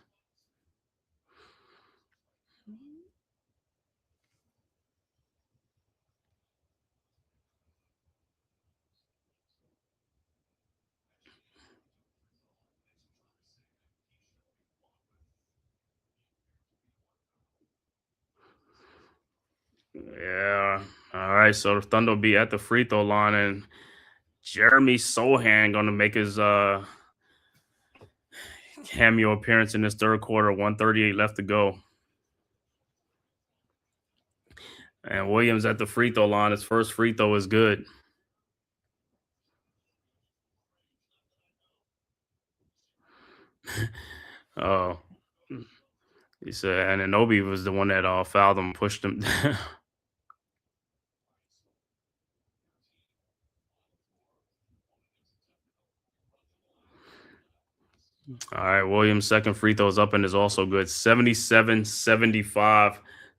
Yeah. All right. So the Thunder will be at the free throw line, and Jeremy Sohan going to make his cameo appearance in this third quarter. 138 left to go. And Williams at the free throw line. His first free throw is good. Oh, he said, and Anobi was the one that fouled him, pushed him down. All right, Williams' second free throw is up and is also good. 77-75.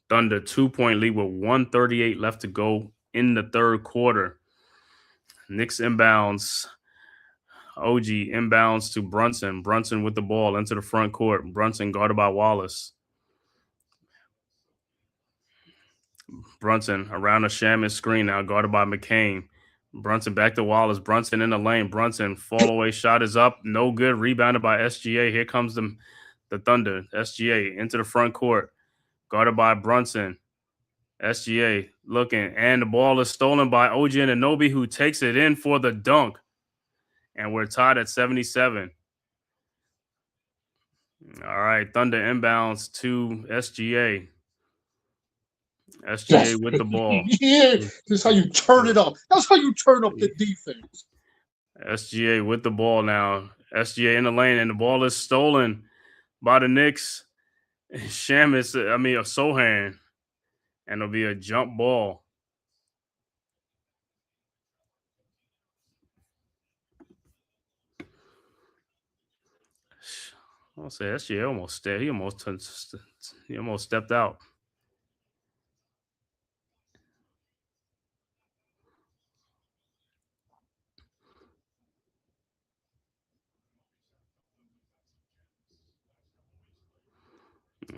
Thunder 2-point lead with 138 left to go in the third quarter. Knicks inbounds. OG inbounds to Brunson. Brunson with the ball into the front court. Brunson guarded by Wallace. Brunson around the Shaman screen now, guarded by McCain. Brunson back to Wallace. Brunson in the lane. Brunson fall away shot is up. No good. Rebounded by SGA. Here comes the Thunder. SGA into the front court. Guarded by Brunson. SGA looking. And the ball is stolen by OG Anunoby, who takes it in for the dunk. And we're tied at 77. All right. Thunder inbounds to SGA. SGA with the ball. Yeah, this is how you turn it up. That's how you turn up the defense. SGA with the ball now. SGA in the lane, and the ball is stolen by the Knicks. Sohan. And it'll be a jump ball. I'll say SGA he almost stepped out.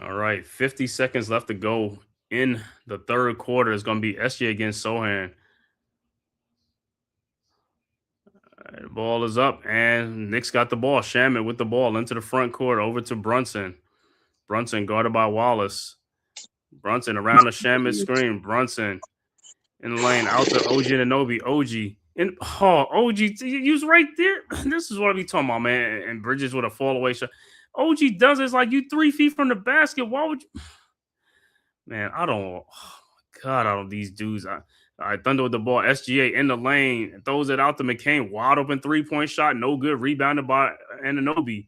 All right, 50 seconds left to go in the third quarter. It's going to be SJ against Sohan. The ball is up, and Knicks got the ball. Shaman with the ball into the front court, over to Brunson. Brunson guarded by Wallace. Brunson around the Shaman screen. Brunson in the lane, out to OG Anunoby. OG. And OG, you was right there. This is what I be talking about, man. And Bridges with a fall away shot. OG does it. It's like you 3 feet from the basket. Why would you? Man, I don't. Oh my God, I don't. These dudes. All right, Thunder with the ball. SGA in the lane, throws it out to McCain. Wide open 3-point shot, no good. Rebounded by Anunoby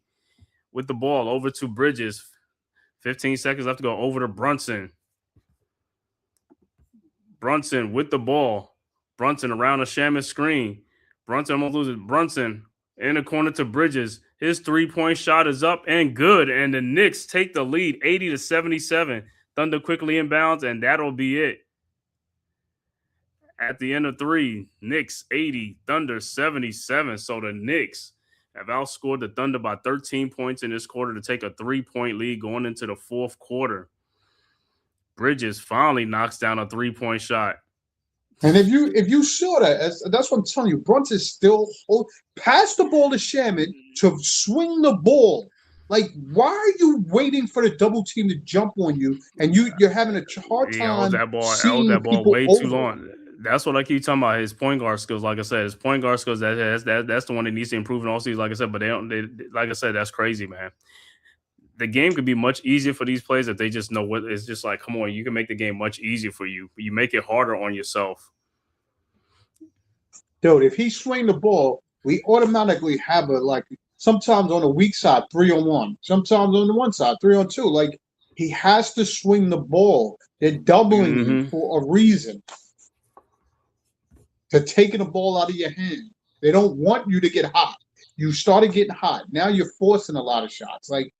with the ball, over to Bridges. 15 seconds left to go. Over to Brunson. Brunson with the ball. Brunson around the Shaman screen. Brunson almost loses. Brunson in the corner to Bridges. His 3-point shot is up and good. And the Knicks take the lead 80-77. Thunder quickly inbounds, and that'll be it. At the end of 3, Knicks 80, Thunder 77. So the Knicks have outscored the Thunder by 13 points in this quarter to take a 3-point lead going into the fourth quarter. Bridges finally knocks down a 3-point shot. And if you saw that, that's what I'm telling you. Brunson still pass the ball to Shaman to swing the ball. Like, why are you waiting for the double team to jump on you? And you're having a hard time. Held that ball way too long. That's what I keep talking about. His point guard skills, like I said, his point guard skills. That's the one that needs to improve in all seasons. Like I said, but they don't. Like I said, that's crazy, man. The game could be much easier for these players if they just know what it's just like. Come on, you can make the game much easier for you. You make it harder on yourself. Dude, if he swing the ball, we automatically have sometimes on the weak side 3-on-1, sometimes on the one side 3-on-2. Like, he has to swing the ball. They're doubling you for a reason. They're taking the ball out of your hand. They don't want you to get hot. You started getting hot. Now you're forcing a lot of shots. Like,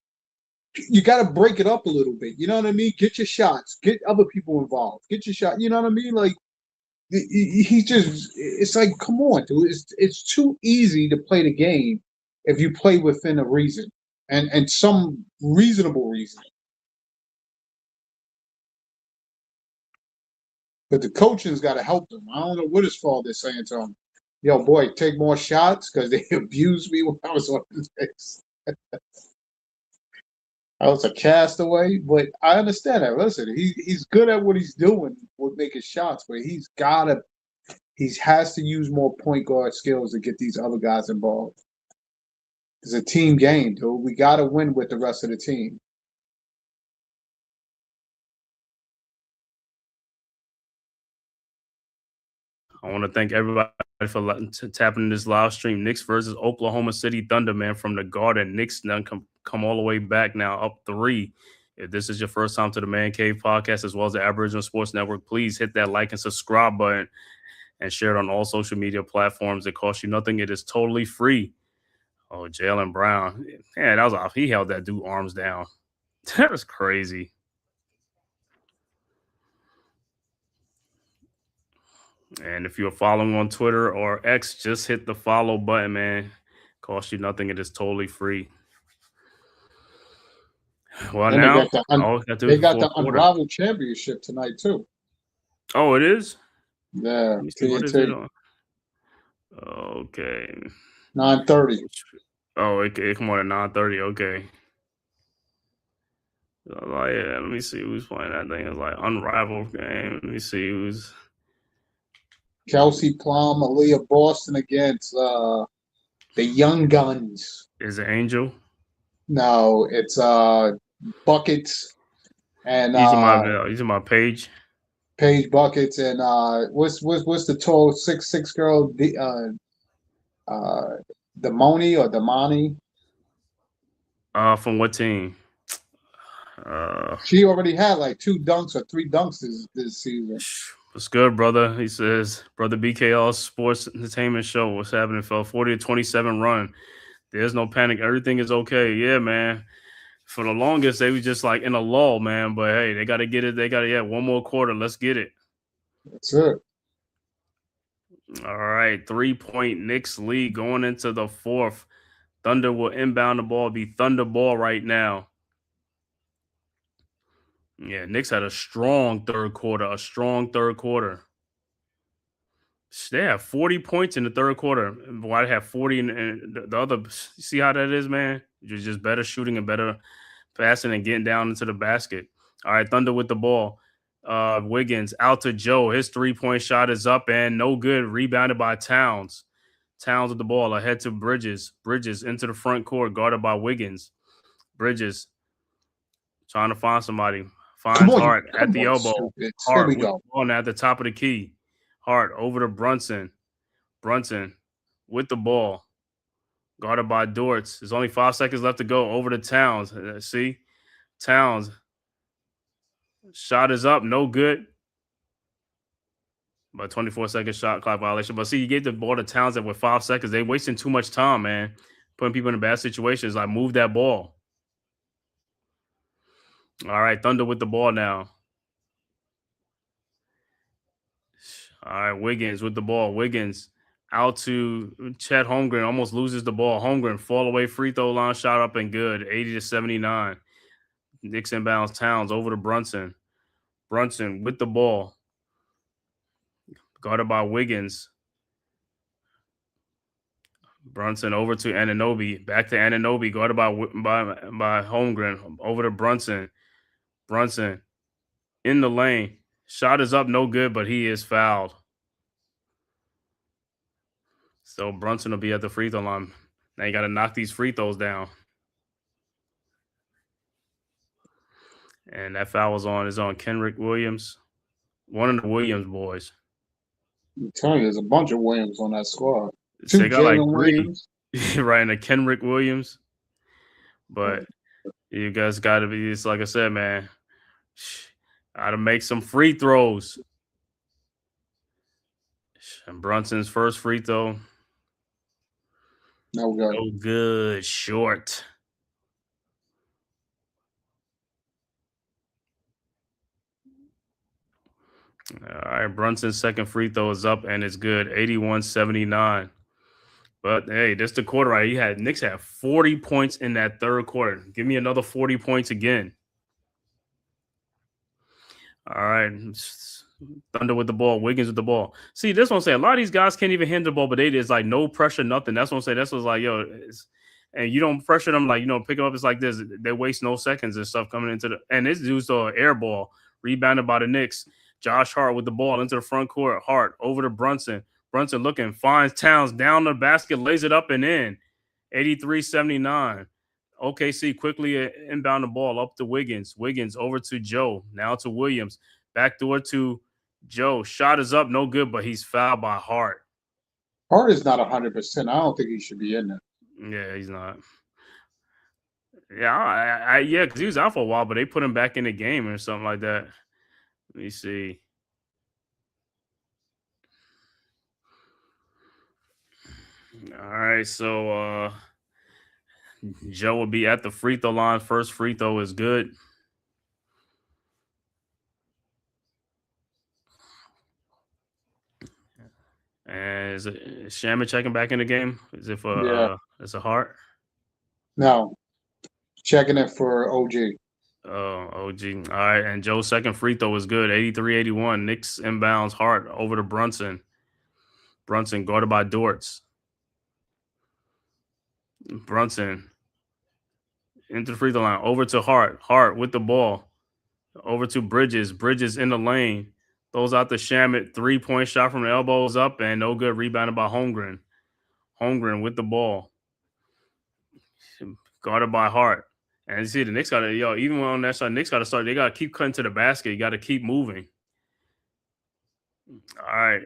you got to break it up a little bit. You know what I mean? Get your shots. Get other people involved. Get your shot. You know what I mean? Like, he just, it's like, come on, dude. It's too easy to play the game if you play within a reason and some reasonable reason. But the coaching's got to help them. I don't know what his fault they're saying to him. Yo, boy, take more shots because they abused me when I was on the Knicks. I was a castaway, but I understand that. Listen, he's good at what he's doing with making shots, but he has to use more point guard skills to get these other guys involved. It's a team game, dude. We got to win with the rest of the team. I want to thank everybody for tapping this live stream. Knicks versus Oklahoma City Thunder, man, from the Garden. Knicks now come all the way back now, up 3. If this is your first time to the Man Cave podcast, as well as the Aboriginal Sports Network, please hit that like and subscribe button and share it on all social media platforms. It costs you nothing. It is totally free. Oh, Jaylen Brown. Yeah, that was off. He held that dude arms down. That was crazy. And if you're following on Twitter or X, just hit the follow button, man. Cost you nothing. It is totally free. Well, and now they got the Unrivaled Championship tonight too. Oh, it is? Yeah. What is it on? Okay. 9:30. Oh, okay. Come on at 9:30. Okay. Like, yeah, let me see who's playing that thing. It's like Unrivaled game. Let me see who's. Kelsey Plum, Aaliyah Boston against the Young Guns. Is it Angel? No, it's Buckets and he's in my Page. Page Buckets and what's the tall 6'6" girl? Damoni or Damani? From what team? She already had like 2 dunks or 3 dunks this season. What's good, brother? He says, brother BKL Sports Entertainment Show. What's happening, fella? 40-27 run. There's no panic. Everything is okay. Yeah, man. For the longest, they were just like in a lull, man. But hey, they got to get it. They got to, one more quarter. Let's get it. That's it. All right. 3-point Knicks lead going into the fourth. Thunder will inbound the ball. Be Thunder ball right now. Yeah, Knicks had a strong third quarter. They have 40 points in the third quarter. Why they have 40 in the other? See how that is, man? Just better shooting and better passing and getting down into the basket. All right, Thunder with the ball. Wiggins out to Joe. His 3-point shot is up and no good. Rebounded by Towns. Towns with the ball ahead to Bridges. Bridges into the front court, guarded by Wiggins. Bridges trying to find somebody. Finds Hart at the elbow. Hart with the ball now at the top of the key. Hart over to Brunson. Brunson with the ball. Guarded by Dortz. There's only 5 seconds left to go. Over to Towns. See? Towns. Shot is up. No good. But 24-second shot clock violation. But see, you gave the ball to Towns with 5 seconds. They wasting too much time, man. Putting people in bad situations. Like, move that ball. All right, Thunder with the ball now. All right, Wiggins with the ball. Wiggins out to Chet Holmgren. Almost loses the ball. Holmgren fall away free throw line shot up and good. 80-79. Knicks inbounds. Towns over to Brunson. Brunson with the ball. Guarded by Wiggins. Brunson over to Anunoby. Back to Anunoby. Guarded by Holmgren. Over to Brunson. Brunson in the lane. Shot is up. No good, but he is fouled. So Brunson will be at the free throw line. Now you got to knock these free throws down. And that foul is on Kenrick Williams. One of the Williams boys. I'm telling you, there's a bunch of Williams on that squad. So they got like 3. Right, and a Kenrick Williams. But you guys got to be, it's like I said, man, got to make some free throws. And Brunson's first free throw. No good. No good. Short. All right, Brunson's second free throw is up and it's good. 81-79. But hey, this the quarter right. Knicks had 40 points in that third quarter. Give me another 40 points again. All right. Thunder with the ball. Wiggins with the ball. See, this one I'm saying. A lot of these guys can't even handle the ball, but they is like no pressure, nothing. That's what I'm saying. That's what's like, yo, and you don't pressure them, like, pick them up. It's like this. They waste no seconds and stuff coming into and this dude's an air ball. Rebounded by the Knicks. Josh Hart with the ball into the front court. Hart over to Brunson. Brunson looking, finds Towns down the basket, lays it up and in. 83-79. OKC quickly inbound the ball up to Wiggins. Wiggins over to Joe. Now to Williams. Backdoor to Joe. Shot is up, no good, but he's fouled by Hart. Hart is not 100%. I don't think he should be in there. Yeah, he's not. Yeah, yeah, because he was out for a while, but they put him back in the game or something like that. Let me see. All right, so Joe will be at the free throw line. First free throw is good. And is Shaman checking back in the game? Is it for it's a Hart? No. Checking it for OG. Oh, OG. All right, and Joe's second free throw is good. 83-81. Knicks inbounds Hart over to Brunson. Brunson guarded by Dortz. Brunson into the free throw line. Over to Hart. Hart with the ball. Over to Bridges. Bridges in the lane. Throws out the Shamet. 3-point shot from the elbows up and no good. Rebounded by Holmgren. Holmgren with the ball. Guarded by Hart. And you see the Knicks got to, even on that side, Knicks got to start. They got to keep cutting to the basket. You got to keep moving. All right.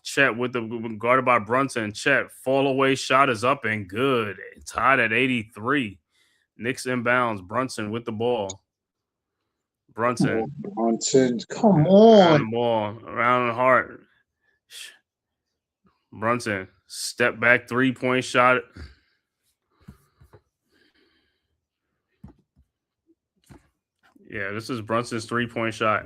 Chet with the guarded by Brunson. Chet fall away shot is up and good. Tied at 83. Knicks inbounds. Brunson with the ball. Brunson. Come on. Ball around Hart. Brunson step back 3-point shot. Yeah, this is Brunson's 3-point shot.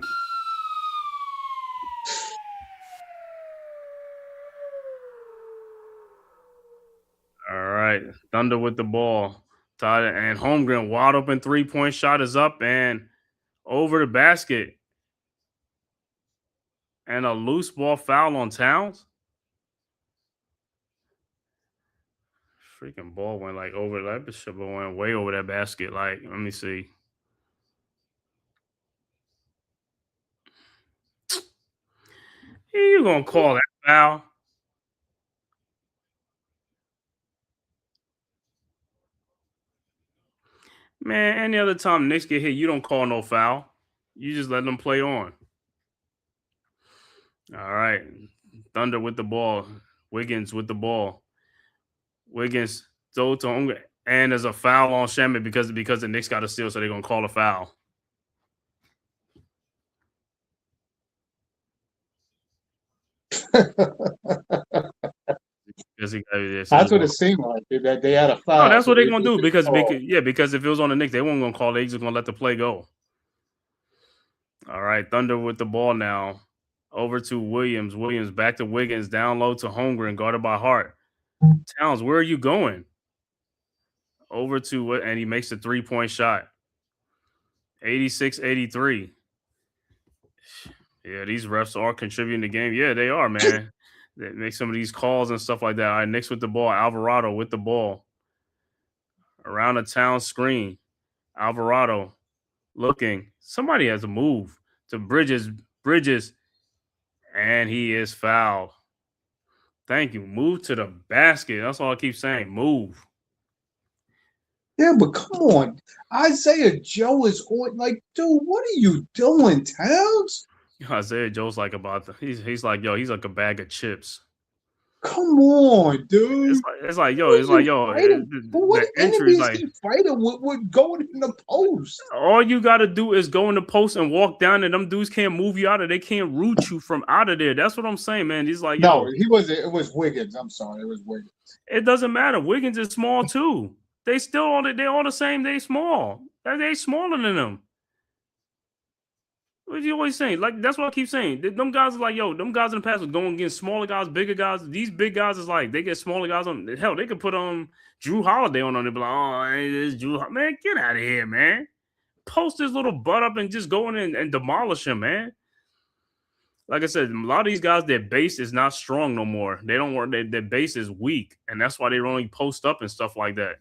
All right, Thunder with the ball. Tied and Holmgren wide open 3-point shot is up and over the basket. And a loose ball foul on Towns. Freaking ball went like over that. Should have went way over that basket. Like, let me see. You gonna call that foul? Man, any other time Knicks get hit, you don't call no foul. You just let them play on. All right. Thunder with the ball. Wiggins with the ball. Wiggins throw to home, and there's a foul on Shaman because the Knicks got a steal, so they're gonna call a foul. That's what it seemed like. That they had a foul. No, that's what they're gonna do because if it was on the Knicks, they weren't gonna call it. They're just gonna let the play go. All right, Thunder with the ball now. Over to Williams. Williams back to Wiggins. Down low to Holmgren, guarded by Hart. Towns, where are you going? Over to and he makes a 3-point shot. 86-83. Yeah, these refs are contributing to the game. Yeah, they are, man. They make some of these calls and stuff like that. All right, Knicks with the ball. Alvarado with the ball. Around the Town screen. Alvarado looking. Somebody has to move to Bridges. Bridges. And he is fouled. Thank you. Move to the basket. That's all I keep saying. Move. Yeah, but come on. Isaiah Joe is on. Like, dude, what are you doing, Towns? Isaiah Joe's like he's like, yo, he's like a bag of chips. Come on, dude. It's like yo. What enemies he fighting with going in the post? All you got to do is go in the post and walk down, and them dudes can't move you out of. They can't root you from out of there. That's what I'm saying, man. He's like, no, he wasn't. It was Wiggins. I'm sorry, it was Wiggins. It doesn't matter. Wiggins is small too. They all the same. They small. They smaller than them. What you always saying? Like, that's what I keep saying. Them guys are like, yo, them guys in the past were going against smaller guys, bigger guys. These big guys is like, they get smaller guys on. Hell, they could put Drew Holiday on them. Be like, oh, it's Drew. Man, get out of here, man. Post his little butt up and just go in and demolish him, man. Like I said, a lot of these guys, their base is not strong no more. They don't work. Their base is weak, and that's why they only post up and stuff like that.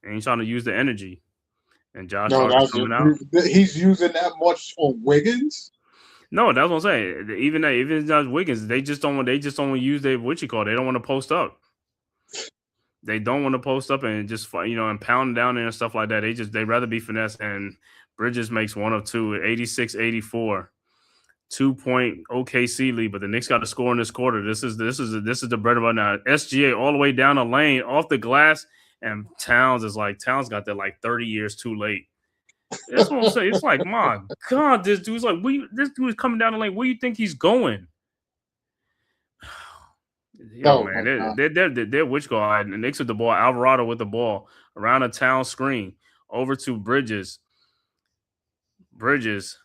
And he's trying to use the energy. And Josh coming out. He's using that much on Wiggins? No, that's what I'm saying. Even not Wiggins, they just don't use their They don't want to post up. They don't want to post up and just and pound down there and stuff like that. They rather be finesse. And Bridges makes one of two, 86-84. 2-point OKC lead, but the Knicks got to score in this quarter. This is the bread and butter now. SGA all the way down the lane, off the glass. And Towns got there like 30 years too late. That's what I'm saying. It's like, my God, this dude's like, this dude is coming down the lane. Where do you think he's going? Man, they're which guard. And the Knicks with the ball. Alvarado with the ball around a Town screen over to Bridges. Bridges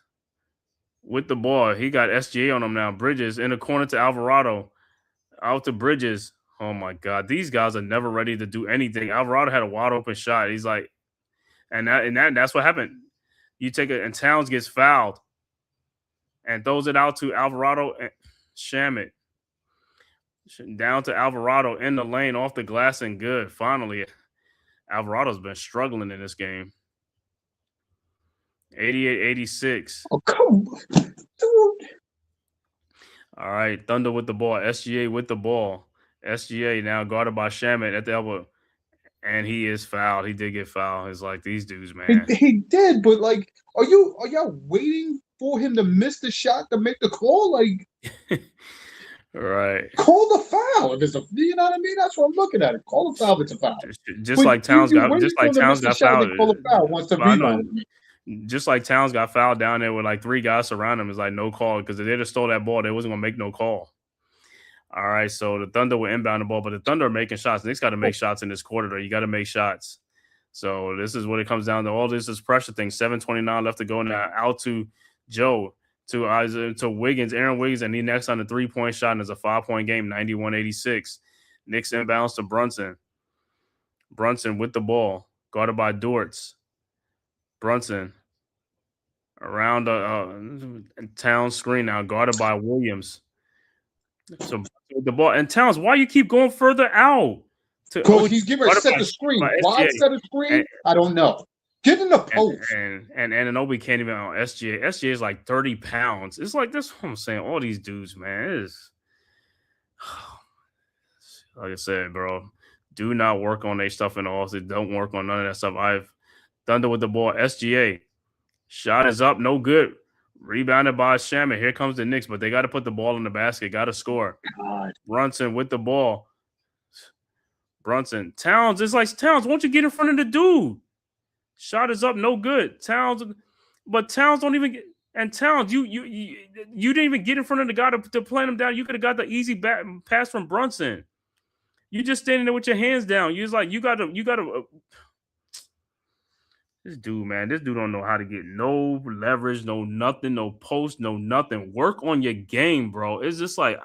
with the ball. He got SGA on him now. Bridges in the corner to Alvarado. Out to Bridges. Oh, my God. These guys are never ready to do anything. Alvarado had a wide open shot. He's like, that's what happened. You take it, and Towns gets fouled and throws it out to Alvarado and Shamet. Down to Alvarado in the lane, off the glass, and good. Finally, Alvarado's been struggling in this game. 88-86. Oh, come on, dude. All right, Thunder with the ball. SGA with the ball. SGA now guarded by Shamet at the elbow, and he is fouled. He did get fouled. It's like these dudes, man. He did, but like, are y'all waiting for him to miss the shot to make the call? Like, right? Call the foul if it's a. You know what I mean? That's what I'm looking at. Call the foul if it's a foul. Just like Towns got fouled. Call the foul once the rebound. Just like Towns got fouled down there with like three guys around him, is like no call, because if they'd have stole that ball, they wasn't gonna make no call. All right, so the Thunder will inbound the ball, but the Thunder are making shots. Knicks got to make shots in this quarter, though. You got to make shots. So this is what it comes down to. All this is pressure thing. 7:29 left to go now. Out to Joe, to Wiggins, Aaron Wiggins, and he next on the 3-point shot, and it's a 5-point game, 91-86. Knicks inbounds to Brunson. Brunson with the ball, guarded by Dortz. Brunson around the Town screen now, guarded by Williams. So the ball and Towns, why you keep going further out? Because he's getting ready to set the screen. Why set a screen? I don't know. Get in the post. And Anunoby can't even on SGA. SGA is like 30 pounds. It's like this. What I'm saying, all these dudes, man, is like I said, bro. Do not work on their stuff in the offseason. Don't work on none of that stuff. I've Thunder with the ball. SGA shot is up, no good. Rebounded by Shaman. Here comes the Knicks, but they got to put the ball in the basket. Got to score. God. Brunson with the ball. Brunson. Towns. It's like Towns. Won't you get in front of the dude? Shot is up, no good. Towns, but Towns don't even get. And Towns, you didn't even get in front of the guy to plant him down. You could have got the easy pass from Brunson. You just standing there with your hands down. You was like, you gotta. This dude, man, this dude don't know how to get no leverage, no nothing, no post, no nothing. Work on your game, bro. It's just like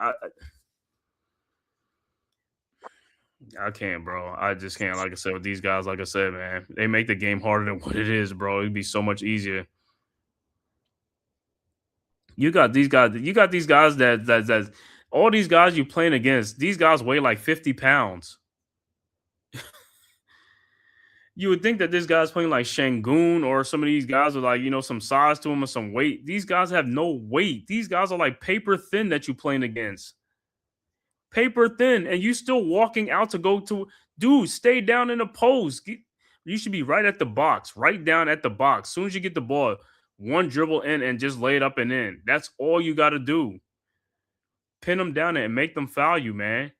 I can't, bro. I just can't. Like I said, with these guys, like I said, man, they make the game harder than what it is, bro. It'd be so much easier. You got these guys. You got these guys that all these guys you playing against. These guys weigh like 50 pounds. You would think that this guy's playing like Şengün or some of these guys with like, some size to them or some weight. These guys have no weight. These guys are like paper thin that you playing against. Paper thin, and you still walking out to go to, dude, stay down in the post. You should be right at the box, right down at the box. As soon as you get the ball, one dribble in and just lay it up and in. That's all you got to do. Pin them down there and make them foul you, man.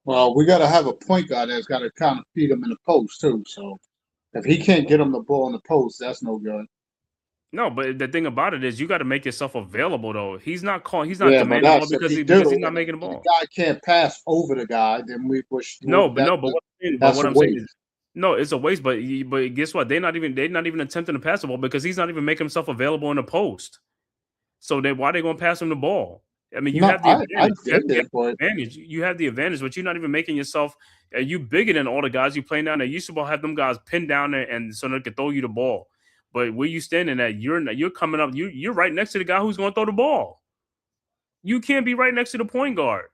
Well, we got to have a point guard that's got to kind of feed him in the post, too. So if he can't get him the ball in the post, that's no good. No, but the thing about it is you got to make yourself available, though. He's not calling. He's not demanding the ball because he's not making the ball. If the guy can't pass over the guy, then we push. But what I'm saying is, no, it's a waste. But guess what? They're not even attempting to pass the ball because he's not even making himself available in the post. So why are they going to pass him the ball? I mean, you have the advantage. You have the advantage, but you're not even making yourself. You bigger than all the guys you playing down there. You should have them guys pinned down there, and so they can throw you the ball. But where you standing at, you're coming up. You're right next to the guy who's going to throw the ball. You can't be right next to the point guard.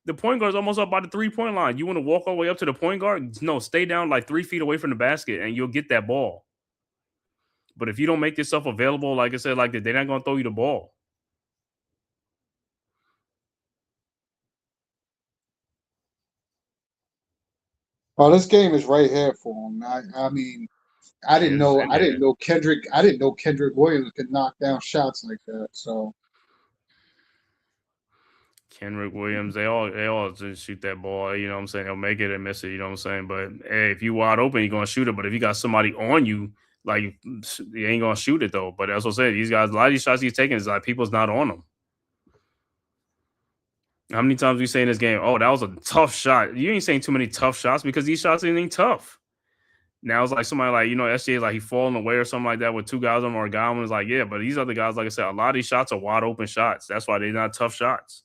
The point guard's almost up by the 3-point line. You want to walk all the way up to the point guard? No, stay down like 3 feet away from the basket, and you'll get that ball. But if you don't make yourself available, like I said, like that, they're not going to throw you the ball. Well, this game is right here for him. I mean, I didn't know Kendrick Williams could knock down shots like that. So Kendrick Williams, they all just shoot that ball. You know what I'm saying? They'll make it and miss it. You know what I'm saying? But hey, if you wide open, you're gonna shoot it. But if you got somebody on you, like you ain't gonna shoot it though. But that's what I'm saying. These guys, a lot of these shots he's taking is like people's not on them. How many times we say in this game, oh, that was a tough shot? You ain't saying too many tough shots because these shots ain't tough. Now it's like somebody like, SGA, like he falling away or something like that with two guys on him or a guy on him is like, yeah, but these other guys, like I said, a lot of these shots are wide open shots. That's why they're not tough shots.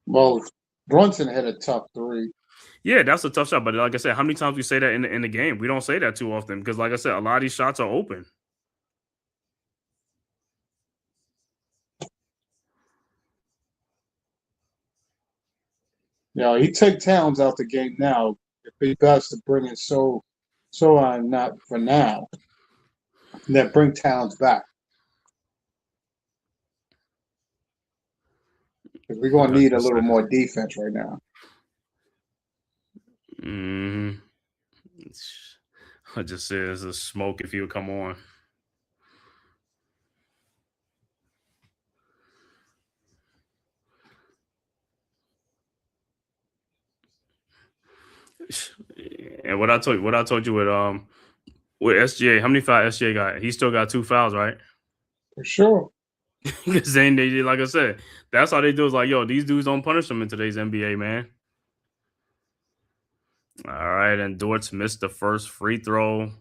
Well, Brunson hit a tough 3. Yeah, that's a tough shot. But like I said, how many times we say that in the game? We don't say that too often because, like I said, a lot of these shots are open. Yeah, he take Towns out the game now. It'd be best to bring in so on not for now. And then bring Towns back. Because we're going to need a little more defense right now. I just said it's a smoke if you would come on. And what I told you with SGA, how many fouls SGA got? He still got 2 fouls, right? For sure. Because they like I said, that's how they do. Is like, yo, these dudes don't punish them in today's NBA, man. All right, and Dortz missed the first free throw,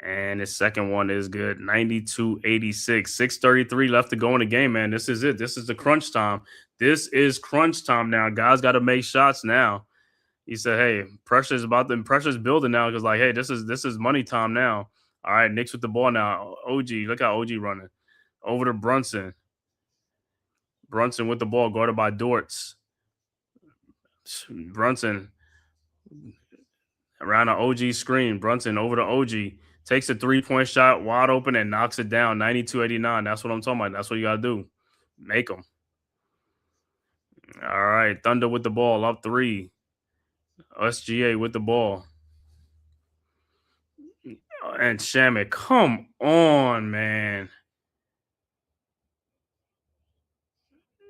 and his second one is good. 92-86, 6:33 left to go in the game, man. This is it. This is the crunch time. This is crunch time now. Guys got to make shots now. He said, "Hey, pressure's building now because like, hey, this is money time now. All right, Knicks with the ball now. OG, look how OG running over to Brunson. Brunson with the ball, guarded by Dortz. Brunson around the OG screen. Brunson over to OG. Takes a 3-point shot wide open and knocks it down. 92-89. That's what I'm talking about. That's what you got to do. Make them. All right. Thunder with the ball. Up 3. SGA with the ball. And Shamet. Come on, man.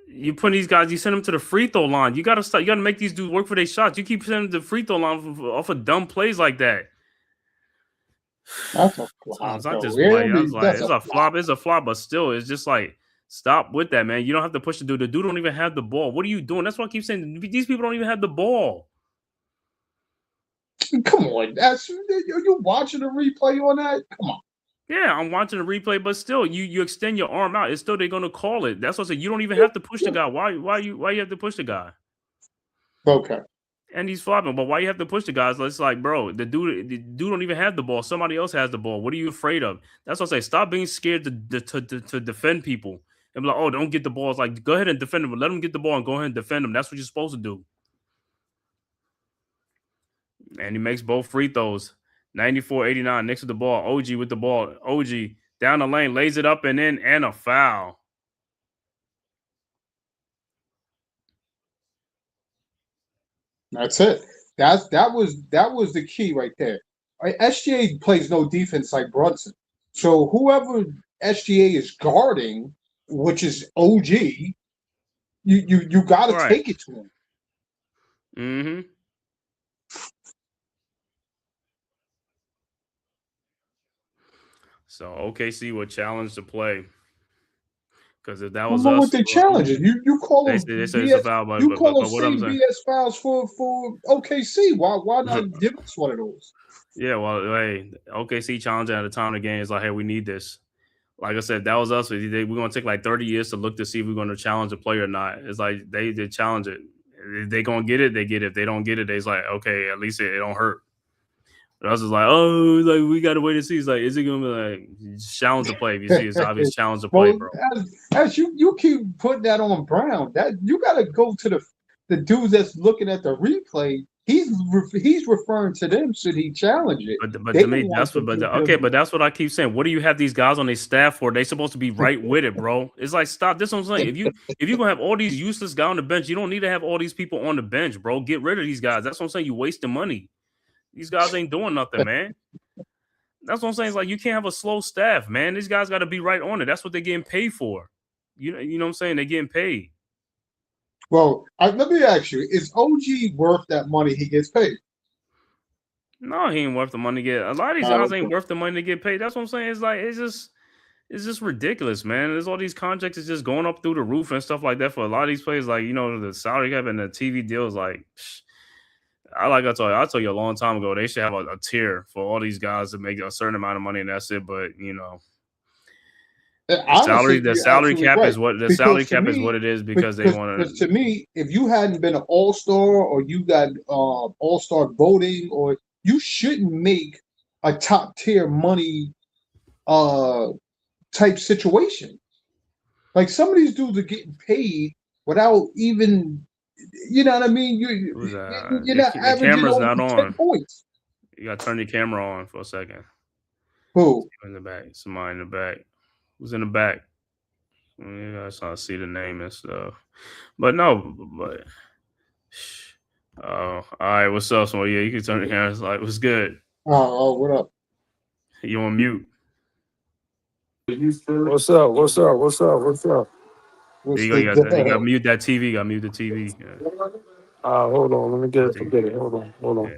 You put these guys, you send them to the free throw line. You gotta start. You gotta make these dudes work for their shots. You keep sending them to the free throw line off of dumb plays like that. That's a flop. It's a flop. It's a flop, but still, it's just like stop with that, man. You don't have to push the dude. The dude don't even have the ball. What are you doing? That's why I keep saying these people don't even have the ball. Come on, you watching the replay on that? Come on. Yeah, I'm watching the replay, but still, you extend your arm out. It's still they're gonna call it. That's what I said. You don't even have to push the guy. Why you have to push the guy? Okay. And he's flopping, but why you have to push the guys? It's like, bro, the dude don't even have the ball. Somebody else has the ball. What are you afraid of? That's what I say. Stop being scared to defend people and be like, oh, don't get the ball. It's like, go ahead and defend them. Let them get the ball and go ahead and defend them. That's what you're supposed to do. And he makes both free throws. 94-89. Knicks with the ball. OG with the ball. OG down the lane, lays it up and in, and a foul. That's it. That was the key right there. SGA plays no defense like Brunson. So whoever SGA is guarding, which is OG, you got to take it to him. Mm-hmm. So OKC would challenge the play. Because if that was us, what they challenges, you call them BS, it's a foul, but what I'm saying, BS fouls for OKC. Why not give us one of those? Yeah, well, hey, OKC challenging at the time of the game is like, hey, we need this. Like I said, that was us. We're going to take like 30 years to look to see if we're going to challenge a player or not. It's like they challenge it. If they going to get it, they get it. If they don't get it, it's like, okay, at least it don't hurt. But us is like, oh, like we got to wait and see. It's like, is it going to be like challenge the play? If you see, it's obvious challenge the play, bro. As you keep putting that on Brown, that you got to go to the dude that's looking at the replay. He's referring to them. Should he challenge it? But to me, that's what. But that's what I keep saying. What do you have these guys on their staff for? They supposed to be right with it, bro. It's like stop. This is what I'm saying. If you gonna have all these useless guys on the bench, you don't need to have all these people on the bench, bro. Get rid of these guys. That's what I'm saying. You wasting money. These guys ain't doing nothing, man. That's what I'm saying. It's like you can't have a slow staff, man. These guys got to be right on it. That's what they're getting paid for. You know what I'm saying? They're getting paid. Well, let me ask you: is OG worth that money he gets paid? No, he ain't worth the money to get. A lot of these guys ain't worth the money to get paid. That's what I'm saying. It's like it's just ridiculous, man. There's all these contracts is just going up through the roof and stuff like that for a lot of these players. Like the salary cap and the TV deals. Like I told you a long time ago, they should have a tier for all these guys to make a certain amount of money, and that's it. But honestly, the salary cap right. is what the salary cap is what it is because they want to. To me, if you hadn't been an all-star or you got all-star voting, or you shouldn't make a top tier money type situation. Like some of these dudes are getting paid without even. You know what I mean? You're not the averaging camera's over not 10 on. points. You got to turn your camera on for a second. Who? In the back. Somebody in the back. Who's in the back? You guys trying to see the name and stuff. But no, all right, what's up? So yeah, you can turn the camera. It's like, what's good? Oh, what up? You on mute. What's up? What's up? What's up? What's up? There you go. You got to mute that TV. You got to mute the TV. Yeah. Hold on. Let me get it. Hold on. Yeah.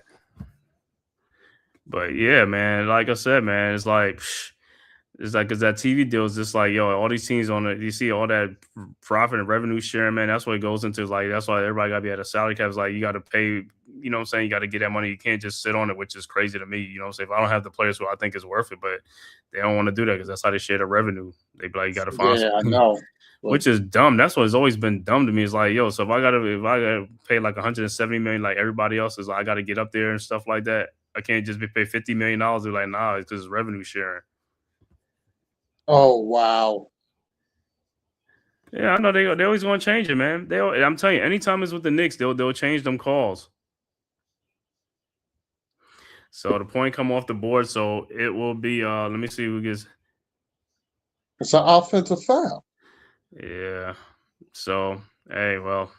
But yeah, man, like I said, man, it's like because that TV deal is just like, yo, all these teams on it, you see all that profit and revenue sharing, man, that's what it goes into. Like, that's why everybody got to be at a salary cap. It's like, you got to pay, you know what I'm saying? You got to get that money. You can't just sit on it, which is crazy to me. You know what I'm saying? If I don't have the players who I think is worth it, but they don't want to do that because that's how they share the revenue. They be like, you got to find something. I know. which is dumb. That's what's always been dumb to me. It's like, yo, so if I gotta pay like 170 million, like everybody else is, like, I gotta get up there and stuff like that. I can't just be paid $50 million. They're like, nah, it's because it's revenue sharing. Oh wow. Yeah, I know they always gonna change it, man. I'm telling you, anytime it's with the Knicks, they'll change them calls. So the point come off the board. So it will be let me see who gets. It's an offensive foul. Yeah. So hey, well,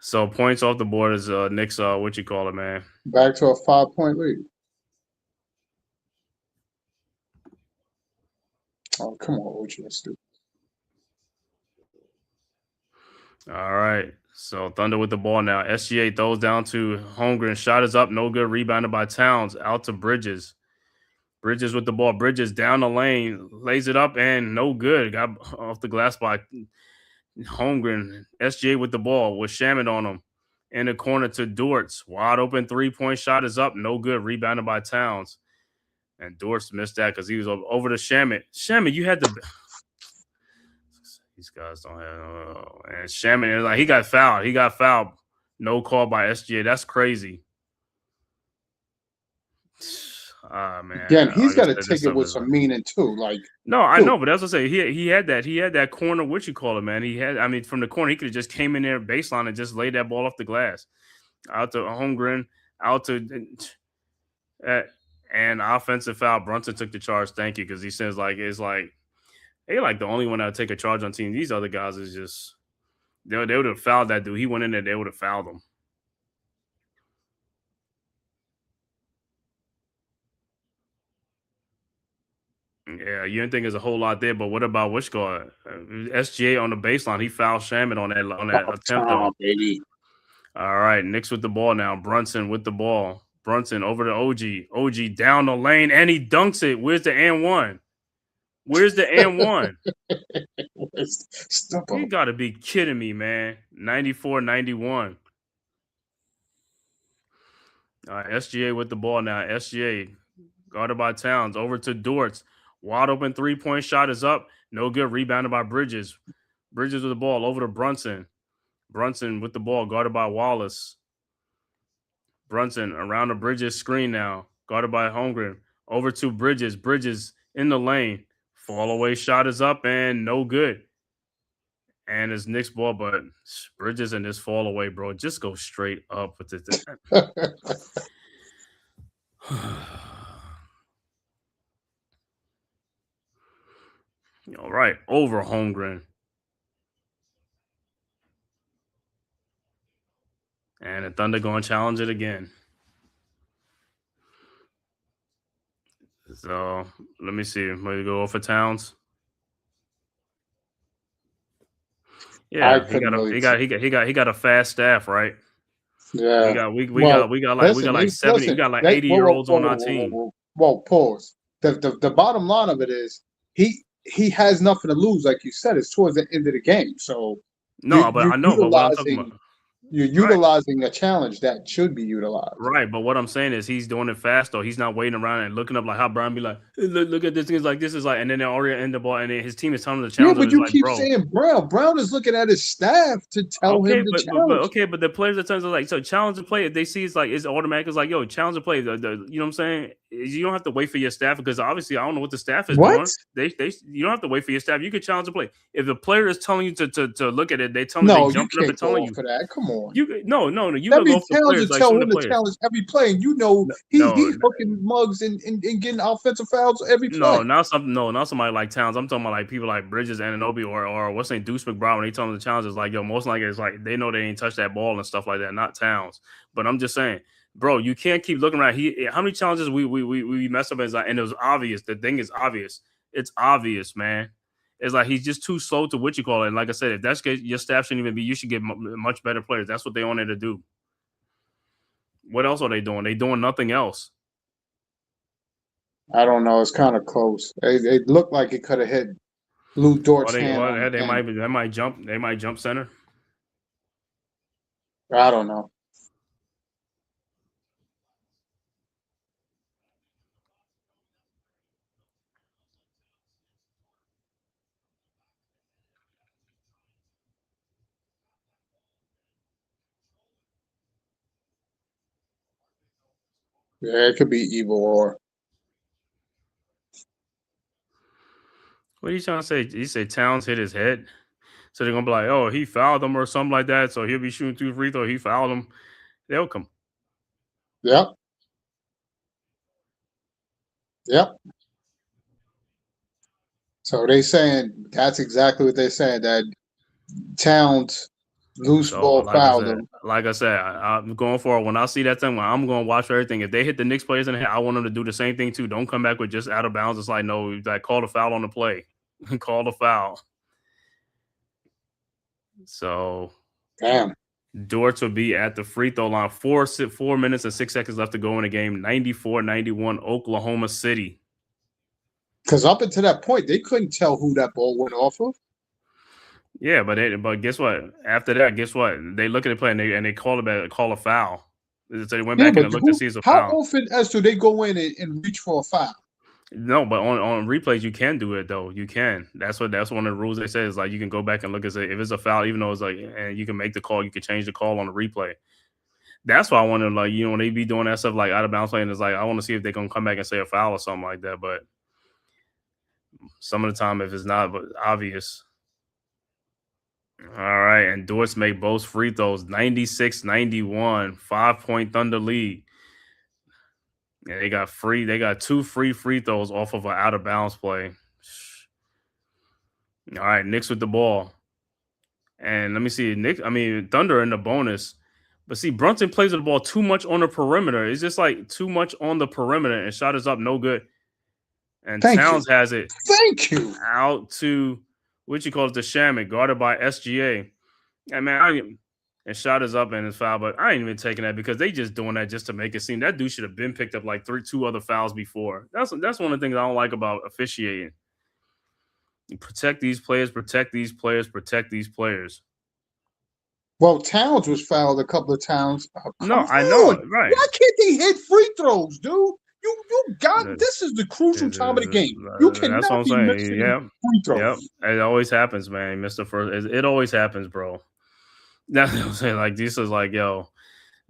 so points off the board is Knicks. What you call it, man? Back to a 5-point lead. Oh, come on, OG. Let's do. All right. So Thunder with the ball now. SGA throws down to Holmgren. Shot is up. No good. Rebounded by Towns. Out to Bridges. Bridges with the ball. Bridges down the lane. Lays it up and no good. Got off the glass by Holmgren. SGA with the ball. Was Shaman on him. In the corner to Dortz. Wide open 3-point shot is up. No good. Rebounded by Towns. And Dortz missed that because he was over to Shaman. Shaman, you had to. These guys don't have. And Shaman, like, he got fouled. He got fouled. No call by SGA. That's crazy. Ah, man. Again, he's got to take it with some meaning too. Like, no, I know, but that's what I say. He had that corner. What you call it, man? I mean, from the corner, he could have just came in there baseline and just laid that ball off the glass. Out to Holmgren. Out to and offensive foul. Brunson took the charge. Thank you, because he says it's like. They like the only one that would take a charge on team. These other guys is just they would have fouled that dude. He went in there, they would have fouled him. Yeah, you didn't think there's a whole lot there, but what about Wishgard? SGA on the baseline, he fouled Shaman on that attempt. Baby. All right, Knicks with the ball now. Brunson with the ball. Brunson over to OG. OG down the lane, and he dunks it. Where's the and one? Where's the and one? You got to be kidding me, man. 94-91. All right, SGA with the ball now. SGA guarded by Towns. Over to Dortz. Wide open 3-point shot is up. No good. Rebounded by Bridges. Bridges with the ball over to Brunson. Brunson with the ball guarded by Wallace. Brunson around the Bridges screen now. Guarded by Holmgren. Over to Bridges. Bridges in the lane. Fall away shot is up and no good. And it's Knicks ball, but Bridges and this fall away, bro. Just go straight up with it. All right, over Holmgren. And the Thunder going to challenge it again. So let me see. Maybe go for Towns. Yeah, he got a fast staff, right? Yeah, we got like 70. We got like 80-year-olds on our team. Whoa, pause. The bottom line of it is he has nothing to lose, like you said. It's towards the end of the game, so no, but I know. But what I'm talking about. You're utilizing a challenge that should be utilized. Right, but what I'm saying is he's doing it fast, though. He's not waiting around and looking up like how Brian be like, hey, look at this thing. It's like, this is like, and then they already end the ball, and then his team is telling him to challenge. Yeah, but you keep saying Brown. Brown is looking at his staff to tell him to challenge. But the players at times are like, so challenge the play. If they see it's automatic, it's like, yo, challenge the play. You know what I'm saying? You don't have to wait for your staff, because obviously I don't know what the staff is doing. You don't have to wait for your staff. You can challenge the play. If the player is telling you to look at it, they tell them they jumping up and telling you for that. Come on. No. You that means Towns to tell him to challenge every play, and he's hooking mugs and getting offensive fouls every play. Not somebody like Towns. I'm talking about like people like Bridges, Anunoby, or what's name, Deuce McBride. When they tell him the challenge is like, yo, most likely it's like they know they ain't touched that ball and stuff like that. Not Towns, but I'm just saying, bro, you can't keep looking around. How many challenges we messed up and it was obvious. The thing is obvious. It's obvious, man. It's like he's just too slow to what you call it. And like I said, if that's good, your staff shouldn't even be. You should get much better players. That's what they wanted to do. What else are they doing? They doing nothing else. I don't know. It's kind of close. It looked like it could have hit Lou Dort's hand. They might jump center. I don't know. Yeah, it could be either or. What are you trying to say? You say Towns hit his head, so they're gonna be like, "Oh, he fouled him" or something like that. So he'll be shooting 2 free throws. He fouled him. They'll come. Yep. Yep. So they saying that's exactly what they're saying, that Towns loose So ball fouled him. like I said, I'm going forward. When I see that thing, I'm going to watch for everything. If they hit the Knicks players in the head, I want them to do the same thing too. Don't come back with just out of bounds. It's like, no, like call the foul on the play. Call the foul. So Damn. Dortz will be at the free throw line. 4 minutes and 6 seconds left to go in the game. 94-91 Oklahoma City. Because up until that point, they couldn't tell who that ball went off of. Yeah, but guess what? After that, guess what? They look at the play and they call a foul. So they went back and looked to see it's a how foul. often as do they go in and reach for a foul? No, but on replays you can do it though. You can. That's one of the rules they say is like you can go back and look and say if it's a foul, even though it's like, and you can make the call, you can change the call on the replay. That's why I wanted, like, when they be doing that stuff like out of bounds play, and it's like I want to see if they're gonna come back and say a foul or something like that. But some of the time, if it's not obvious. All right, and Dortz make both free throws, 96-91, 5-point Thunder lead. Yeah, they got 2 free throws off of an out of bounds play. All right, Knicks with the ball. And let me see, Thunder in the bonus. But see, Brunson plays with the ball too much on the perimeter. It's just like too much on the perimeter, and shot is up, no good. And Towns has it. Thank you. Out to what you call it, the Shamit, guarded by SGA. And man, and shot is up and it's foul, but I ain't even taking that because they just doing that just to make it seem that dude should have been picked up like 2 other fouls before. That's one of the things I don't like about officiating. You protect these players, protect these players, protect these players. Well, Towns was fouled a couple of times. No, I know, right? Why can't they hit free throws, dude? You got this is the crucial time of the game. You cannot that's what I'm be saying. missing free throws. Yep, it always happens, man. Mr. First, it always happens, bro. That's what I'm saying. Like this is like, yo,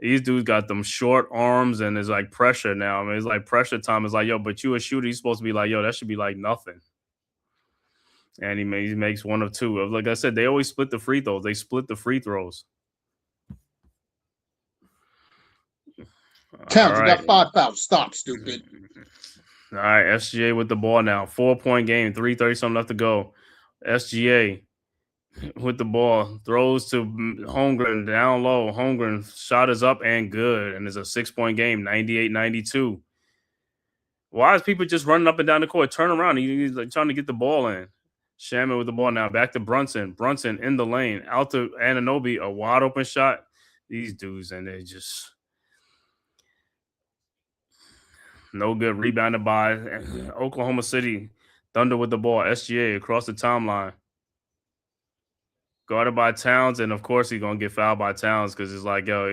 these dudes got them short arms and it's like pressure now. I mean, it's like pressure time. It's like, yo, but you a shooter, you're supposed to be like, yo, that should be like nothing. And he makes 1 of 2. Like I said, they always split the free throws. They split the free throws. Towns, you got 5 fouls. Stop, stupid. All right, SGA with the ball now. 4-point game, 3:30 something left to go. SGA with the ball, throws to Holmgren down low. Holmgren shot is up and good, and it's a 6-point game, 98-92. Why is people just running up and down the court? Turn around. He's like trying to get the ball in. Shaman with the ball now. Back to Brunson. Brunson in the lane. Out to Anunoby. A wide open shot. These dudes, and they just no good. Rebounded by Oklahoma City. Thunder with the ball. SGA across the timeline. Guarded by Towns, and of course he's gonna get fouled by Towns because it's like, yo,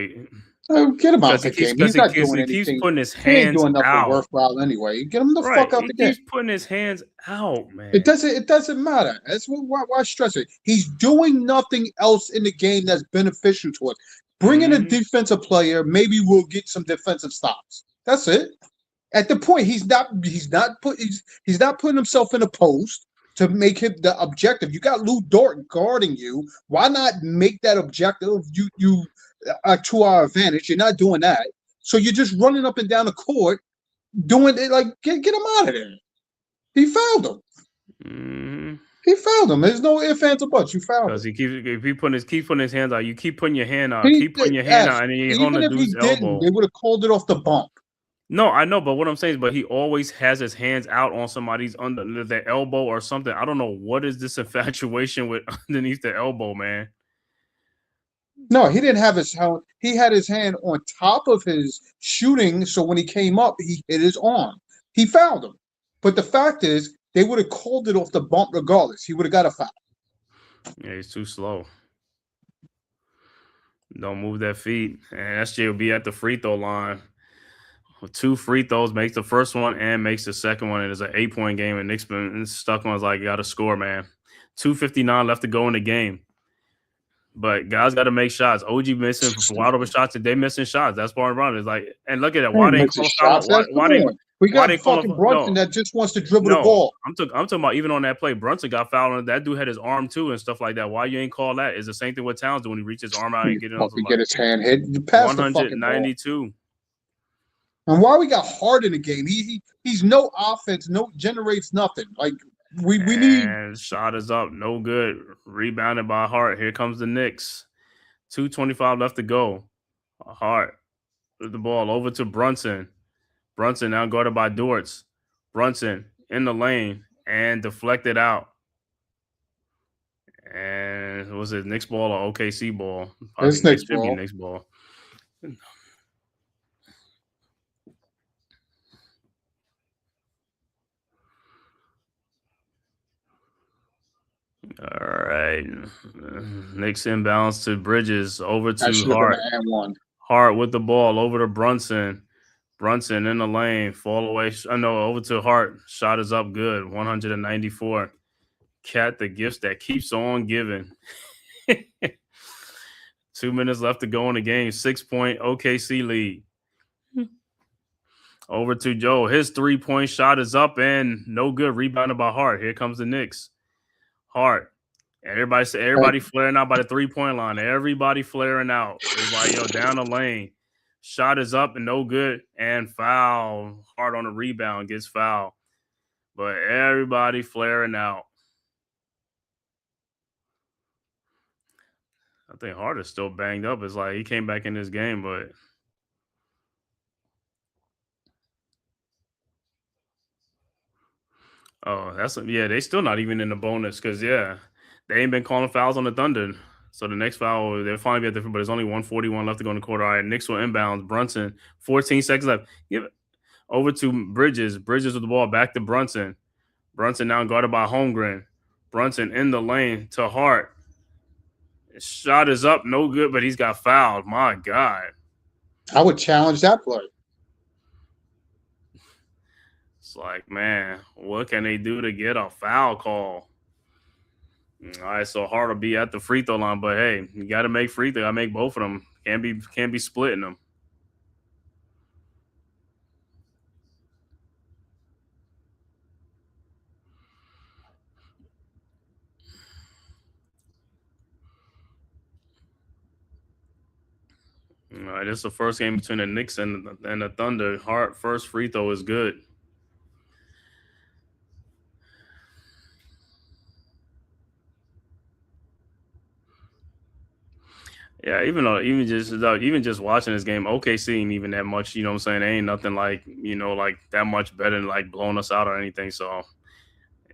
get him out the game. He's not doing anything. He keeps putting his he hands ain't doing nothing out. worthwhile anyway. Get him the fuck out the game. He keeps putting his hands out, man. It doesn't matter. That's why stress it. He's doing nothing else in the game that's beneficial to us. Bring in a defensive player. Maybe we'll get some defensive stops. That's it. At the point, he's not putting himself in a post to make him the objective. You got Lou Dort guarding you. Why not make that objective you to our advantage? You're not doing that. So you're just running up and down the court doing it like get him out of there. He fouled him. He fouled him. There's no ifs, ands, or buts. You fouled him. Because he keep putting his hands out. You keep putting your hand out. Keep putting your hand out, and then you're holding the dude's elbow. They would have called it off the bump. No, I know, but what I'm saying is, he always has his hands out on somebody's under their elbow or something. I don't know what is this infatuation with underneath the elbow, man. No, he didn't have his hand. He had his hand on top of his shooting, so when he came up, he hit his arm. He fouled him. But the fact is, they would have called it off the bump regardless. He would have got a foul. Yeah, he's too slow. Don't move that feet. And SJ will be at the free throw line. With 2 free throws, makes the first one and makes the second one. It is an 8-point game, and Knicks been stuck on like, got to score, man. 2:59 left to go in the game. But guys got to make shots. OG missing wide open shots, and they missing shots. That's part of it. It's like, and look at that. Why they ain't calling foul? We Why got they calling fucking no? Brunson that just wants to dribble the No, ball. I'm talking about even on that play. Brunson got fouled on. That dude had his arm too and stuff like that. Why you ain't call that? It's the same thing with Towns when he reaches his arm out and get it on Fucking get his hand hit. You pass the fucking ball. 192. And why we got Hart in the game? He's no offense, no generates nothing. Like we need. And shot is up, no good. Rebounded by Hart. Here comes the Knicks. 2:25 left to go. Hart with the ball over to Brunson. Brunson now guarded by Dortz. Brunson in the lane and deflected out. And was it Knicks ball or OKC ball? It's Knicks ball. Knicks ball. All right. Knicks inbounds to Bridges over to Hart. Hart with the ball over to Brunson. Brunson in the lane, fall away. Over to Hart. Shot is up good. 194. Cat the gifts that keeps on giving. 2 minutes left to go in the game. 6-point OKC lead. Over to Joe. His 3-point shot is up and no good. Rebounded by Hart. Here comes the Knicks. Hart. And everybody flaring out by the 3-point line. Everybody flaring out. It's like, down the lane. Shot is up and no good. And foul. Hart on the rebound gets fouled. But everybody flaring out. I think Hart is still banged up. It's like he came back in this game, but they still not even in the bonus because they ain't been calling fouls on the Thunder. So the next foul, they'll finally be at different, but there's only 141 left to go in the quarter. All right, Knicks will inbounds. Brunson, 14 seconds left. Give it over to Bridges. Bridges with the ball back to Brunson. Brunson now guarded by Holmgren. Brunson in the lane to Hart. His shot is up, no good, but he's got fouled. My God. I would challenge that play. It's like, man, what can they do to get a foul call? All right, so Hart will be at the free throw line, but hey, you got to make free throw. I make both of them. Can't be splitting them. All right, this is the first game between the Knicks and the Thunder. Hart first free throw is good. Yeah, even just watching this game, OKC ain't even that much, you know what I'm saying? They ain't nothing like, like that much better than like blowing us out or anything. So I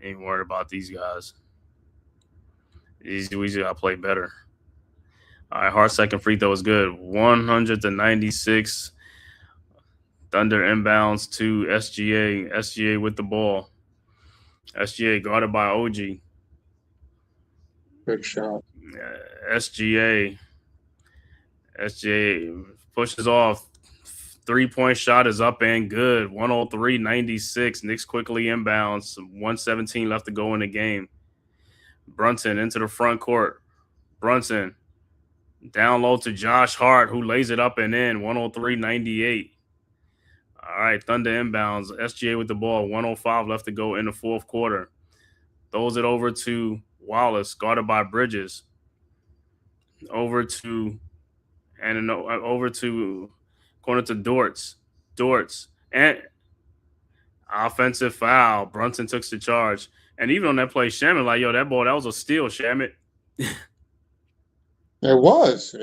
ain't worried about these guys. We just gotta play better. All right, Hart's second free throw is good. 100-96. Thunder inbounds to SGA. SGA with the ball. SGA guarded by OG. Big shot. SGA pushes off. 3-point shot is up and good. 103-96. Knicks quickly inbounds. 1:17 left to go in the game. Brunson into the front court. Brunson down low to Josh Hart, who lays it up and in. 103-98. All right, Thunder inbounds. SGA with the ball. 105 left to go in the fourth quarter. Throws it over to Wallace, guarded by Bridges. Over to corner to Dortz. And offensive foul. Brunson took the charge. And even on that play, Shaman, that ball, that was a steal, Shaman. It was.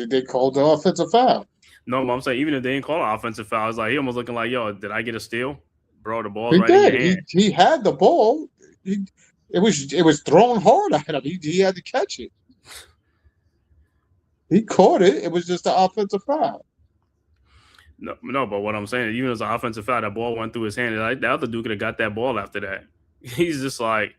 They called the offensive foul. No, but I'm saying even if they didn't call an offensive foul, it's like he almost looking like, did I get a steal? Bro, the ball's right in your hand. He had the ball. It was thrown hard at him. He had to catch it. He caught it. It was just an offensive foul. No, but what I'm saying, even as an offensive foul, that ball went through his hand. Like, the other dude could have got that ball after that. He's just like,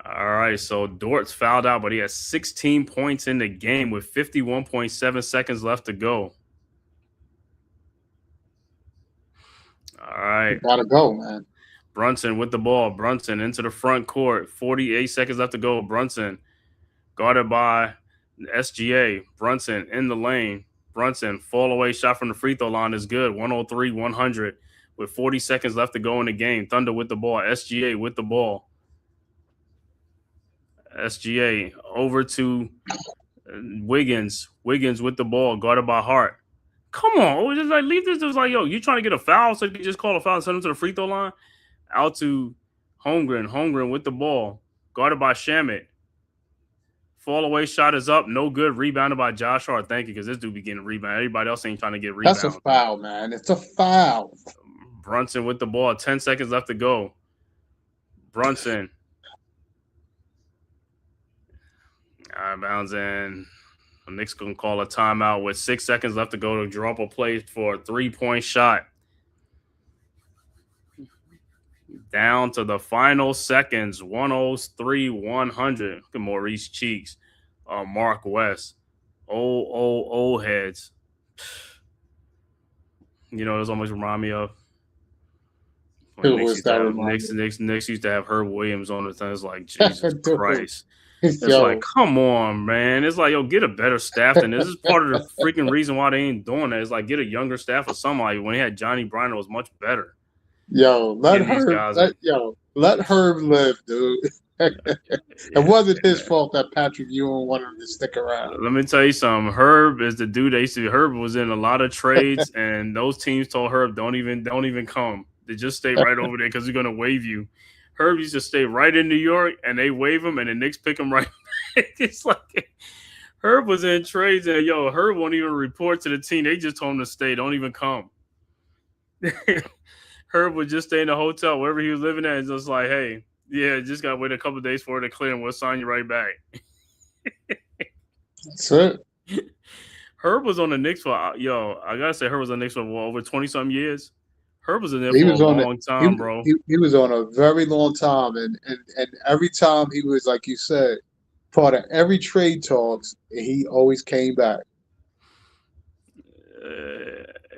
all right. So Dortz fouled out, but he has 16 points in the game with 51.7 seconds left to go. All right. Gotta go, man. Brunson with the ball. Brunson into the front court. 48 seconds left to go. Brunson guarded by SGA. Brunson in the lane. Brunson, fall away shot from the free throw line is good. 103-100 with 40 seconds left to go in the game. Thunder with the ball. SGA with the ball. SGA over to Wiggins. Wiggins with the ball, guarded by Hart. Come on, just like leave this. Just like, yo, you trying to get a foul, so you can just call a foul and send him to the free throw line. Out to Holmgren. Holmgren with the ball, guarded by Shamet. Fall away shot is up, no good. Rebounded by Josh Hart. Thank you, because this dude be getting rebound. Everybody else ain't trying to get rebound. That's a foul, man. It's a foul. Brunson with the ball. 10 seconds left to go. Brunson. Bounds in. The Knicks going to call a timeout with 6 seconds left to go to draw up a play for a 3-point shot. Down to the final seconds. 103-100. Look at Maurice Cheeks. Mark West. Old heads. You know, this almost remind me of. Knicks used to have Herb Williams on the thing. It's like, Jesus Christ. It's like, come on, man. It's like, yo, get a better staff than this. This is part of the freaking reason why they ain't doing that. It's like, get a younger staff or somebody. When he had Johnny Bryant, it was much better. Yo, let Herb live, dude. It wasn't his fault that Patrick Ewing wanted him to stick around. Let me tell you something. Herb is the dude they used to. Herb was in a lot of trades, and those teams told Herb, don't even come. They just stay right over there because we're gonna waive you. Herb used to stay right in New York, and they waive him, and the Knicks pick him right back. It's like Herb was in trades, and Herb won't even report to the team. They just told him to stay. Don't even come. Herb would just stay in the hotel wherever he was living at, and just like, hey, yeah, just gotta wait a couple of days for it to clear, and we'll sign you right back. That's it. Herb was on the Knicks for I gotta say, Herb was on the Knicks for over 20-some years. Herb was in there for a long time, bro. He was on a very long time, and every time he was, like you said, part of every trade talks, he always came back.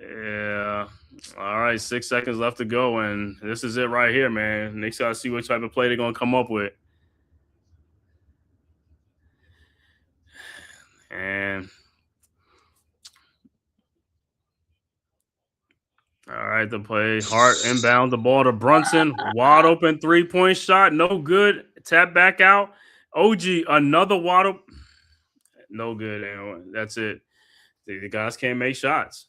Yeah. All right, 6 seconds left to go, and this is it right here, man. Knicks got to see what type of play they're going to come up with. And all right, the play. Hart inbound the ball to Brunson. Wide open 3-point shot. No good. Tap back out. OG, another wide open. No good. And that's it. The guys can't make shots.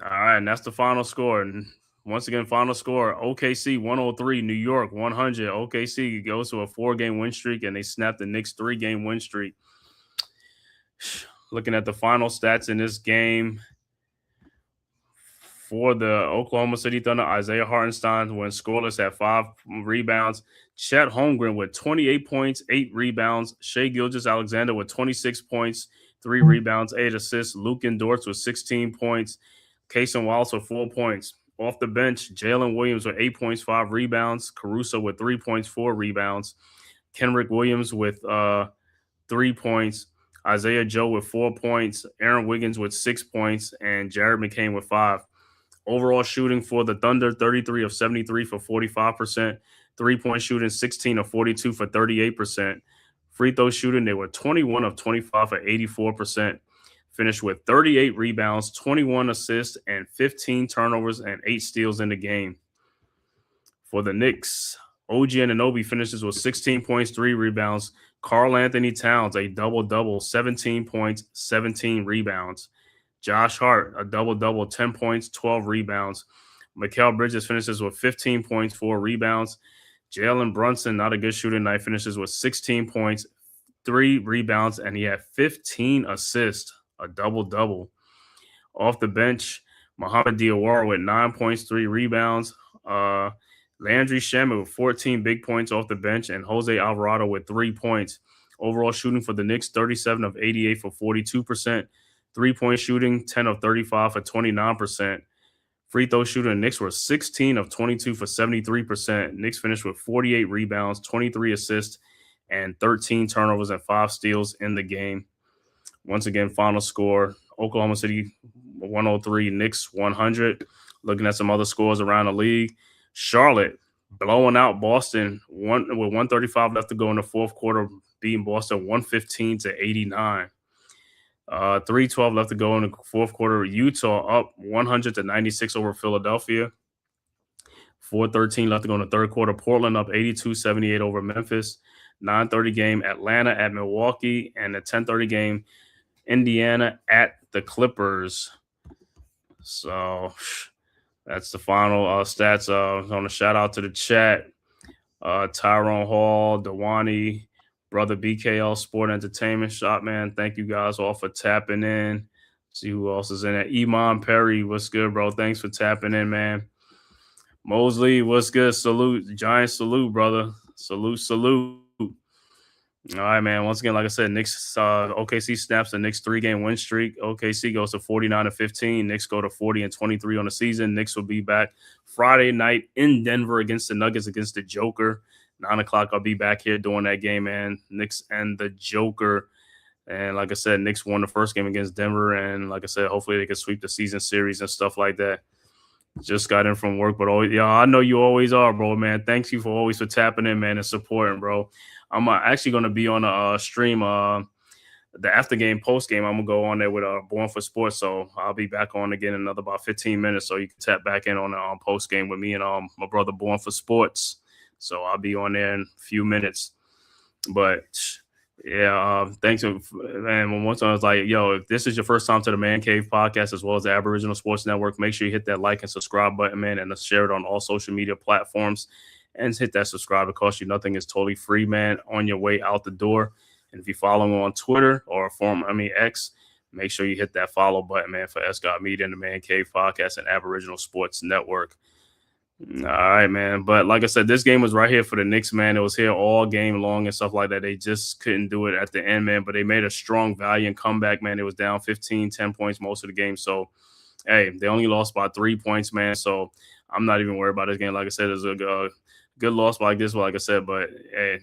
All right, and that's the final score. And once again, final score, OKC 103, New York 100. OKC goes to a 4-game win streak, and they snapped the Knicks 3-game win streak. Looking at the final stats in this game, for the Oklahoma City Thunder, Isaiah Hartenstein went scoreless at 5 rebounds. Chet Holmgren with 28 points, 8 rebounds. Shai Gilgeous-Alexander with 26 points, 3 rebounds, 8 assists. Luke Dortz with 16 points. Cason Wallace with 4 points. Off the bench, Jalen Williams with 8 points, 5 rebounds. Caruso with 3 points, 4 rebounds. Kenrick Williams with 3 points. Isaiah Joe with 4 points. Aaron Wiggins with 6 points. And Jared McCain with 5. Overall shooting for the Thunder, 33 of 73 for 45%. 3-point shooting, 16 of 42 for 38%. Free throw shooting, they were 21 of 25 for 84%. Finished with 38 rebounds, 21 assists, and 15 turnovers and 8 steals in the game. For the Knicks, OG Anunoby finishes with 16 points, 3 rebounds. Karl Anthony Towns, a double-double, 17 points, 17 rebounds. Josh Hart, a double-double, 10 points, 12 rebounds. Mikal Bridges finishes with 15 points, 4 rebounds. Jalen Brunson, not a good shooting night, finishes with 16 points, 3 rebounds, and he had 15 assists, a double-double. Off the bench, Mohamed Diawara with 9 points, 3 rebounds. Landry Shamet with 14 big points off the bench, and Jose Alvarado with 3 points. Overall shooting for the Knicks, 37 of 88 for 42%. 3-point shooting, 10 of 35 for 29%. Free throw shooting, the Knicks were 16 of 22 for 73%. Knicks finished with 48 rebounds, 23 assists, and 13 turnovers and 5 steals in the game. Once again, final score, Oklahoma City 103, Knicks 100. Looking at some other scores around the league, Charlotte blowing out Boston with 135 left to go in the fourth quarter, beating Boston 115-89. 3:12 left to go in the fourth quarter. Utah up 100-96 over Philadelphia. 4:13 left to go in the third quarter. Portland up 82-78 over Memphis. 9:30 game Atlanta at Milwaukee, and the 10:30 game Indiana at the Clippers. So that's the final stats. I want to shout out to the chat. Tyrone Hall, Dewani, Brother BKL Sport Entertainment Shop, man. Thank you guys all for tapping in. See who else is in it. Iman Perry, what's good, bro? Thanks for tapping in, man. Mosley, what's good? Salute. Giant salute, brother. Salute. All right, man. Once again, like I said, Knicks, OKC snaps the Knicks 3-game win streak. OKC goes to 49-15. Knicks go to 40-23 on the season. Knicks will be back Friday night in Denver against the Nuggets, against the Joker. 9 o'clock, I'll be back here doing that game, man. Knicks and the Joker. And like I said, Knicks won the first game against Denver. And like I said, hopefully they can sweep the season series and stuff like that. Just got in from work, but always, yeah, I know you always are, bro, man. Thanks you for tapping in, man, and supporting, bro. I'm actually going to be on a stream, the after game, post game. I'm going to go on there with Born for Sports. So I'll be back on again in another about 15 minutes. So you can tap back in on the post game with me and my brother Born for Sports. So I'll be on there in a few minutes. But yeah, thanks. And once I was like, yo, if this is your first time to the Man Cave podcast, as well as the Aboriginal Sports Network, make sure you hit that like and subscribe button, man, and share it on all social media platforms. And hit that subscribe. It costs you nothing. It's totally free, man, on your way out the door. And if you follow me on Twitter or X, make sure you hit that follow button, man, for Scott Media and the Man Cave Podcast and Aboriginal Sports Network. All right, man. But like I said, this game was right here for the Knicks, man. It was here all game long and stuff like that. They just couldn't do it at the end, man. But they made a strong, valiant comeback, man. It was down 10 points most of the game. So, hey, they only lost by 3 points, man. So I'm not even worried about this game. Like I said, it's a good loss like this, like I said, but hey,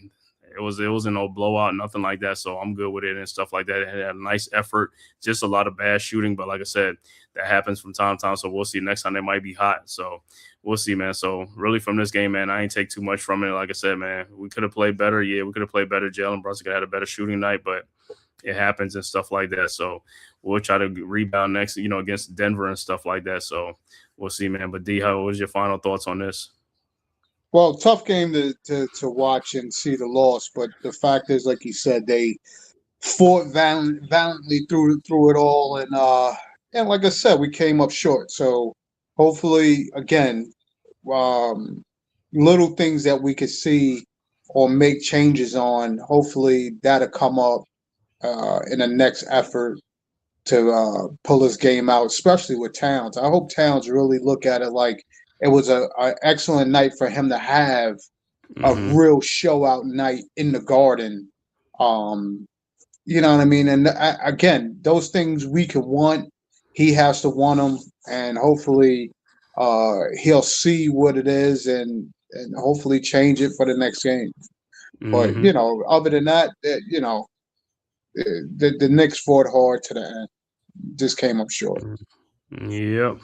it wasn't no blowout, nothing like that. So I'm good with it and stuff like that. It had a nice effort, just a lot of bad shooting. But like I said, that happens from time to time. So we'll see. Next time they might be hot. So we'll see, man. So really from this game, man, I ain't take too much from it. Like I said, man, we could have played better. Yeah, we could have played better. Jalen Brunson could have had a better shooting night, but it happens and stuff like that. So we'll try to rebound next, against Denver and stuff like that. So we'll see, man. But D, what was your final thoughts on this? Well, tough game to watch and see the loss, but the fact is, like you said, they fought valiantly through it all, and like I said, we came up short. So hopefully, again, little things that we could see or make changes on, hopefully that'll come up in the next effort to pull this game out, especially with Towns. I hope Towns really look at it like it was an excellent night for him to have a real show-out night in the Garden. You know what I mean? And again, those things we can want. He has to want them, and hopefully he'll see what it is and hopefully change it for the next game. But, other than that, the Knicks fought hard to the end. Just came up short. Yep.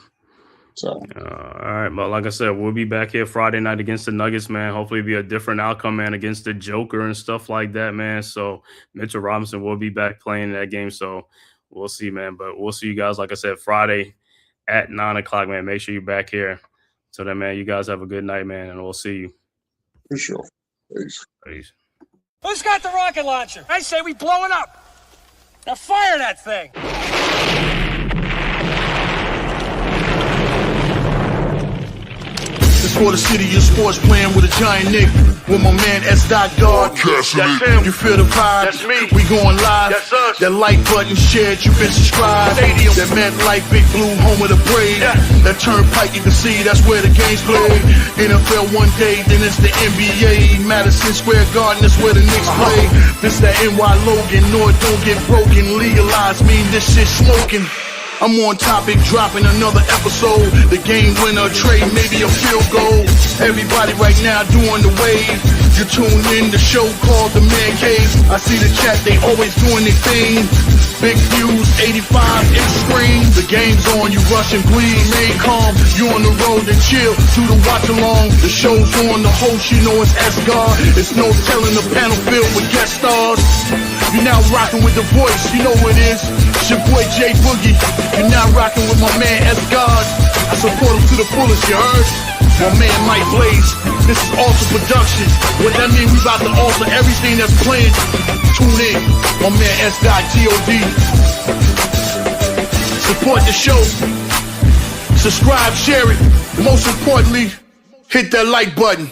So, all right, but like I said, we'll be back here Friday night against the Nuggets, man. Hopefully, be a different outcome, man, against the Joker and stuff like that, man. So, Mitchell Robinson will be back playing that game. So, we'll see, man. But we'll see you guys, like I said, Friday at 9 o'clock, man. Make sure you're back here. So then, man, you guys have a good night, man, and we'll see you. For sure. Peace. Who's got the rocket launcher? I say we blow it up. Now fire that thing. It's for the city of sports, playing with a giant Nick. With my man S. Dot God. That's him. You feel the vibe? That's me. We going live. That's us. That like button shared, you been subscribed. Stadium. That MetLife Big Blue, home of the Braves. Yeah. That turnpike you can see, that's where the game's played. NFL one day, then it's the NBA. Madison Square Garden, that's where the Knicks play. This that NY Logan, North don't get broken. Legalize, mean this shit smoking. I'm on topic, dropping another episode. The game winner, trade, maybe a field goal. Everybody right now doing the wave. You tune in the show called The Man Cave. I see the chat, they always doing their thing. Big views, 85 inch screen. The game's on, you rush and bleed. Stay calm, you on the road and chill. Do the watch along. The show's on, the host, you know it's S-God. It's no telling the panel filled with guest stars. You now rocking with the voice, you know what it is. It's your boy J Boogie. You now rocking with my man S-God. I support him to the fullest, you heard? My man Mike Blaze, this is Alter Production. What that mean, we about to alter everything that's playing. Tune in, my man S.G.O.D. Support the show. Subscribe, share it. Most importantly, hit that like button.